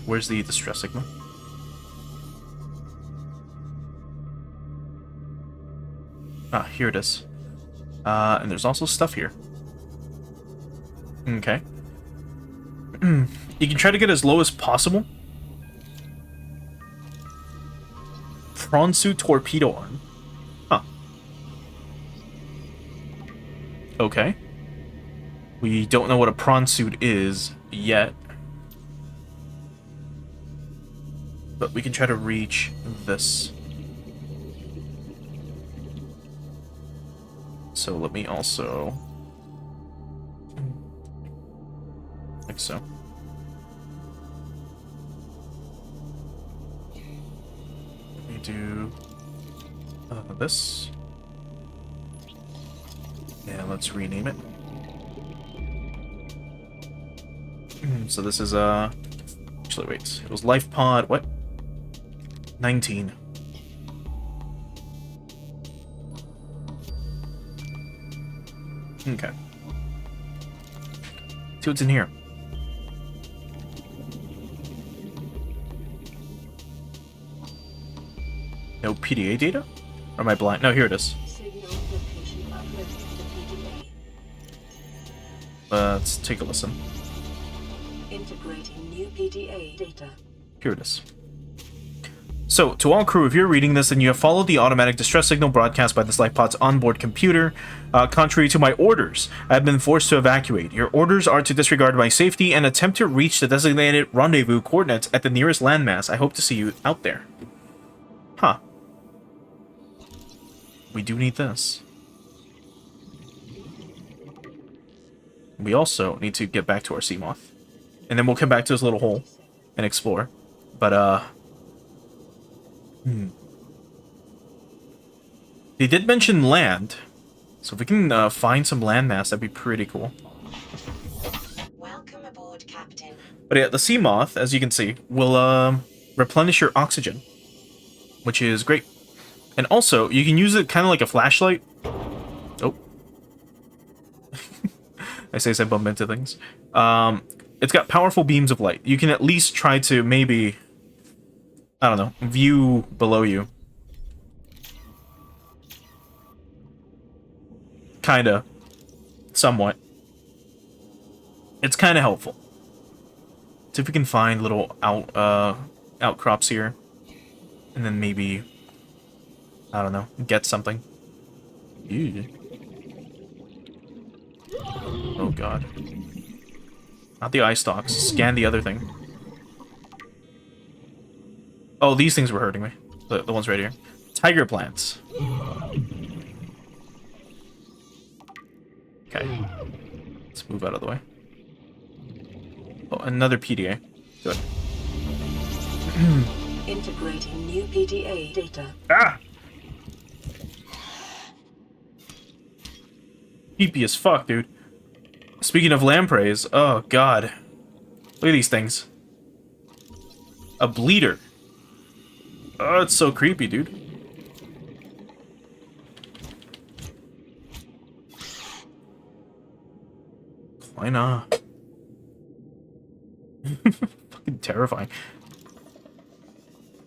Where's the distress signal? Ah, here it is. And there's also stuff here. Okay. You can try to get as low as possible. Prawn suit torpedo arm. Huh. Okay. We don't know what a prawn suit is yet. But we can try to reach this. So let me also... like so. Let me do this. And let's rename it. So this is actually wait, it was life pod what? 19. Okay. See what's in here. No PDA data? Or am I blind? No, here it is. Signal location uploaded to the PDA. Let's take a listen. Integrating new PDA data. Here it is. So, to all crew, if you're reading this and you have followed the automatic distress signal broadcast by this lifepod's onboard computer, contrary to my orders, I have been forced to evacuate. Your orders are to disregard my safety and attempt to reach the designated rendezvous coordinates at the nearest landmass. I hope to see you out there. Huh. We do need this. We also need to get back to our Seamoth. And then we'll come back to this little hole and explore. But, They did mention land. So if we can find some landmass, that'd be pretty cool. Welcome aboard, Captain. But yeah, the Seamoth, as you can see, will replenish your oxygen. Which is great. And also, you can use it kind of like a flashlight. Oh. I say as I bump into things. It's got powerful beams of light. You can at least try to maybe, I don't know, view below you. Kinda. Somewhat. It's kinda helpful. See if we can find little outcrops here. And then maybe, I don't know, get something. Ew. Oh god. Not the eye stalks. Scan the other thing. Oh, these things were hurting me. The ones right here. Tiger plants. Okay. Let's move out of the way. Oh, another PDA. Good. Integrating new PDA data. Ah! Creepy as fuck, dude. Speaking of lampreys, oh god. Look at these things. A bleeder. Oh, it's so creepy, dude. Why not? Fucking terrifying.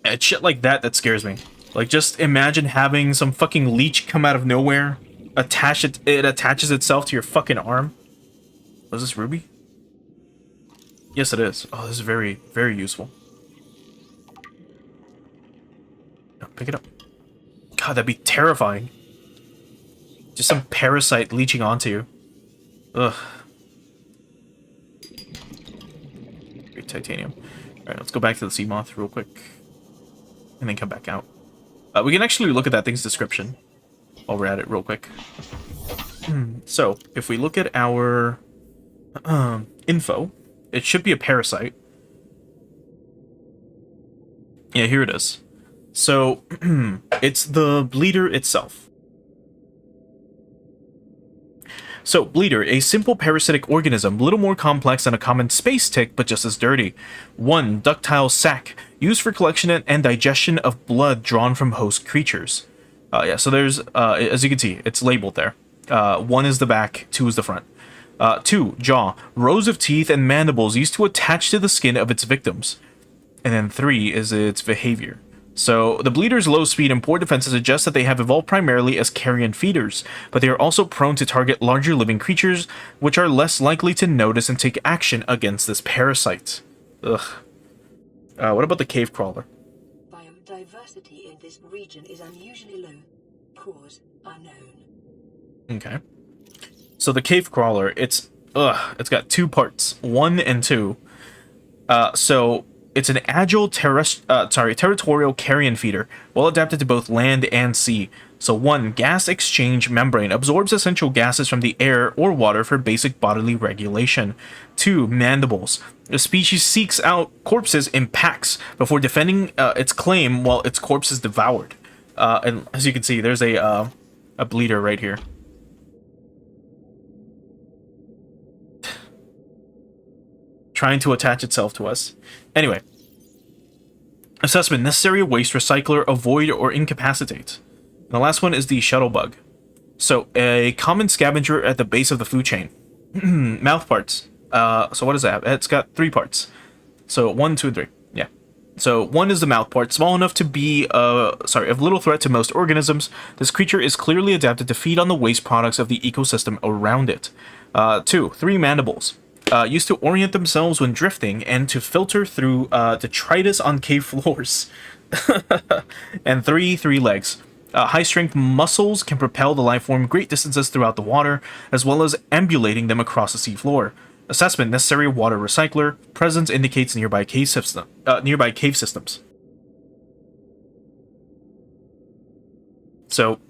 It's shit like that scares me. Like, just imagine having some fucking leech come out of nowhere, it attaches itself to your fucking arm. Was this Ruby? Yes, it is. Oh, this is very, very useful. No, pick it up. God, that'd be terrifying. Just some parasite leeching onto you. Ugh. Great titanium. Alright, let's go back to the sea moth real quick. And then come back out. We can actually look at that thing's description while we're at it real quick. So, if we look at our info, it should be a parasite. Yeah, here it is. So, it's the bleeder itself. So, bleeder, a simple parasitic organism, little more complex than a common space tick, but just as dirty. 1. Ductile sac, used for collection and digestion of blood drawn from host creatures. Yeah, so there's, as you can see, it's labeled there. 1 is the back, 2 is the front. 2. Jaw, rows of teeth and mandibles used to attach to the skin of its victims. And then 3 is its behavior. So, the bleeder's low speed and poor defenses suggest that they have evolved primarily as carrion feeders, but they are also prone to target larger living creatures, which are less likely to notice and take action against this parasite. Ugh. What about the cave crawler? Biodiversity in this region is unusually low. Cause unknown. Okay. So the cave crawler, it's got 2 parts, 1 and 2. So it's an agile territorial carrion feeder, well adapted to both land and sea. So 1. Gas exchange membrane absorbs essential gases from the air or water for basic bodily regulation. 2. Mandibles. The species seeks out corpses in packs before defending its claim while its corpse is devoured. And as you can see, there's a bleeder right here. Trying to attach itself to us. Anyway. Assessment. Necessary waste recycler, avoid or incapacitate. And the last one is the shuttle bug. So, a common scavenger at the base of the food chain. Mouth parts. So what does that have? It's got 3 parts. So 1, 2, and 3. Yeah. So 1 is the mouth part, small enough to be, of little threat to most organisms. This creature is clearly adapted to feed on the waste products of the ecosystem around it. 2, 3 mandibles. Used to orient themselves when drifting and to filter through detritus on cave floors. And 3 legs. High-strength muscles can propel the lifeform great distances throughout the water, as well as ambulating them across the seafloor. Assessment: necessary water recycler. Presence indicates nearby cave systems. So,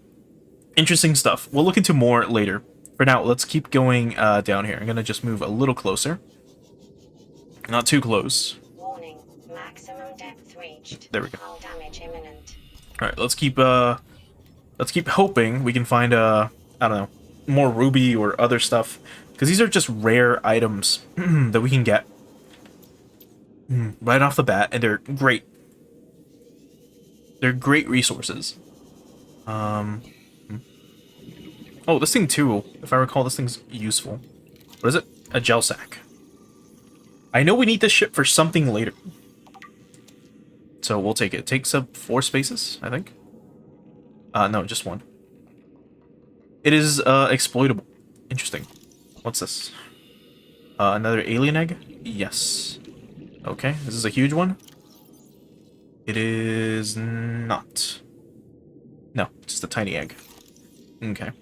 interesting stuff. We'll look into more later. For now, let's keep going down here. I'm gonna just move a little closer. Not too close. Warning, maximum depth reached. There we go. Hull damage imminent. All right, let's keep hoping we can find I don't know, more ruby or other stuff, because these are just rare items that we can get right off the bat, and they're great. They're great resources. Oh, this thing too, if I recall, this thing's useful. What is it? A gel sack. I know we need this ship for something later. So we'll take it. It takes up 4 spaces, I think. No, just 1. It is exploitable. Interesting. What's this? Another alien egg? Yes. Okay, this is a huge one. It is not. No, just a tiny egg. Okay.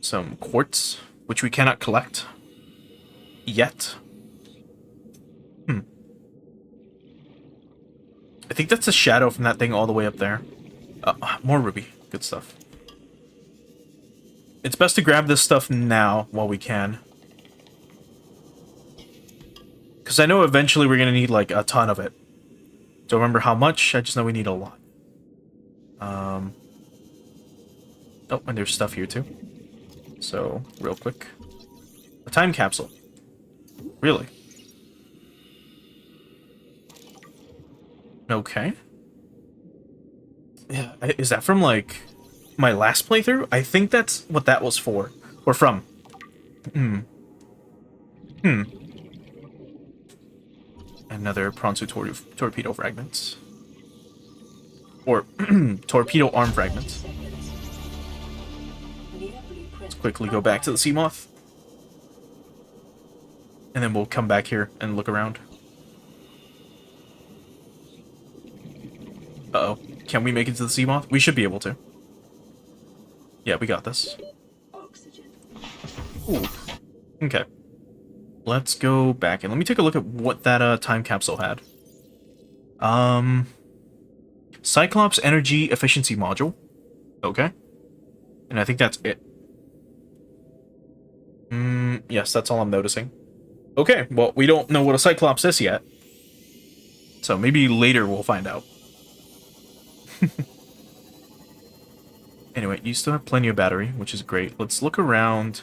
Some quartz, which we cannot collect. Yet. I think that's a shadow from that thing all the way up there. More ruby. Good stuff. It's best to grab this stuff now while we can. Because I know eventually we're going to need, like, a ton of it. Don't remember how much, I just know we need a lot. Oh, and there's stuff here too. So, real quick. A time capsule. Really? Okay. Yeah, is that from, like, my last playthrough? I think that's what that was for. Or from. Another Pronto torpedo fragments. Or torpedo arm fragments. Let's quickly go back to the Seamoth. And then we'll come back here and look around. Uh-oh. Can we make it to the Seamoth? We should be able to. Yeah, we got this. Ooh. Okay. Let's go back and let me take a look at what that time capsule had. Cyclops Energy Efficiency Module. Okay. And I think that's it. Yes, that's all I'm noticing. Okay, well, we don't know what a Cyclops is yet. So maybe later we'll find out. Anyway, you still have plenty of battery, which is great. Let's look around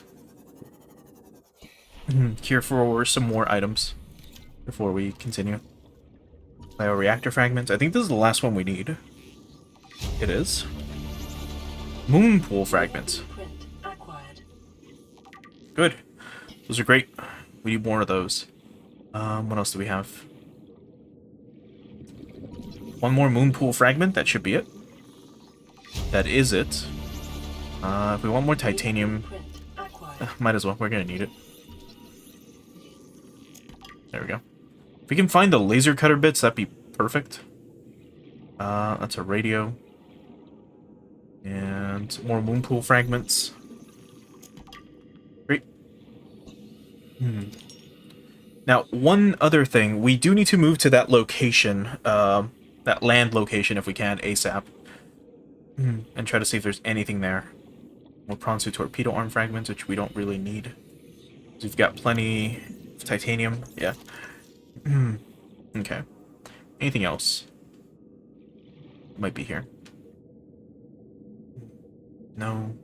here for some more items before we continue. Bioreactor fragments. I think this is the last one we need. It is. Moon pool fragments. Good. Those are great. We need more of those. What else do we have? One more moon pool fragment. That should be it. That is it. If we want more titanium, might as well. We're gonna need it. There we go. If we can find the laser cutter bits, that'd be perfect. That's a radio. And more moon pool fragments. Great. Now, one other thing. We do need to move to that location, that land location if we can, ASAP. And try to see if there's anything there. More Pronto torpedo arm fragments, which we don't really need. We've got plenty of titanium. Yeah. Okay. Anything else? Might be here. No.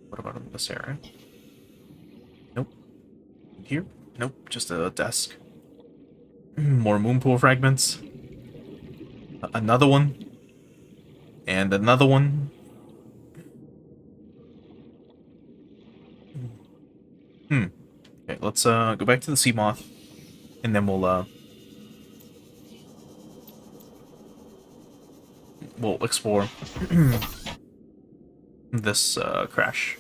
What about in this area? Nope. Here? Nope. Just a desk. More moonpool fragments. Another one. And another one. Okay, let's go back to the Seamoth. And then we'll explore this crash.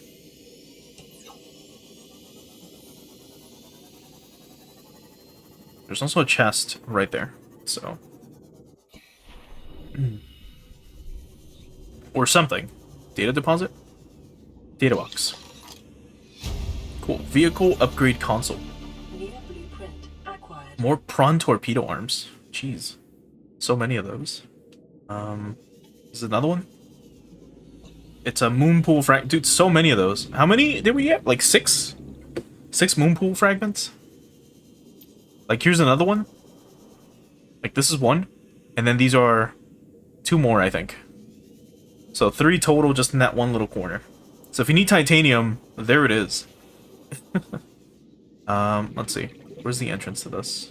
There's also a chest right there, so or something. Data deposit? Data box. Cool. Vehicle upgrade console. More prawn torpedo arms. Jeez. So many of those. Is it another one? It's a moonpool frag. Dude, so many of those. How many did we get? Like 6? 6 moonpool fragments? Like, here's another one. Like, this is one. And then these are 2 more, I think. So 3 total just in that one little corner. So if you need titanium, there it is. Let's see. Where's the entrance to this?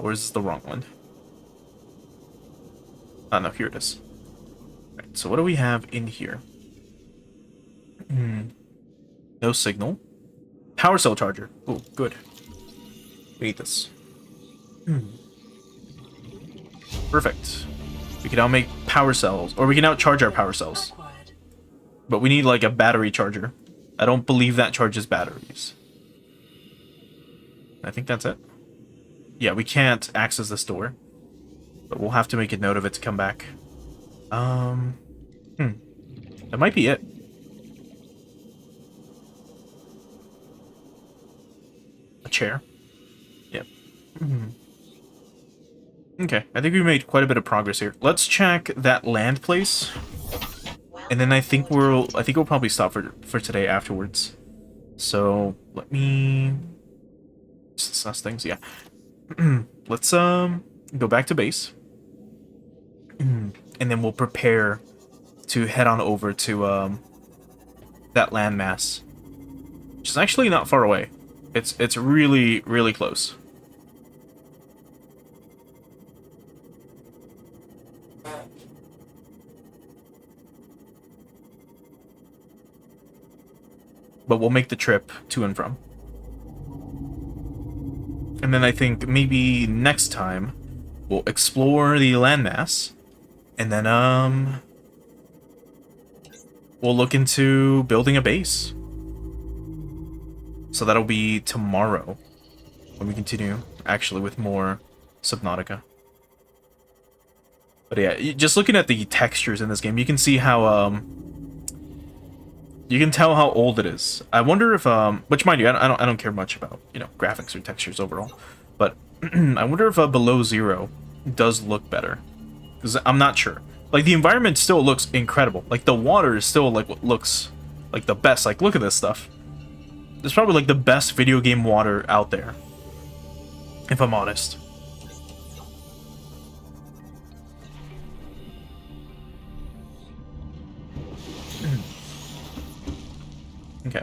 Or is this the wrong one? Oh, no, here it is. Right, so what do we have in here? No signal. Power cell charger. Oh, good. We need this. Perfect. We can now make power cells, or we can now charge our power cells. But we need, like, a battery charger. I don't believe that charges batteries. I think that's it. Yeah, we can't access this door. But we'll have to make a note of it to come back. That might be it. A chair. Yep. Okay, I think we made quite a bit of progress here. Let's check that land place, and then I think we'll probably stop for today afterwards. So let me just discuss things. Yeah, let's go back to base, and then we'll prepare to head on over to that landmass, which is actually not far away. It's really close. But we'll make the trip to and from. And then I think maybe next time we'll explore the landmass, and then we'll look into building a base. So that'll be tomorrow when we continue actually with more Subnautica. But yeah, just looking at the textures in this game, you can see how you can tell how old it is. I wonder if which mind you, I don't care much about, you know, graphics or textures overall, but I wonder if Below Zero does look better, because I'm not sure. Like, the environment still looks incredible. Like, the water is still like what looks like the best. Like, look at this stuff. It's probably like the best video game water out there, if I'm honest. Okay.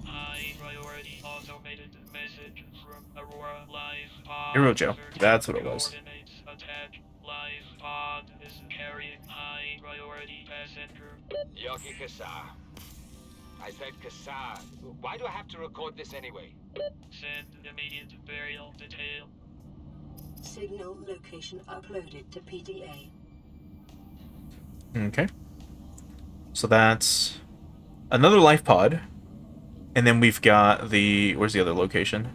High priority automated message from Aurora Live Pod. Hero Joe. That's what it was. Coordinates attached. Live Pod is carrying high priority passenger. Yoki Kasa. I said Kasa. Why do I have to record this anyway? Send immediate burial detail. Signal location uploaded to PDA. Okay. So that's another life pod. And then we've got the... Where's the other location?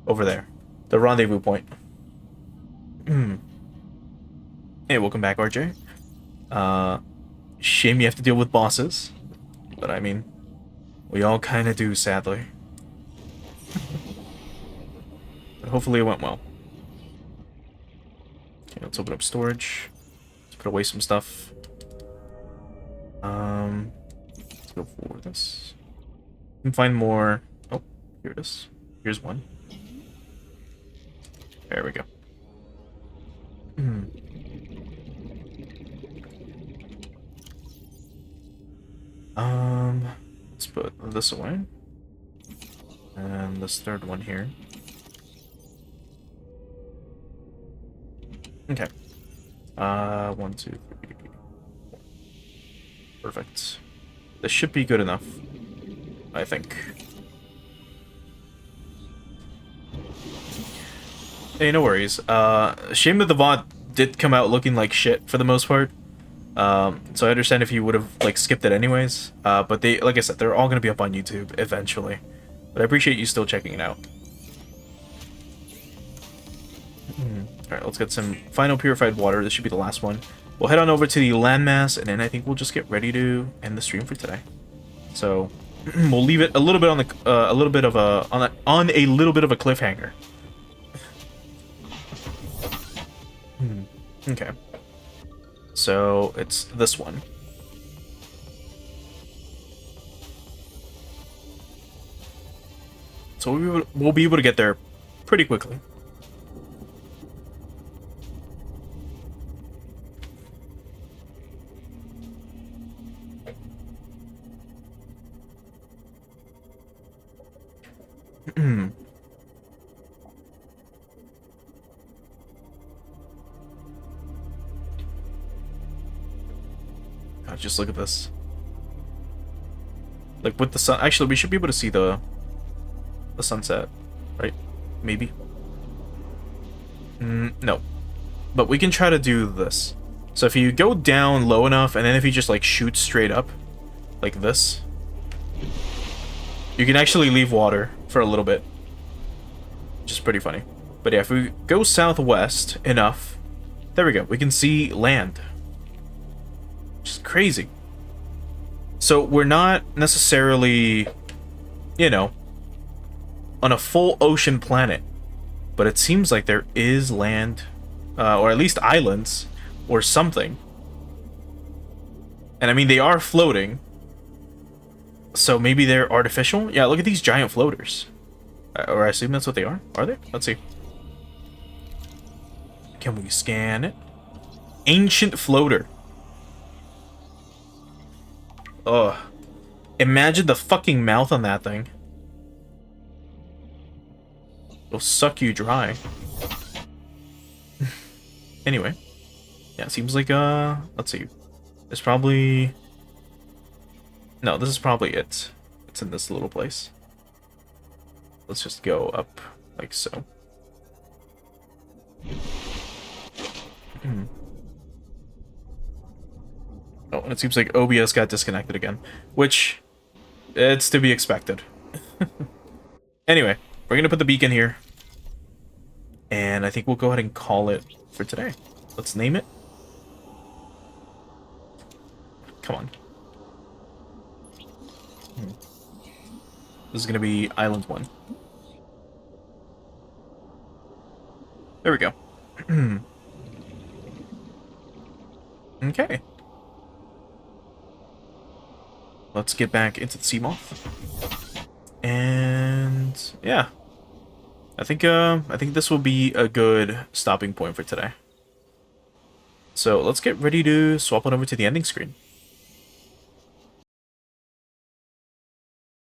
Over there. The rendezvous point. Hey, welcome back, RJ. Shame you have to deal with bosses. But I mean, we all kind of do, sadly. But hopefully it went well. Okay, let's open up storage. Let's put away some stuff. Let's go for this. We can find more. Oh, here it is. Here's one. There we go. Let's put this away. And this third one here. Okay. 1, 2, 3. Perfect. This should be good enough, I think. Hey, no worries. Shame that the VOD did come out looking like shit for the most part. So I understand if you would have like skipped it anyways. But they, like I said, they're all gonna be up on YouTube eventually. But I appreciate you still checking it out. Alright, let's get some final purified water. This should be the last one. We'll head on over to the landmass, and then I think we'll just get ready to end the stream for today. So we'll leave it a little bit on the a little bit of a on a little bit of a cliffhanger. Okay. So it's this one. So we'll be able to get there pretty quickly. God, just look at this. Like with the sun. Actually, we should be able to see the sunset, right? Maybe. No, but we can try to do this. So if you go down low enough, and then if you just like shoot straight up, like this, you can actually leave water for a little bit, which is pretty funny. But yeah, if we go southwest enough, there we go. We can see land, which is crazy. So we're not necessarily, you know, on a full ocean planet, but it seems like there is land or at least islands, or something. And I mean, they are floating, so maybe they're artificial? Yeah, look at these giant floaters. Or I assume that's what they are? Are they? Let's see. Can we scan it? Ancient floater. Ugh. Imagine the fucking mouth on that thing. It'll suck you dry. Anyway. Yeah, it seems like, let's see. There's probably... No, this is probably it. It's in this little place. Let's just go up like so. Oh, and it seems like OBS got disconnected again, which it's to be expected. Anyway, we're gonna put the beacon here, and I think we'll go ahead and call it for today. Let's name it. Come on. This is gonna be Island 1. There we go. Okay. Let's get back into the Seamoth. And yeah. I think this will be a good stopping point for today. So let's get ready to swap it over to the ending screen.